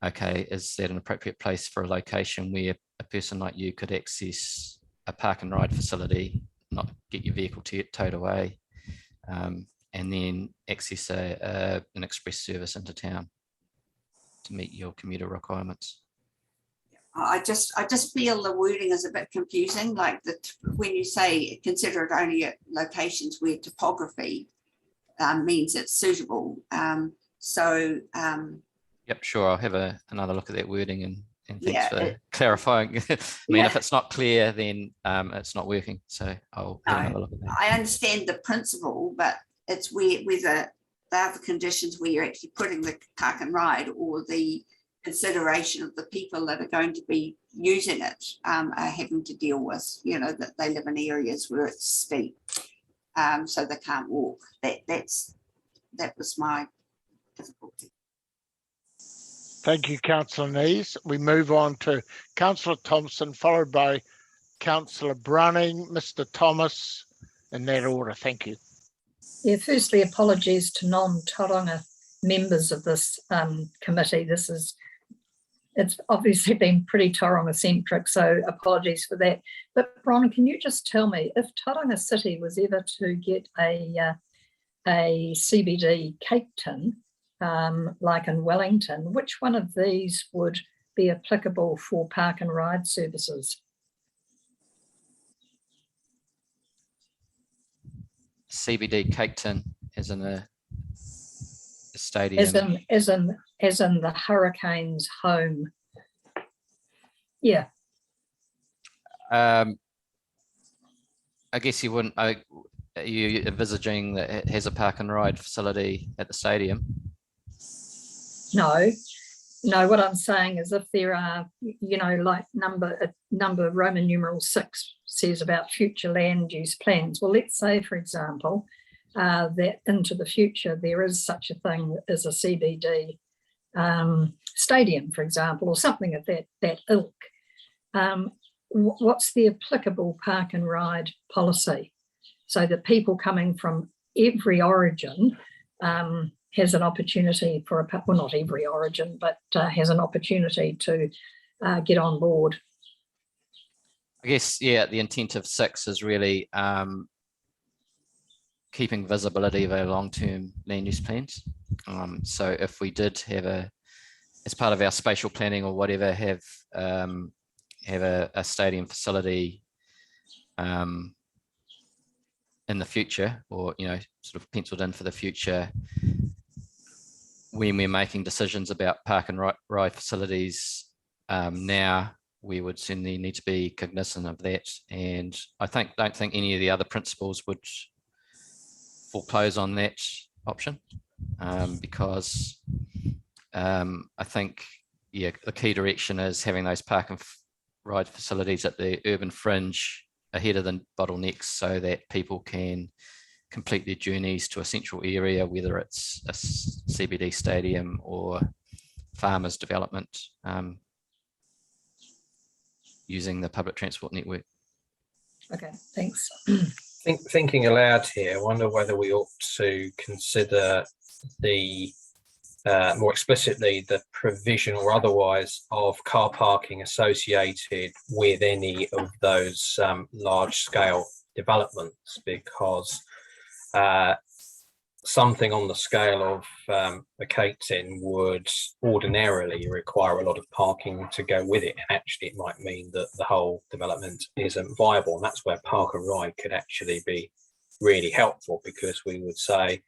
okay, is that an appropriate place for a location where a person like you could access a park and ride facility, not get your vehicle towed away, and then access an express service into town to meet your commuter requirements. I just feel the wording is a bit confusing. Like when you say consider it only at locations where topography means it's suitable. Yep, sure. I'll have another look at that wording and thanks yeah, for clarifying. I mean, yeah. if it's not clear, then it's not working. So I'll have another look at that. I understand the principle, but it's whether they are the conditions where you're actually putting the park and ride or the consideration of the people that are going to be using it are having to deal with, you know, that they live in areas where it's steep, so they can't walk. That was my difficulty. Thank you, Councillor Nees. We move on to Councillor Thompson, followed by Councillor Browning, Mr. Thomas, in that order. Thank you. Yeah, firstly, apologies to non-Tauranga members of this committee. It's obviously been pretty Tauranga-centric, so apologies for that. But Bron, can you just tell me, if Tauranga City was ever to get a CBD cake tin, like in Wellington, which one of these would be applicable for park and ride services? CBD cake tin as in a stadium. As in the Hurricanes home. Yeah. I guess you wouldn't. Are you envisaging that it has a park and ride facility at the stadium? No, what I'm saying is if there are, you know, like number Roman numeral 6 says about future land use plans. Well, let's say, for example, that into the future there is such a thing as a CBD stadium, for example, or something of that ilk. What's the applicable park and ride policy so that people coming from every origin has an opportunity for well, not every origin, but has an opportunity to get on board? I guess, yeah, the intent of 6 is really keeping visibility of our long-term land use plans. So if we did have as part of our spatial planning or whatever, have a stadium facility in the future, or, you know, sort of penciled in for the future, when we're making decisions about park and ride facilities now, we would certainly need to be cognizant of that. And I don't think any of the other principles would foreclose on that option, because I think, yeah, the key direction is having those park and ride facilities at the urban fringe ahead of the bottlenecks so that people can complete their journeys to a central area, whether it's a CBD stadium or farmers development, using the public transport network. Okay, thanks. Thinking aloud here, I wonder whether we ought to consider the more explicitly the provision or otherwise of car parking associated with any of those large scale developments, because something on the scale of a cake tin would ordinarily require a lot of parking to go with it. And actually it might mean that the whole development isn't viable. And that's where park and ride could actually be really helpful, because we would say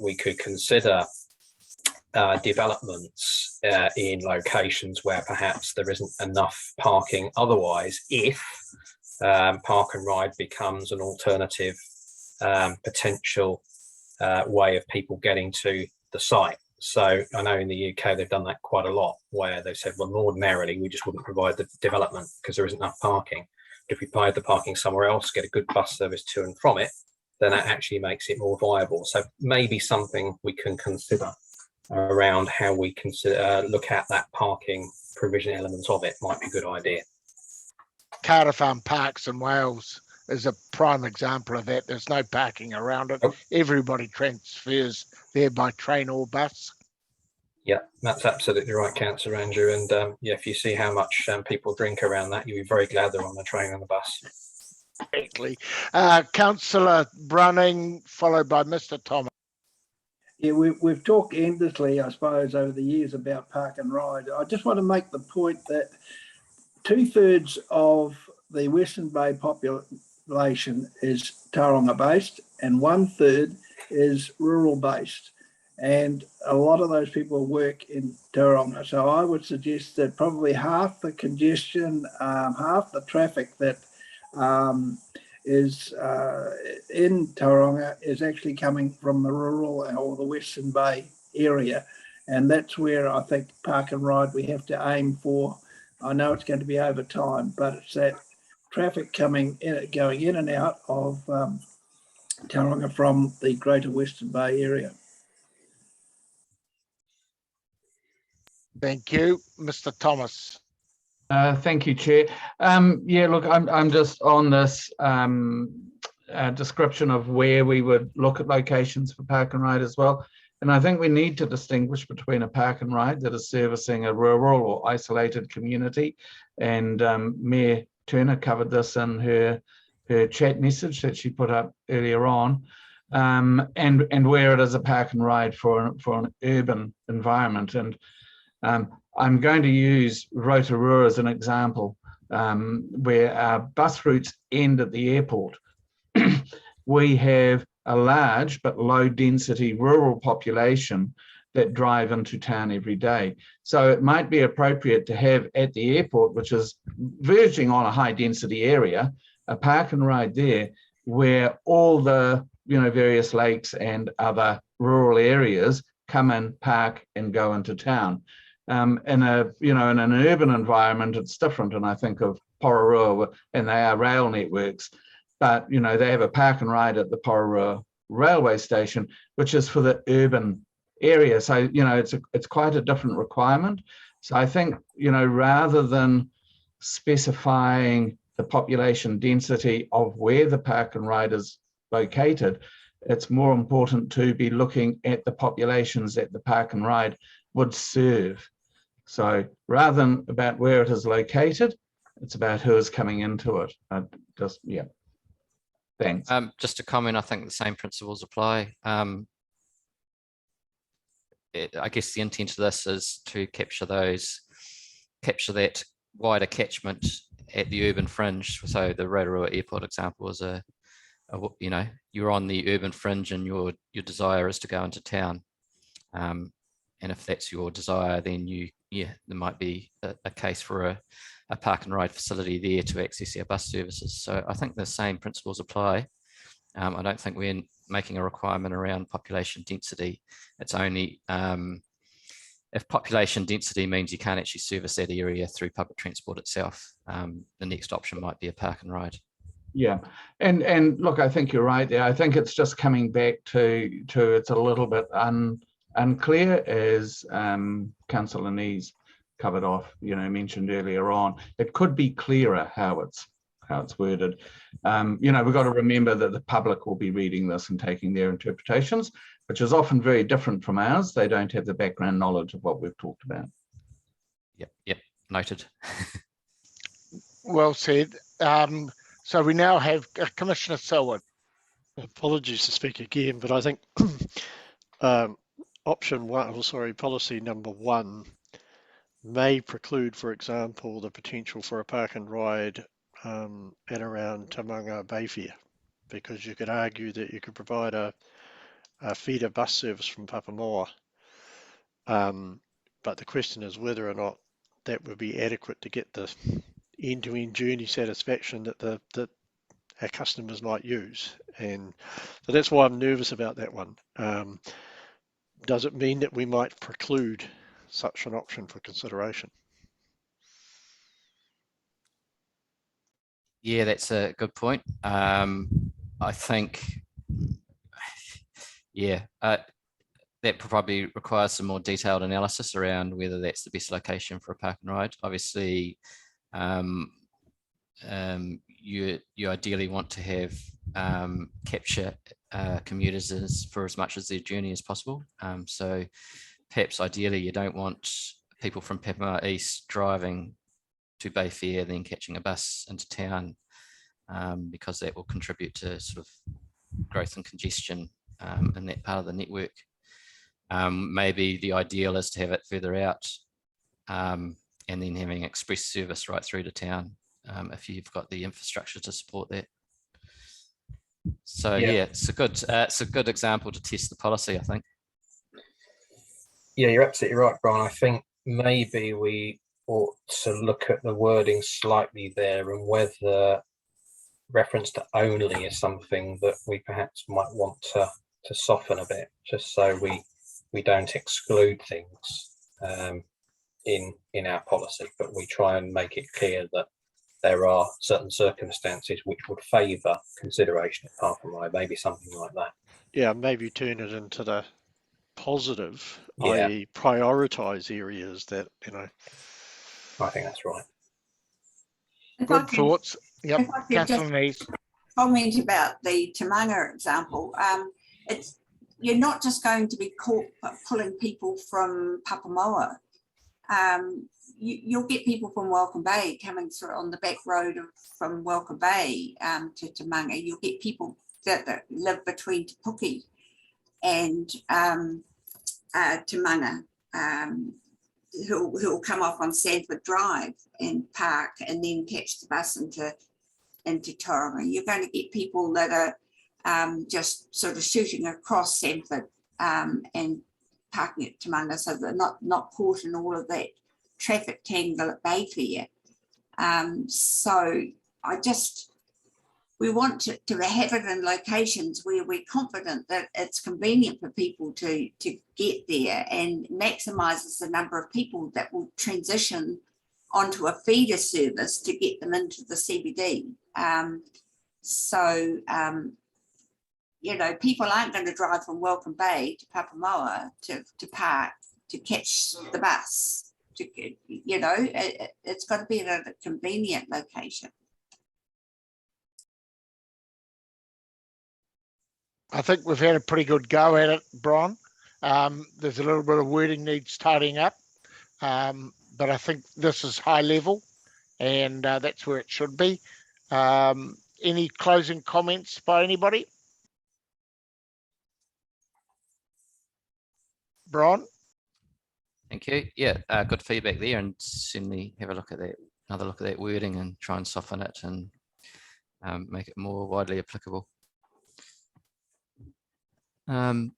we could consider developments in locations where perhaps there isn't enough parking otherwise, if park and ride becomes an alternative potential way of people getting to the site. So I know in the UK they've done that quite a lot, where they said, well, ordinarily we just wouldn't provide the development because there isn't enough parking. But if we provide the parking somewhere else, get a good bus service to and from it, then that actually makes it more viable. So maybe something we can consider around how we consider look at that parking provision elements of it might be a good idea. Cardiff Parks in Wales is a prime example of that. There's no parking around it. Everybody transfers there by train or bus. Yeah, that's absolutely right, Councillor Andrew. And yeah, if you see how much people drink around that, you'll be very glad they're on the train and the bus. Exactly. Councillor Brunning, followed by Mr. Thomas. Yeah, we've talked endlessly, I suppose, over the years about park and ride. I just want to make the point that 2/3 of the Western Bay population is Tauranga based and 1/3 is rural based. And a lot of those people work in Tauranga. So I would suggest that probably half the congestion, half the traffic that is in Tauranga is actually coming from the rural or the Western Bay area. And that's where I think park and ride we have to aim for. I know it's going to be over time, but it's that traffic coming in, going in and out of Tauranga from the Greater Western Bay area. Thank you, Mr. Thomas. Thank you, Chair. Yeah, look, I'm just on this description of where we would look at locations for park and ride as well. And I think we need to distinguish between a park and ride that is servicing a rural or isolated community. And Mayor Turner covered this in her chat message that she put up earlier on, and where it is a park and ride for an urban environment. And I'm going to use Rotorua as an example, where our bus routes end at the airport. We have a large but low density rural population that drive into town every day. So it might be appropriate to have at the airport, which is verging on a high density area, a park and ride there where all the various lakes and other rural areas come in, park and go into town. In an urban environment, it's different. And I think of Pororua, and they are rail networks, but they have a park and ride at the Pororua railway station, which is for the urban area. So it's quite a different requirement. So I think rather than specifying the population density of where the park and ride is located, it's more important to be looking at the populations that the park and ride would serve. So rather than about where it is located, it's about who is coming into it. Thanks. Just to comment, I think the same principles apply. I guess the intent of this is to capture that wider catchment at the urban fringe. So the Rotorua Airport example is you're on the urban fringe and your desire is to go into town. And if that's your desire, then there might be a case for a park and ride facility there to access our bus services. So I think the same principles apply. I don't think we're making a requirement around population density. It's only if population density means you can't actually service that area through public transport itself, the next option might be a park and ride. Yeah, and look, I think you're right there. I think it's just coming back to it's a little bit unclear, as Councillor Nees covered off, mentioned earlier on. It could be clearer how it's worded. We've got to remember that the public will be reading this and taking their interpretations, which is often very different from ours. They don't have the background knowledge of what we've talked about. Yep, noted. Well said. So we now have Commissioner Selwood. Apologies to speak again, but I think policy number 1 may preclude, for example, the potential for a park and ride at around Tamanga Bayfair, because you could argue that you could provide a feeder bus service from Papamoa but the question is whether or not that would be adequate to get the end-to-end journey satisfaction that our customers might use. And so that's why I'm nervous about that one. Does it mean that we might preclude such an option for consideration? Yeah, that's a good point. I think, yeah, that probably requires some more detailed analysis around whether that's the best location for a park and ride. Obviously, you ideally want to have capture commuters for as much as their journey as possible. So perhaps ideally you don't want people from Papamoa East driving to Bayfair, then catching a bus into town, because that will contribute to sort of growth and congestion in that part of the network. Maybe the ideal is to have it further out, and then having express service right through to town, if you've got the infrastructure to support that. So yeah, it's a good example to test the policy, I think. Yeah, you're absolutely right, Brian. I think maybe we ought to look at the wording slightly there, and whether reference to only is something that we perhaps might want to soften a bit, just so we don't exclude things in our policy, but we try and make it clear that there are certain circumstances which would favour consideration of park and ride, maybe something like that. Yeah, maybe turn it into the positive, Yeah. i.e. prioritise areas that, you know. I think that's right. Good thoughts. Yep, Councillor Nees. Comment about the Tamanga example. You're not just going to be pulling people from Papamoa. You'll get people from Welcome Bay coming through on the back road from Welcome Bay to Tamanga. You'll get people that live between Te Puke and Tamanga, who'll come off on Sandford Drive and park and then catch the bus into Tauranga. You're going to get people that are just sort of shooting across Sandford and parking at Tamanga, so they're not caught in all of that traffic tangle at Bayfair. So we want to have it in locations where we're confident that it's convenient for people to get there and maximises the number of people that will transition onto a feeder service to get them into the CBD. You know, people aren't going to drive from Welcome Bay to Papamoa to park to catch the bus. You know, it's got to be at a convenient location. I think we've had a pretty good go at it, Brian. There's a little bit of wording needs tidying up, but I think this is high level, and that's where it should be. Any closing comments by anybody? Brian? Thank you. Yeah, good feedback there, and certainly have a look at that, another look at that wording, and try and soften it and make it more widely applicable.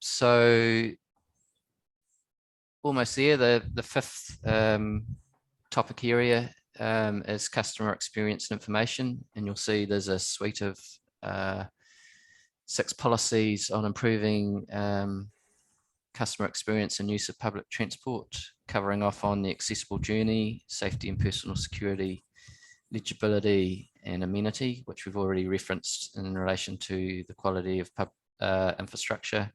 So almost there. The fifth topic area is customer experience and information, and you'll see there's a suite of 6 policies on improving customer experience and use of public transport, covering off on the accessible journey, safety and personal security, legibility and amenity, which we've already referenced in relation to the quality of infrastructure.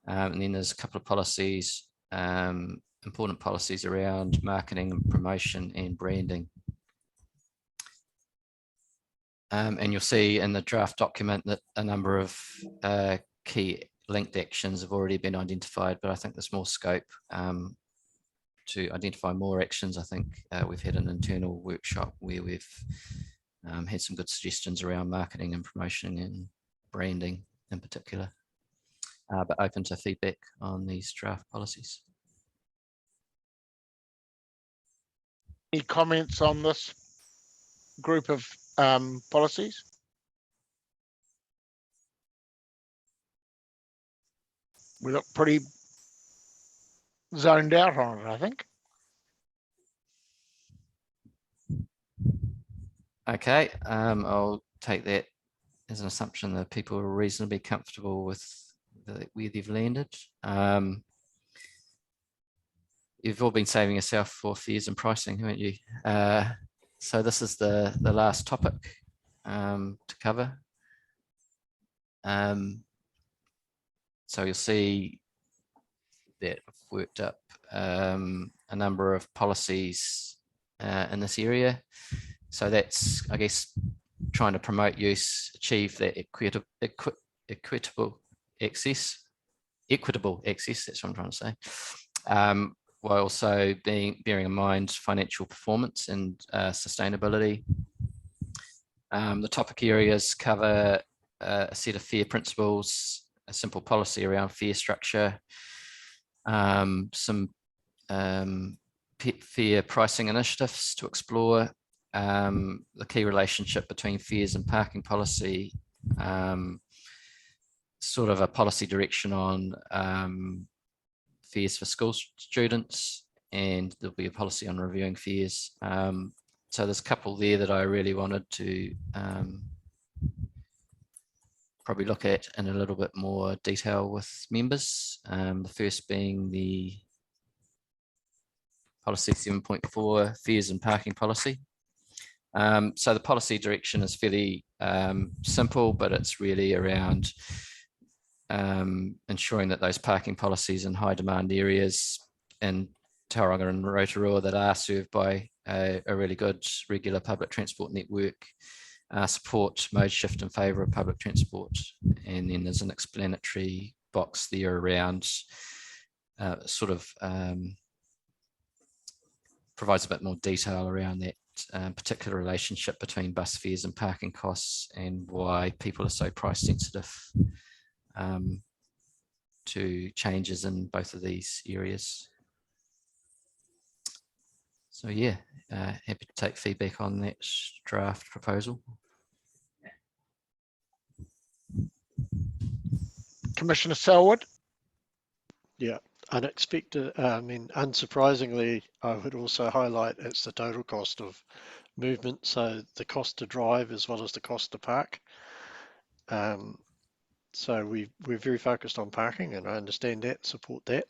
And then there's a couple of policies, important policies around marketing and promotion and branding. And you'll see in the draft document that a number of key linked actions have already been identified, but I think there's more scope to identify more actions. I think we've had an internal workshop where we've had some good suggestions around marketing and promotion and branding in particular, but open to feedback on these draft policies. Any comments on this group of policies? We look pretty zoned out on it, I think. Okay, I'll take that as an assumption that people are reasonably comfortable with where they've landed. You've all been saving yourself for fees and pricing, haven't you? So this is the last topic to cover. So you'll see that I've worked up a number of policies in this area. So that's, I guess, trying to promote use, achieve that equitable access, that's what I'm trying to say, while also bearing in mind financial performance and sustainability. The topic areas cover a set of fair principles, a simple policy around fare structure, some fair pricing initiatives to explore, the key relationship between fares and parking policy, sort of a policy direction on fares for school students, and there'll be a policy on reviewing fares. So there's a couple there that I really wanted to probably look at in a little bit more detail with members. The first being the policy 7.4 fares and parking policy. So the policy direction is fairly simple, but it's really around ensuring that those parking policies in high demand areas in Tauranga and Rotorua that are served by a really good regular public transport network support mode shift in favour of public transport. And then there's an explanatory box there around provides a bit more detail around that particular relationship between bus fares and parking costs and why people are so price sensitive to changes in both of these areas. So yeah, happy to take feedback on that draft proposal. Commissioner Selwood. Yeah, unexpected. I mean, unsurprisingly, I would also highlight it's the total cost of movement, so the cost to drive as well as the cost to park. So we're very focused on parking, and I understand that, support that.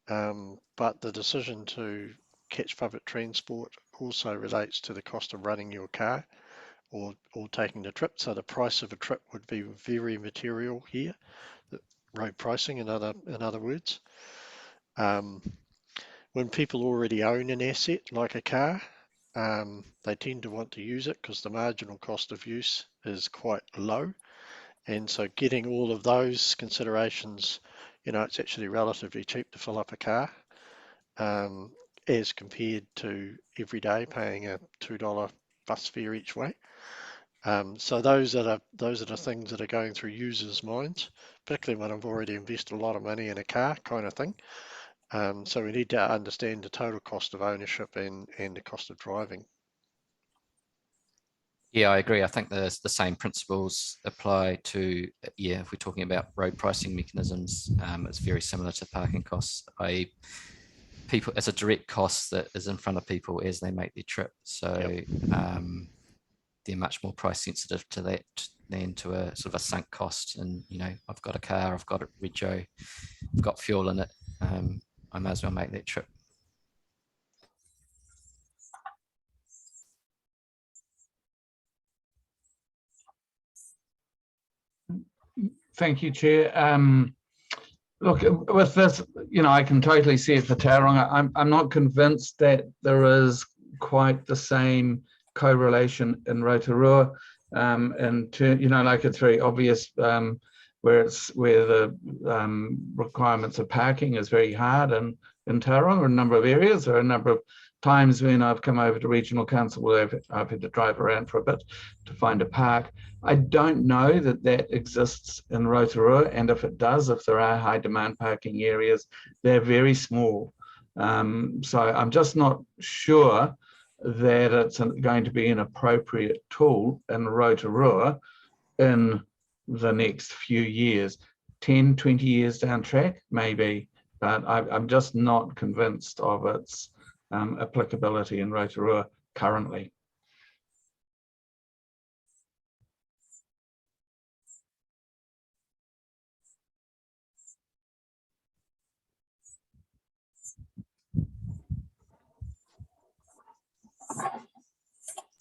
But the decision to catch public transport also relates to the cost of running your car or taking the trip. So the price of a trip would be very material here. Road pricing, in other words. When people already own an asset like a car, they tend to want to use it because the marginal cost of use is quite low. And so getting all of those considerations, it's actually relatively cheap to fill up a car as compared to every day paying a $2 bus fare each way. So those are the things that are going through users' minds, particularly when I've already invested a lot of money in a car kind of thing. So we need to understand the total cost of ownership and the cost of driving. Yeah, I agree. I think the same principles apply to, if we're talking about road pricing mechanisms, it's very similar to parking costs. It's a direct cost that is in front of people as they make their trip. So they're much more price sensitive to that than to a sort of a sunk cost. And, I've got a car, I've got a rego, I've got fuel in it. I may as well make that trip. Thank you, Chair. Look, with this, I can totally see it for Tauranga. I'm not convinced that there is quite the same correlation in Rotorua. And like it's very obvious where the requirements of parking is very hard, and in Tauranga, a number of areas. There are a number of times when I've come over to regional council where I've had to drive around for a bit to find a park. I don't know that exists in Rotorua, and if it does, if there are high demand parking areas, they're very small. So I'm just not sure that it's going to be an appropriate tool in Rotorua in the next few years. 10, 20 years down track, maybe, but I'm just not convinced of its applicability in Rotorua currently.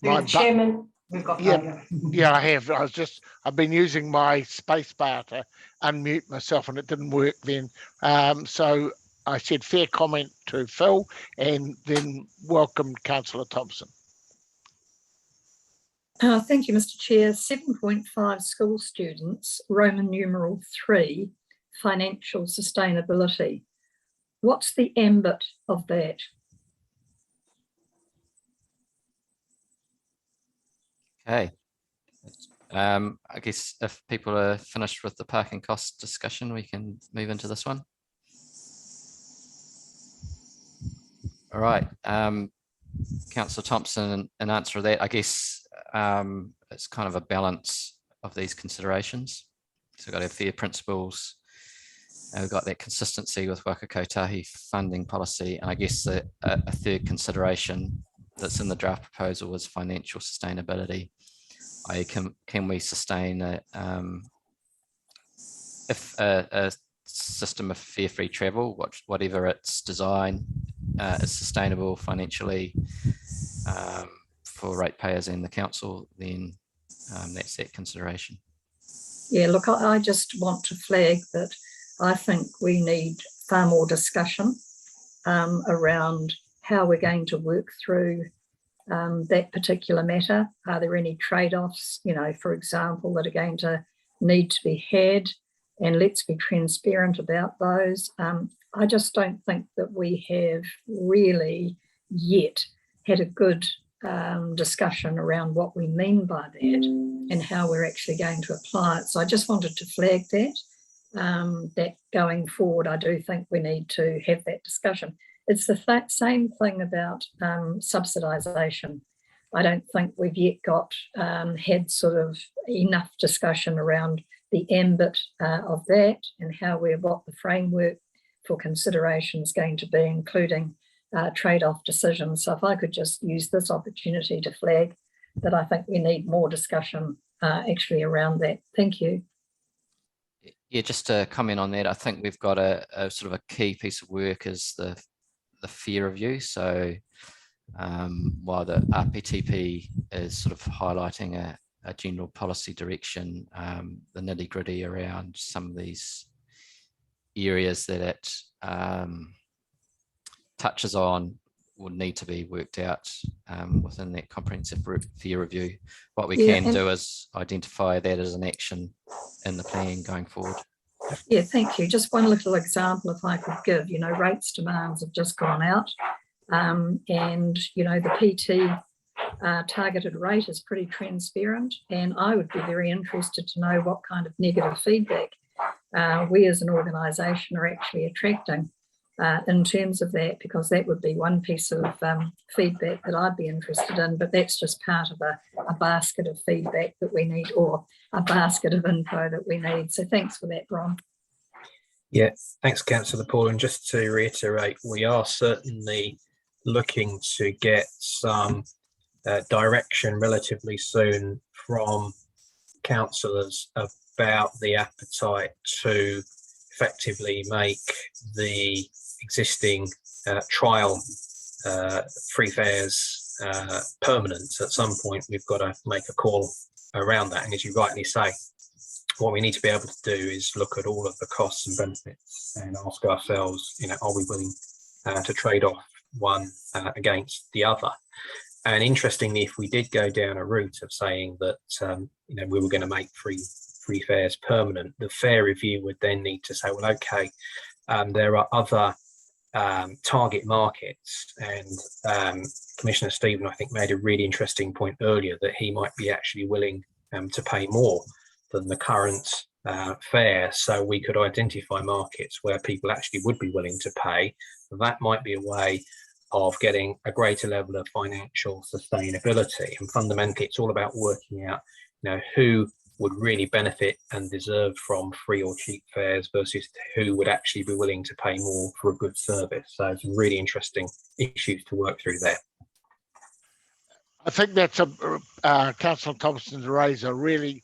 my Chairman, we've got yeah, I have. I've been using my space bar to unmute myself and it didn't work then. So I said fair comment to Phil and then welcome Councillor Thompson. Thank you, Mr. Chair. 7.5 school students, Roman numeral 3, financial sustainability. What's the ambit of that? Okay. I guess if people are finished with the parking cost discussion, we can move into this one. All right. Councillor Thompson, in answer to that, I guess it's kind of a balance of these considerations. So we've got our fair principles, and we've got that consistency with Waka Kotahi funding policy, and I guess a third consideration that's in the draft proposal is financial sustainability. Can we sustain a system of fare free travel, whatever its design is sustainable financially for ratepayers and the council, then that's that consideration. Yeah, look, I just want to flag that I think we need far more discussion around how we're going to work through that particular matter. Are there any trade-offs, you know, for example, that are going to need to be had? And let's be transparent about those. I just don't think that we have really yet had a good discussion around what we mean by that and how we're actually going to apply it. So I just wanted to flag that, that going forward, I do think we need to have that discussion. It's the same thing about subsidisation. I don't think we've yet got had sort of enough discussion around the ambit of that and what the framework for consideration is going to be, including trade-off decisions. So if I could just use this opportunity to flag that I think we need more discussion actually around that. Thank you. Yeah, just to comment on that, I think we've got a sort of a key piece of work is the fare review. So while the RPTP is sort of highlighting a general policy direction, the nitty gritty around some of these areas that it touches on would need to be worked out within that comprehensive fare review. What we can do is identify that as an action in the plan going forward. Yeah, thank you. Just one little example, if I could give, you know, rates demands have just gone out and, you know, the PT targeted rate is pretty transparent, and I would be very interested to know what kind of negative feedback we as an organisation are actually attracting in terms of that, because that would be one piece of feedback that I'd be interested in, but that's just part of a basket of feedback that we need, or a basket of info that we need. So thanks for that, Bron. Yeah, thanks, Councillor Paul. And just to reiterate, we are certainly looking to get some direction relatively soon from councillors about the appetite to effectively make the existing trial free fares permanent. At some point, we've got to make a call around that. And as you rightly say, what we need to be able to do is look at all of the costs and benefits and ask ourselves, you know, are we willing to trade off one against the other? And interestingly, if we did go down a route of saying that, you know, we were going to make free fares permanent, the fare review would then need to say, well, okay, there are other target markets, and Commissioner Stephen, I think, made a really interesting point earlier that he might be actually willing to pay more than the current fare, so we could identify markets where people actually would be willing to pay. That might be a way of getting a greater level of financial sustainability, and fundamentally it's all about working out, you know, who would really benefit and deserve from free or cheap fares versus who would actually be willing to pay more for a good service. So some really interesting issues to work through there. I think that's Councillor Thompson's raised a really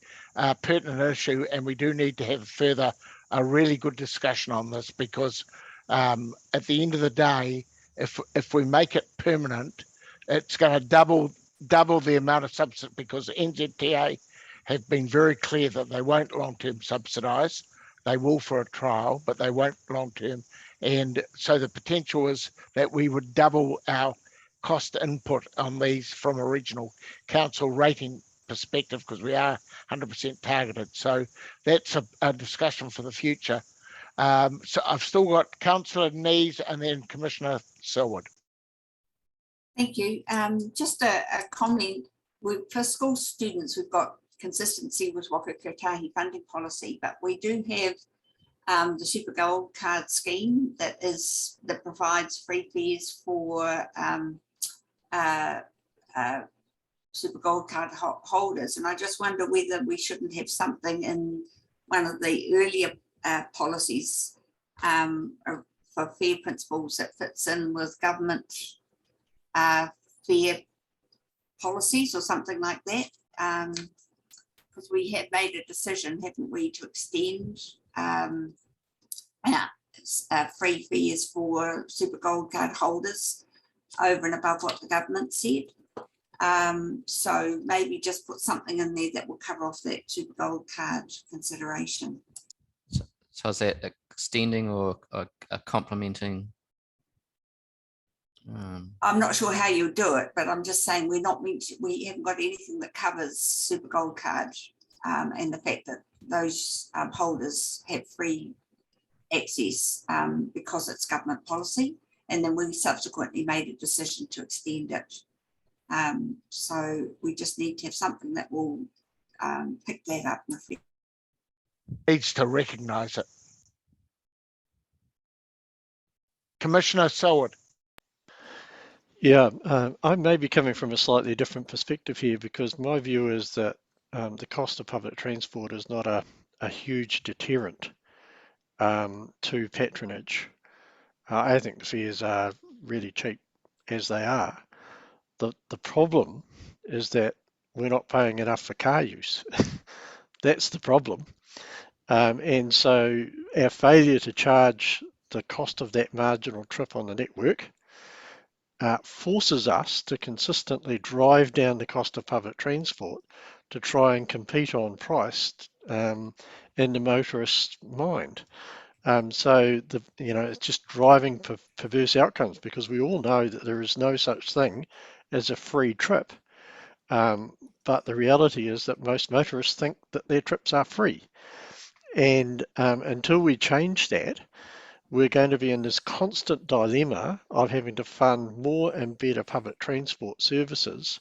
pertinent issue, and we do need to have a really good discussion on this, because at the end of the day, if we make it permanent, it's going to double double the amount of subsidy, because NZTA have been very clear that they won't long-term subsidise. They will for a trial, but they won't long-term. And so the potential is that we would double our cost input on these from a regional council rating perspective, because we are 100% targeted. So that's a discussion for the future. So I've still got Councillor Nees and then Commissioner Selwood. Thank you. Just a comment. For school students, we've got consistency with Waka Kotahi funding policy, but we do have the Super Gold Card scheme that provides free fares for Super Gold Card holders. And I just wonder whether we shouldn't have something in one of the earlier policies for fare principles that fits in with government fare policies or something like that. Because we have made a decision, haven't we, to extend free fares for Super Gold Card holders over and above what the government said. So maybe just put something in there that will cover off that Super Gold Card consideration. So is that extending or complementing? I'm not sure how you do it, but I'm just saying we haven't got anything that covers Super Gold Card and the fact that those holders have free access because it's government policy. And then we subsequently made a decision to extend it. So we just need to have something that will pick that up. Needs to recognise it. Commissioner Selwood. Yeah, I may be coming from a slightly different perspective here, because my view is that the cost of public transport is not a huge deterrent to patronage. I think the fares are really cheap as they are. The problem is that we're not paying enough for car use. That's the problem. And so our failure to charge the cost of that marginal trip on the network forces us to consistently drive down the cost of public transport to try and compete on price in the motorist's mind. So it's just driving perverse outcomes, because we all know that there is no such thing as a free trip. But the reality is that most motorists think that their trips are free. And until we change that, we're going to be in this constant dilemma of having to fund more and better public transport services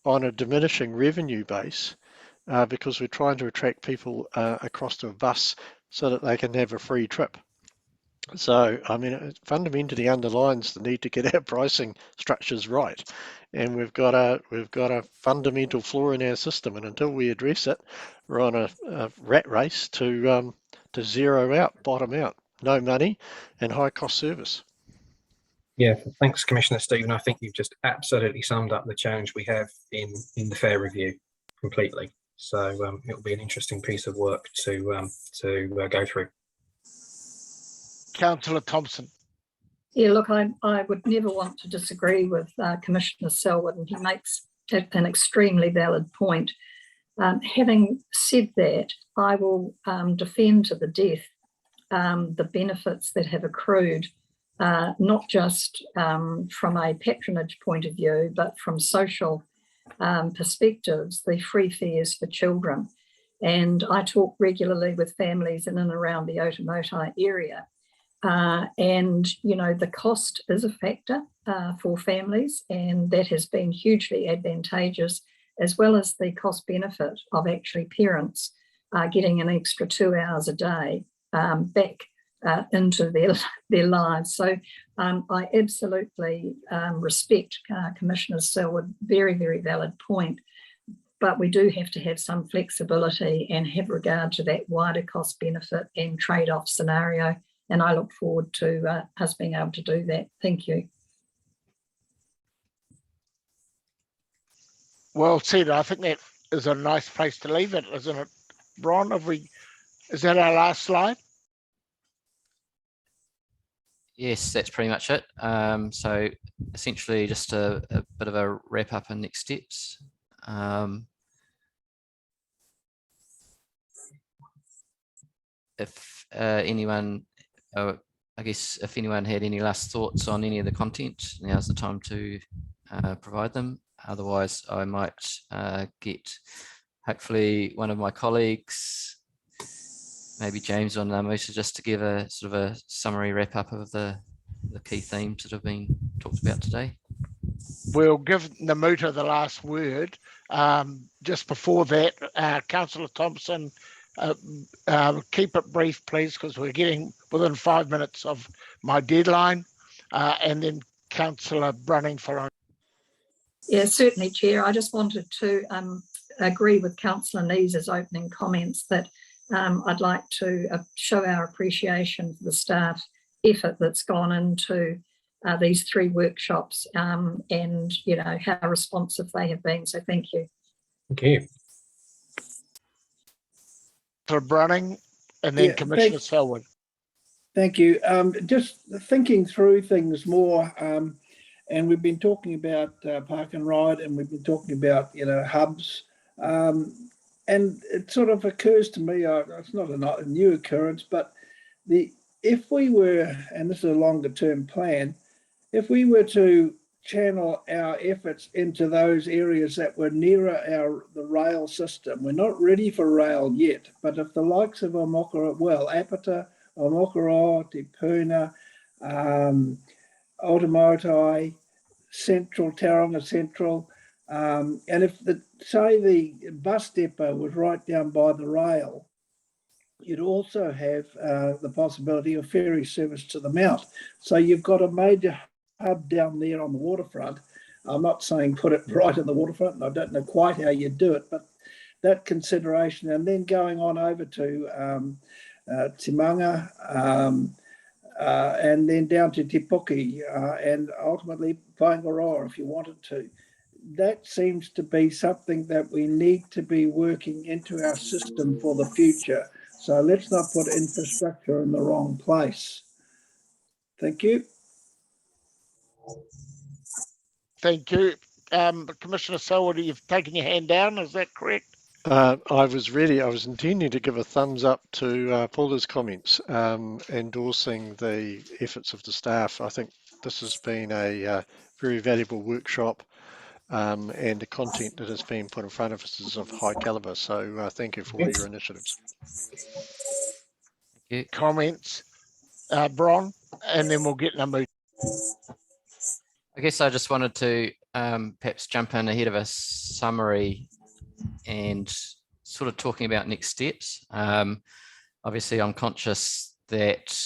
on a diminishing revenue base because we're trying to attract people across to a bus so that they can have a free trip. So, I mean, it fundamentally underlines the need to get our pricing structures right. And we've got a fundamental flaw in our system, and until we address it, we're on a rat race to zero out, bottom out. No money and high cost service. Yeah, thanks, Commissioner Stephen. I think you've just absolutely summed up the challenge we have in the fare review completely. So it'll be an interesting piece of work to go through. Councillor Thompson. Yeah, look, I would never want to disagree with Commissioner Selwood, and he makes an extremely valid point. Having said that, I will defend to the death the benefits that have accrued, not just from a patronage point of view, but from social perspectives, the free fares for children. And I talk regularly with families in and around the Otamotai area. And, the cost is a factor for families, and that has been hugely advantageous, as well as the cost benefit of actually parents getting an extra 2 hours a day back into their lives. So I absolutely respect Commissioner Selwood, very, very valid point. But we do have to have some flexibility and have regard to that wider cost benefit and trade-off scenario. And I look forward to us being able to do that. Thank you. Well said. I think that is a nice place to leave it, isn't it, Bron? Is that our last slide? Yes, that's pretty much it. So essentially just a bit of a wrap up and next steps. If anyone, I guess if anyone had any last thoughts on any of the content, now's the time to provide them. Otherwise, I might get hopefully one of my colleagues, maybe James or Namusa, just to give a sort of a summary wrap up of the key themes that have been talked about today. We'll give Namuta the last word. Just before that, Councillor Thompson, keep it brief, please, because we're getting within 5 minutes of my deadline. And then Councillor Brunning. Yeah, certainly, Chair. I just wanted to agree with Councillor Neese's opening comments that I'd like to show our appreciation for the staff effort that's gone into these 3 workshops and, you know, how responsive they have been. So thank you. Thank you. For Brunning and then Commissioner Selwood. Thank you. Just thinking through things more, and we've been talking about park and ride, and we've been talking about, you know, hubs, and it sort of occurs to me, it's not a new occurrence, but if we were, and this is a longer term plan, if we were to channel our efforts into those areas that were nearer the rail system. We're not ready for rail yet, but if the likes of Apata, Omokoro, Te Puna, Otamotai, Central, Tauranga Central, and if say the bus depot was right down by the rail, you'd also have the possibility of ferry service to the Mount. So you've got a major hub down there on the waterfront. I'm not saying put it right in the waterfront, and I don't know quite how you do it, but that consideration, and then going on over to Timanga, and then down to Te Puke, and ultimately Whangaroa if you wanted to. That seems to be something that we need to be working into our system for the future. So let's not put infrastructure in the wrong place. Thank you. Thank you. Commissioner Selwood, you've taken your hand down, is that correct? I was intending to give a thumbs up to Paula's comments, endorsing the efforts of the staff. I think this has been a very valuable workshop, and the content that has been put in front of us is of high caliber. So thank you for all your initiatives. Thank you. Comments, Bron, and then we'll get Namuta. I guess I just wanted to perhaps jump in ahead of a summary and sort of talking about next steps. Obviously, I'm conscious that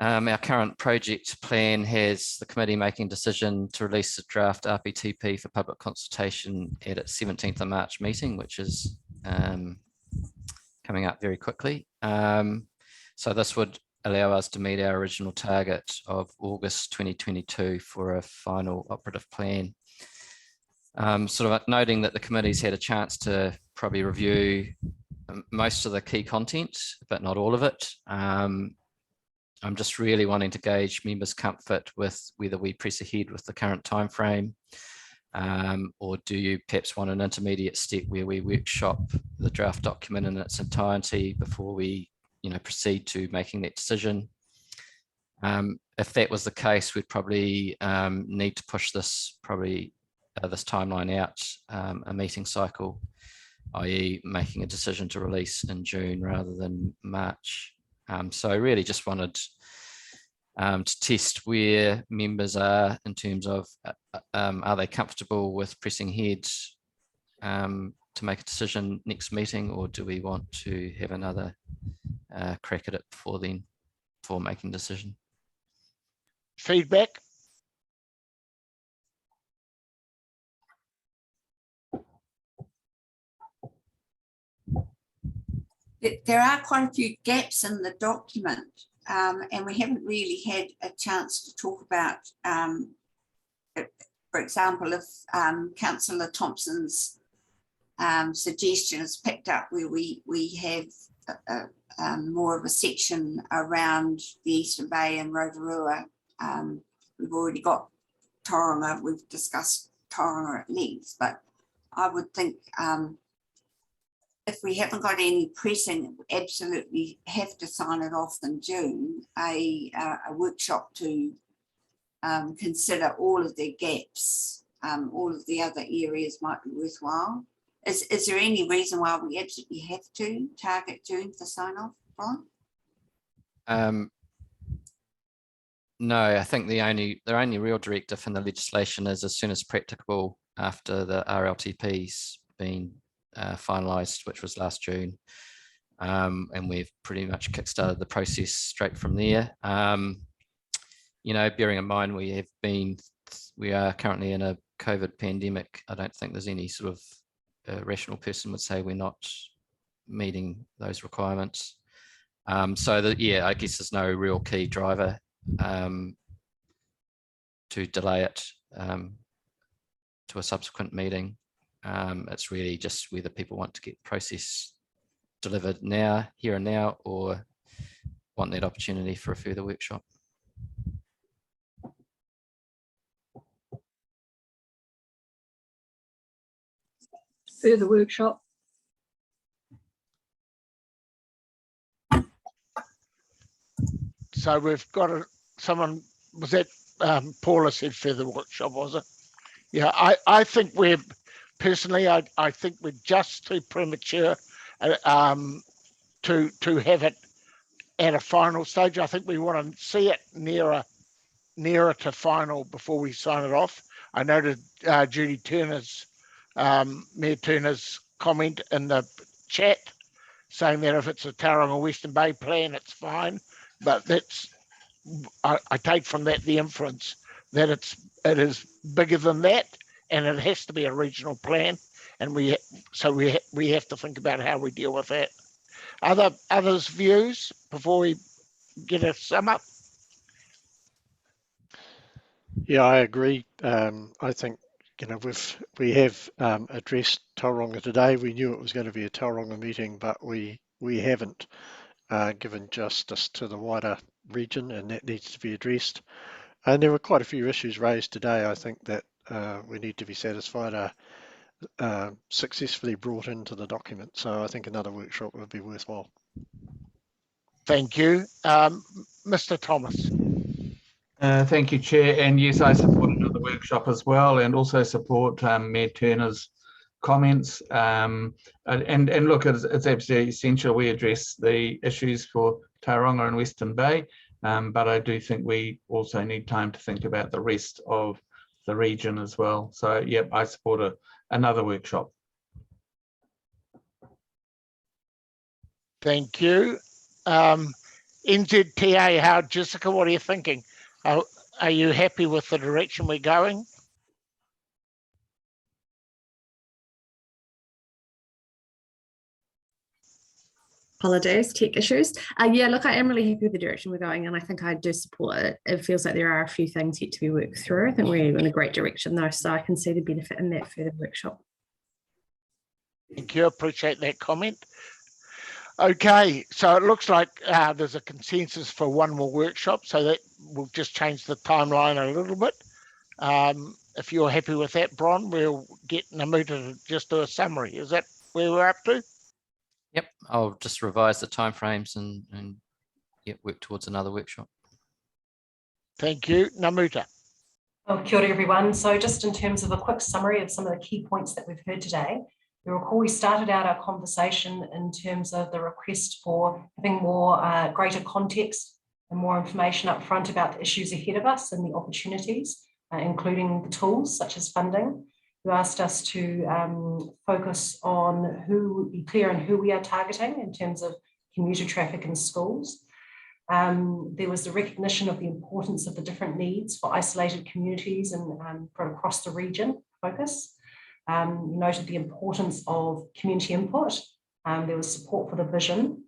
our current project plan has the committee making a decision to release the draft RPTP for public consultation at its 17th of March meeting, which is coming up very quickly. So this would allow us to meet our original target of August 2022 for a final operative plan. Sort of noting that the committee's had a chance to probably review most of the key content, but not all of it. I'm just really wanting to gauge members' comfort with whether we press ahead with the current timeframe, or do you perhaps want an intermediate step where we workshop the draft document in its entirety before we, proceed to making that decision? If that was the case, we'd probably need to push this this timeline out a meeting cycle, i.e. making a decision to release in June rather than March. So I really just wanted to test where members are in terms of are they comfortable with pressing ahead to make a decision next meeting, or do we want to have another crack at it before then, before making a decision? Feedback? There are quite a few gaps in the document, and we haven't really had a chance to talk about, for example, if Councillor Thompson's suggestion is picked up where we have more of a section around the Eastern Bay and Rotorua. We've already got Tauranga, we've discussed Tauranga at length, but I would think if we haven't got any pressing, we absolutely have to sign it off in June, a workshop to consider all of their gaps, all of the other areas might be worthwhile. Is there any reason why we absolutely have to target June for sign off, Brian? No, I think the only real directive in the legislation is as soon as practicable after the RLTP's been finalised, which was last June, and we've pretty much kickstarted the process straight from there. You know, bearing in mind we are currently in a COVID pandemic, I don't think there's any sort of rational person would say we're not meeting those requirements. So that, yeah, I guess there's no real key driver to delay it to a subsequent meeting. It's really just whether people want to get the process delivered now, here and now, or want that opportunity for a further workshop. Further workshop. So we've got someone, was that Paula said further workshop, was it? Yeah, I think we're, personally, I think we're just too premature to have it at a final stage. I think we want to see it nearer to final before we sign it off. I noted Judy Turner's, Mayor Turner's comment in the chat saying that if it's a Tauranga Western Bay plan, it's fine. But that's, I take from that the inference that it is bigger than that, and it has to be a regional plan, and we have to think about how we deal with that. Others' views before we get a sum up? Yeah, I agree. I think, you know, we have addressed Tauranga today. We knew it was going to be a Tauranga meeting, but we haven't given justice to the wider region, and that needs to be addressed. And there were quite a few issues raised today, I think, that we need to be satisfied are successfully brought into the document. So I think another workshop would be worthwhile. Thank you. Mr. Thomas. Thank you, Chair. And yes, I support another workshop as well, and also support Mayor Turner's comments. And look, it's absolutely essential we address the issues for Tauranga and Western Bay, but I do think we also need time to think about the rest of the region as well. So, yep, I support another workshop. Thank you. NZTA, Jessica, what are you thinking? Are you happy with the direction we're going? Apologies, tech issues. Yeah, look, I am really happy with the direction we're going, and I think I do support it. It feels like there are a few things yet to be worked through. I think we're in a great direction though, so I can see the benefit in that further workshop. Thank you, appreciate that comment. Okay, so it looks like there's a consensus for one more workshop, so that will just change the timeline a little bit. If you're happy with that, Bron, we'll get Namuta to just do a summary. Is that where we're up to? Yep, I'll just revise the timeframes and work towards another workshop. Thank you, Namuta. Well, kia ora everyone. So just in terms of a quick summary of some of the key points that we've heard today, you recall we started out our conversation in terms of the request for having more greater context and more information up front about the issues ahead of us and the opportunities, including the tools such as funding. You asked us to focus on be clear on who we are targeting in terms of commuter traffic and schools. There was the recognition of the importance of the different needs for isolated communities and across the region focus. You noted the importance of community input. There was support for the vision.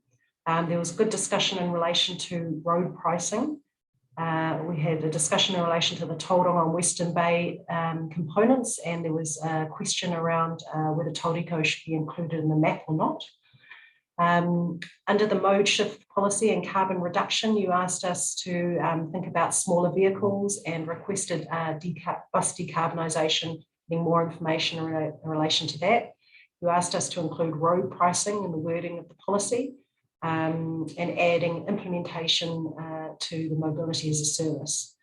There was good discussion in relation to road pricing. We had a discussion in relation to the Tauranga and Western Bay components, and there was a question around whether Tauriko should be included in the map or not. Under the mode shift policy and carbon reduction, you asked us to think about smaller vehicles and requested bus decarbonisation, getting more information in relation to that. You asked us to include road pricing in the wording of the policy and adding implementation to the mobility as a service.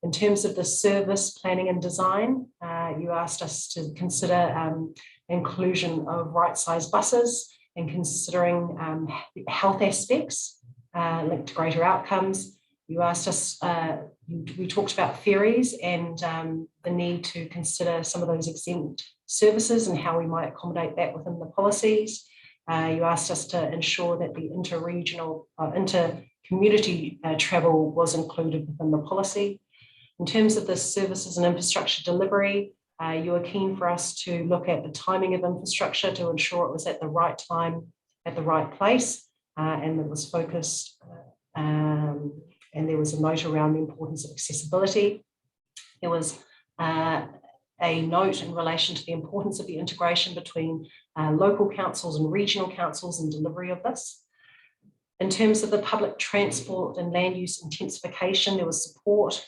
In terms of the service planning and design, you asked us to consider inclusion of right-sized buses and considering health aspects linked to greater outcomes. You asked us, we talked about ferries and the need to consider some of those exempt services and how we might accommodate that within the policies. You asked us to ensure that the inter-regional, inter-community travel was included within the policy. In terms of the services and infrastructure delivery, you were keen for us to look at the timing of infrastructure to ensure it was at the right time, at the right place, and it was focused, and there was a note around the importance of accessibility. There was a note in relation to the importance of the integration between local councils and regional councils in delivery of this. In terms of the public transport and land use intensification, there was support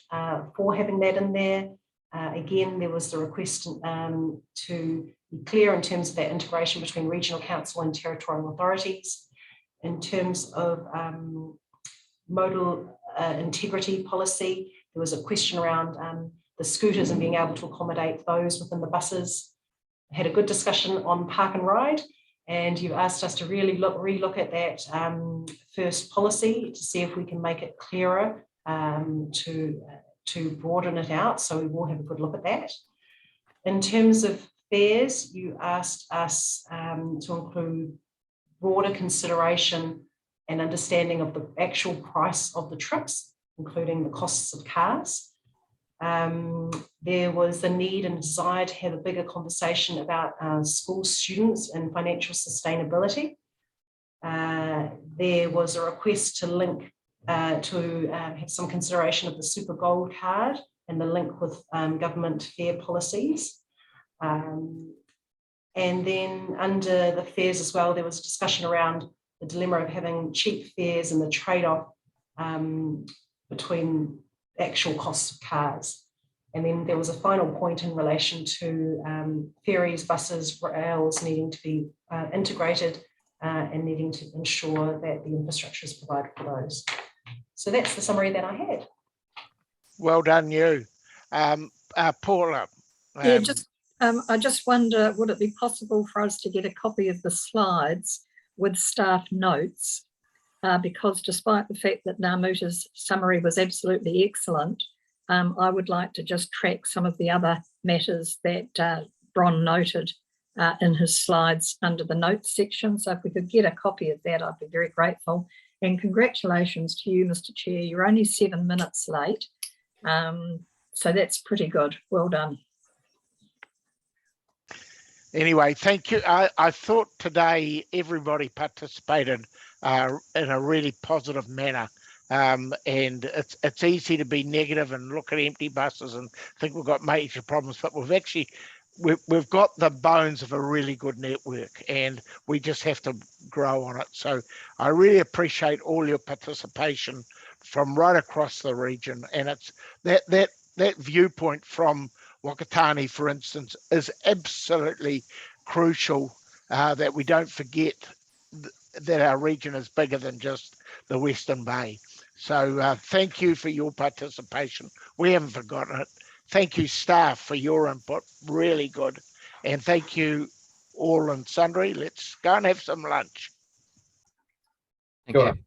for having that in there. Again, there was the request to be clear in terms of that integration between regional council and territorial authorities. In terms of modal integrity policy, there was a question around the scooters and being able to accommodate those within the buses. I had a good discussion on park and ride, and you've asked us to really relook at that first policy to see if we can make it clearer to broaden it out. So we will have a good look at that. In terms of fares, you asked us to include broader consideration and understanding of the actual price of the trips, including the costs of cars. There was the need and desire to have a bigger conversation about school students and financial sustainability. There was a request to link have some consideration of the Super Gold card and the link with government fare policies. And then under the fares as well, there was a discussion around the dilemma of having cheap fares and the trade-off between actual costs of cars. And then there was a final point in relation to ferries, buses, rails needing to be integrated and needing to ensure that the infrastructure is provided for those. So that's the summary that I had. Well done, you. Paula. Yeah, I just wonder, would it be possible for us to get a copy of the slides with staff notes? Because despite the fact that Namuta's summary was absolutely excellent, I would like to just track some of the other matters that Bron noted in his slides under the notes section. So if we could get a copy of that, I'd be very grateful. And congratulations to you, Mr. Chair. You're only 7 minutes late. So that's pretty good. Well done. Anyway, thank you. I thought today everybody participated in a really positive manner. And it's easy to be negative and look at empty buses and think we've got major problems, but we've got the bones of a really good network, and we just have to grow on it. So I really appreciate all your participation from right across the region, and it's that viewpoint from Whakatane, for instance, is absolutely crucial, that we don't forget that our region is bigger than just the Western Bay. So thank you for your participation. We haven't forgotten it. Thank you, staff, for your input. Really good. And thank you all and sundry. Let's go and have some lunch. Thank you.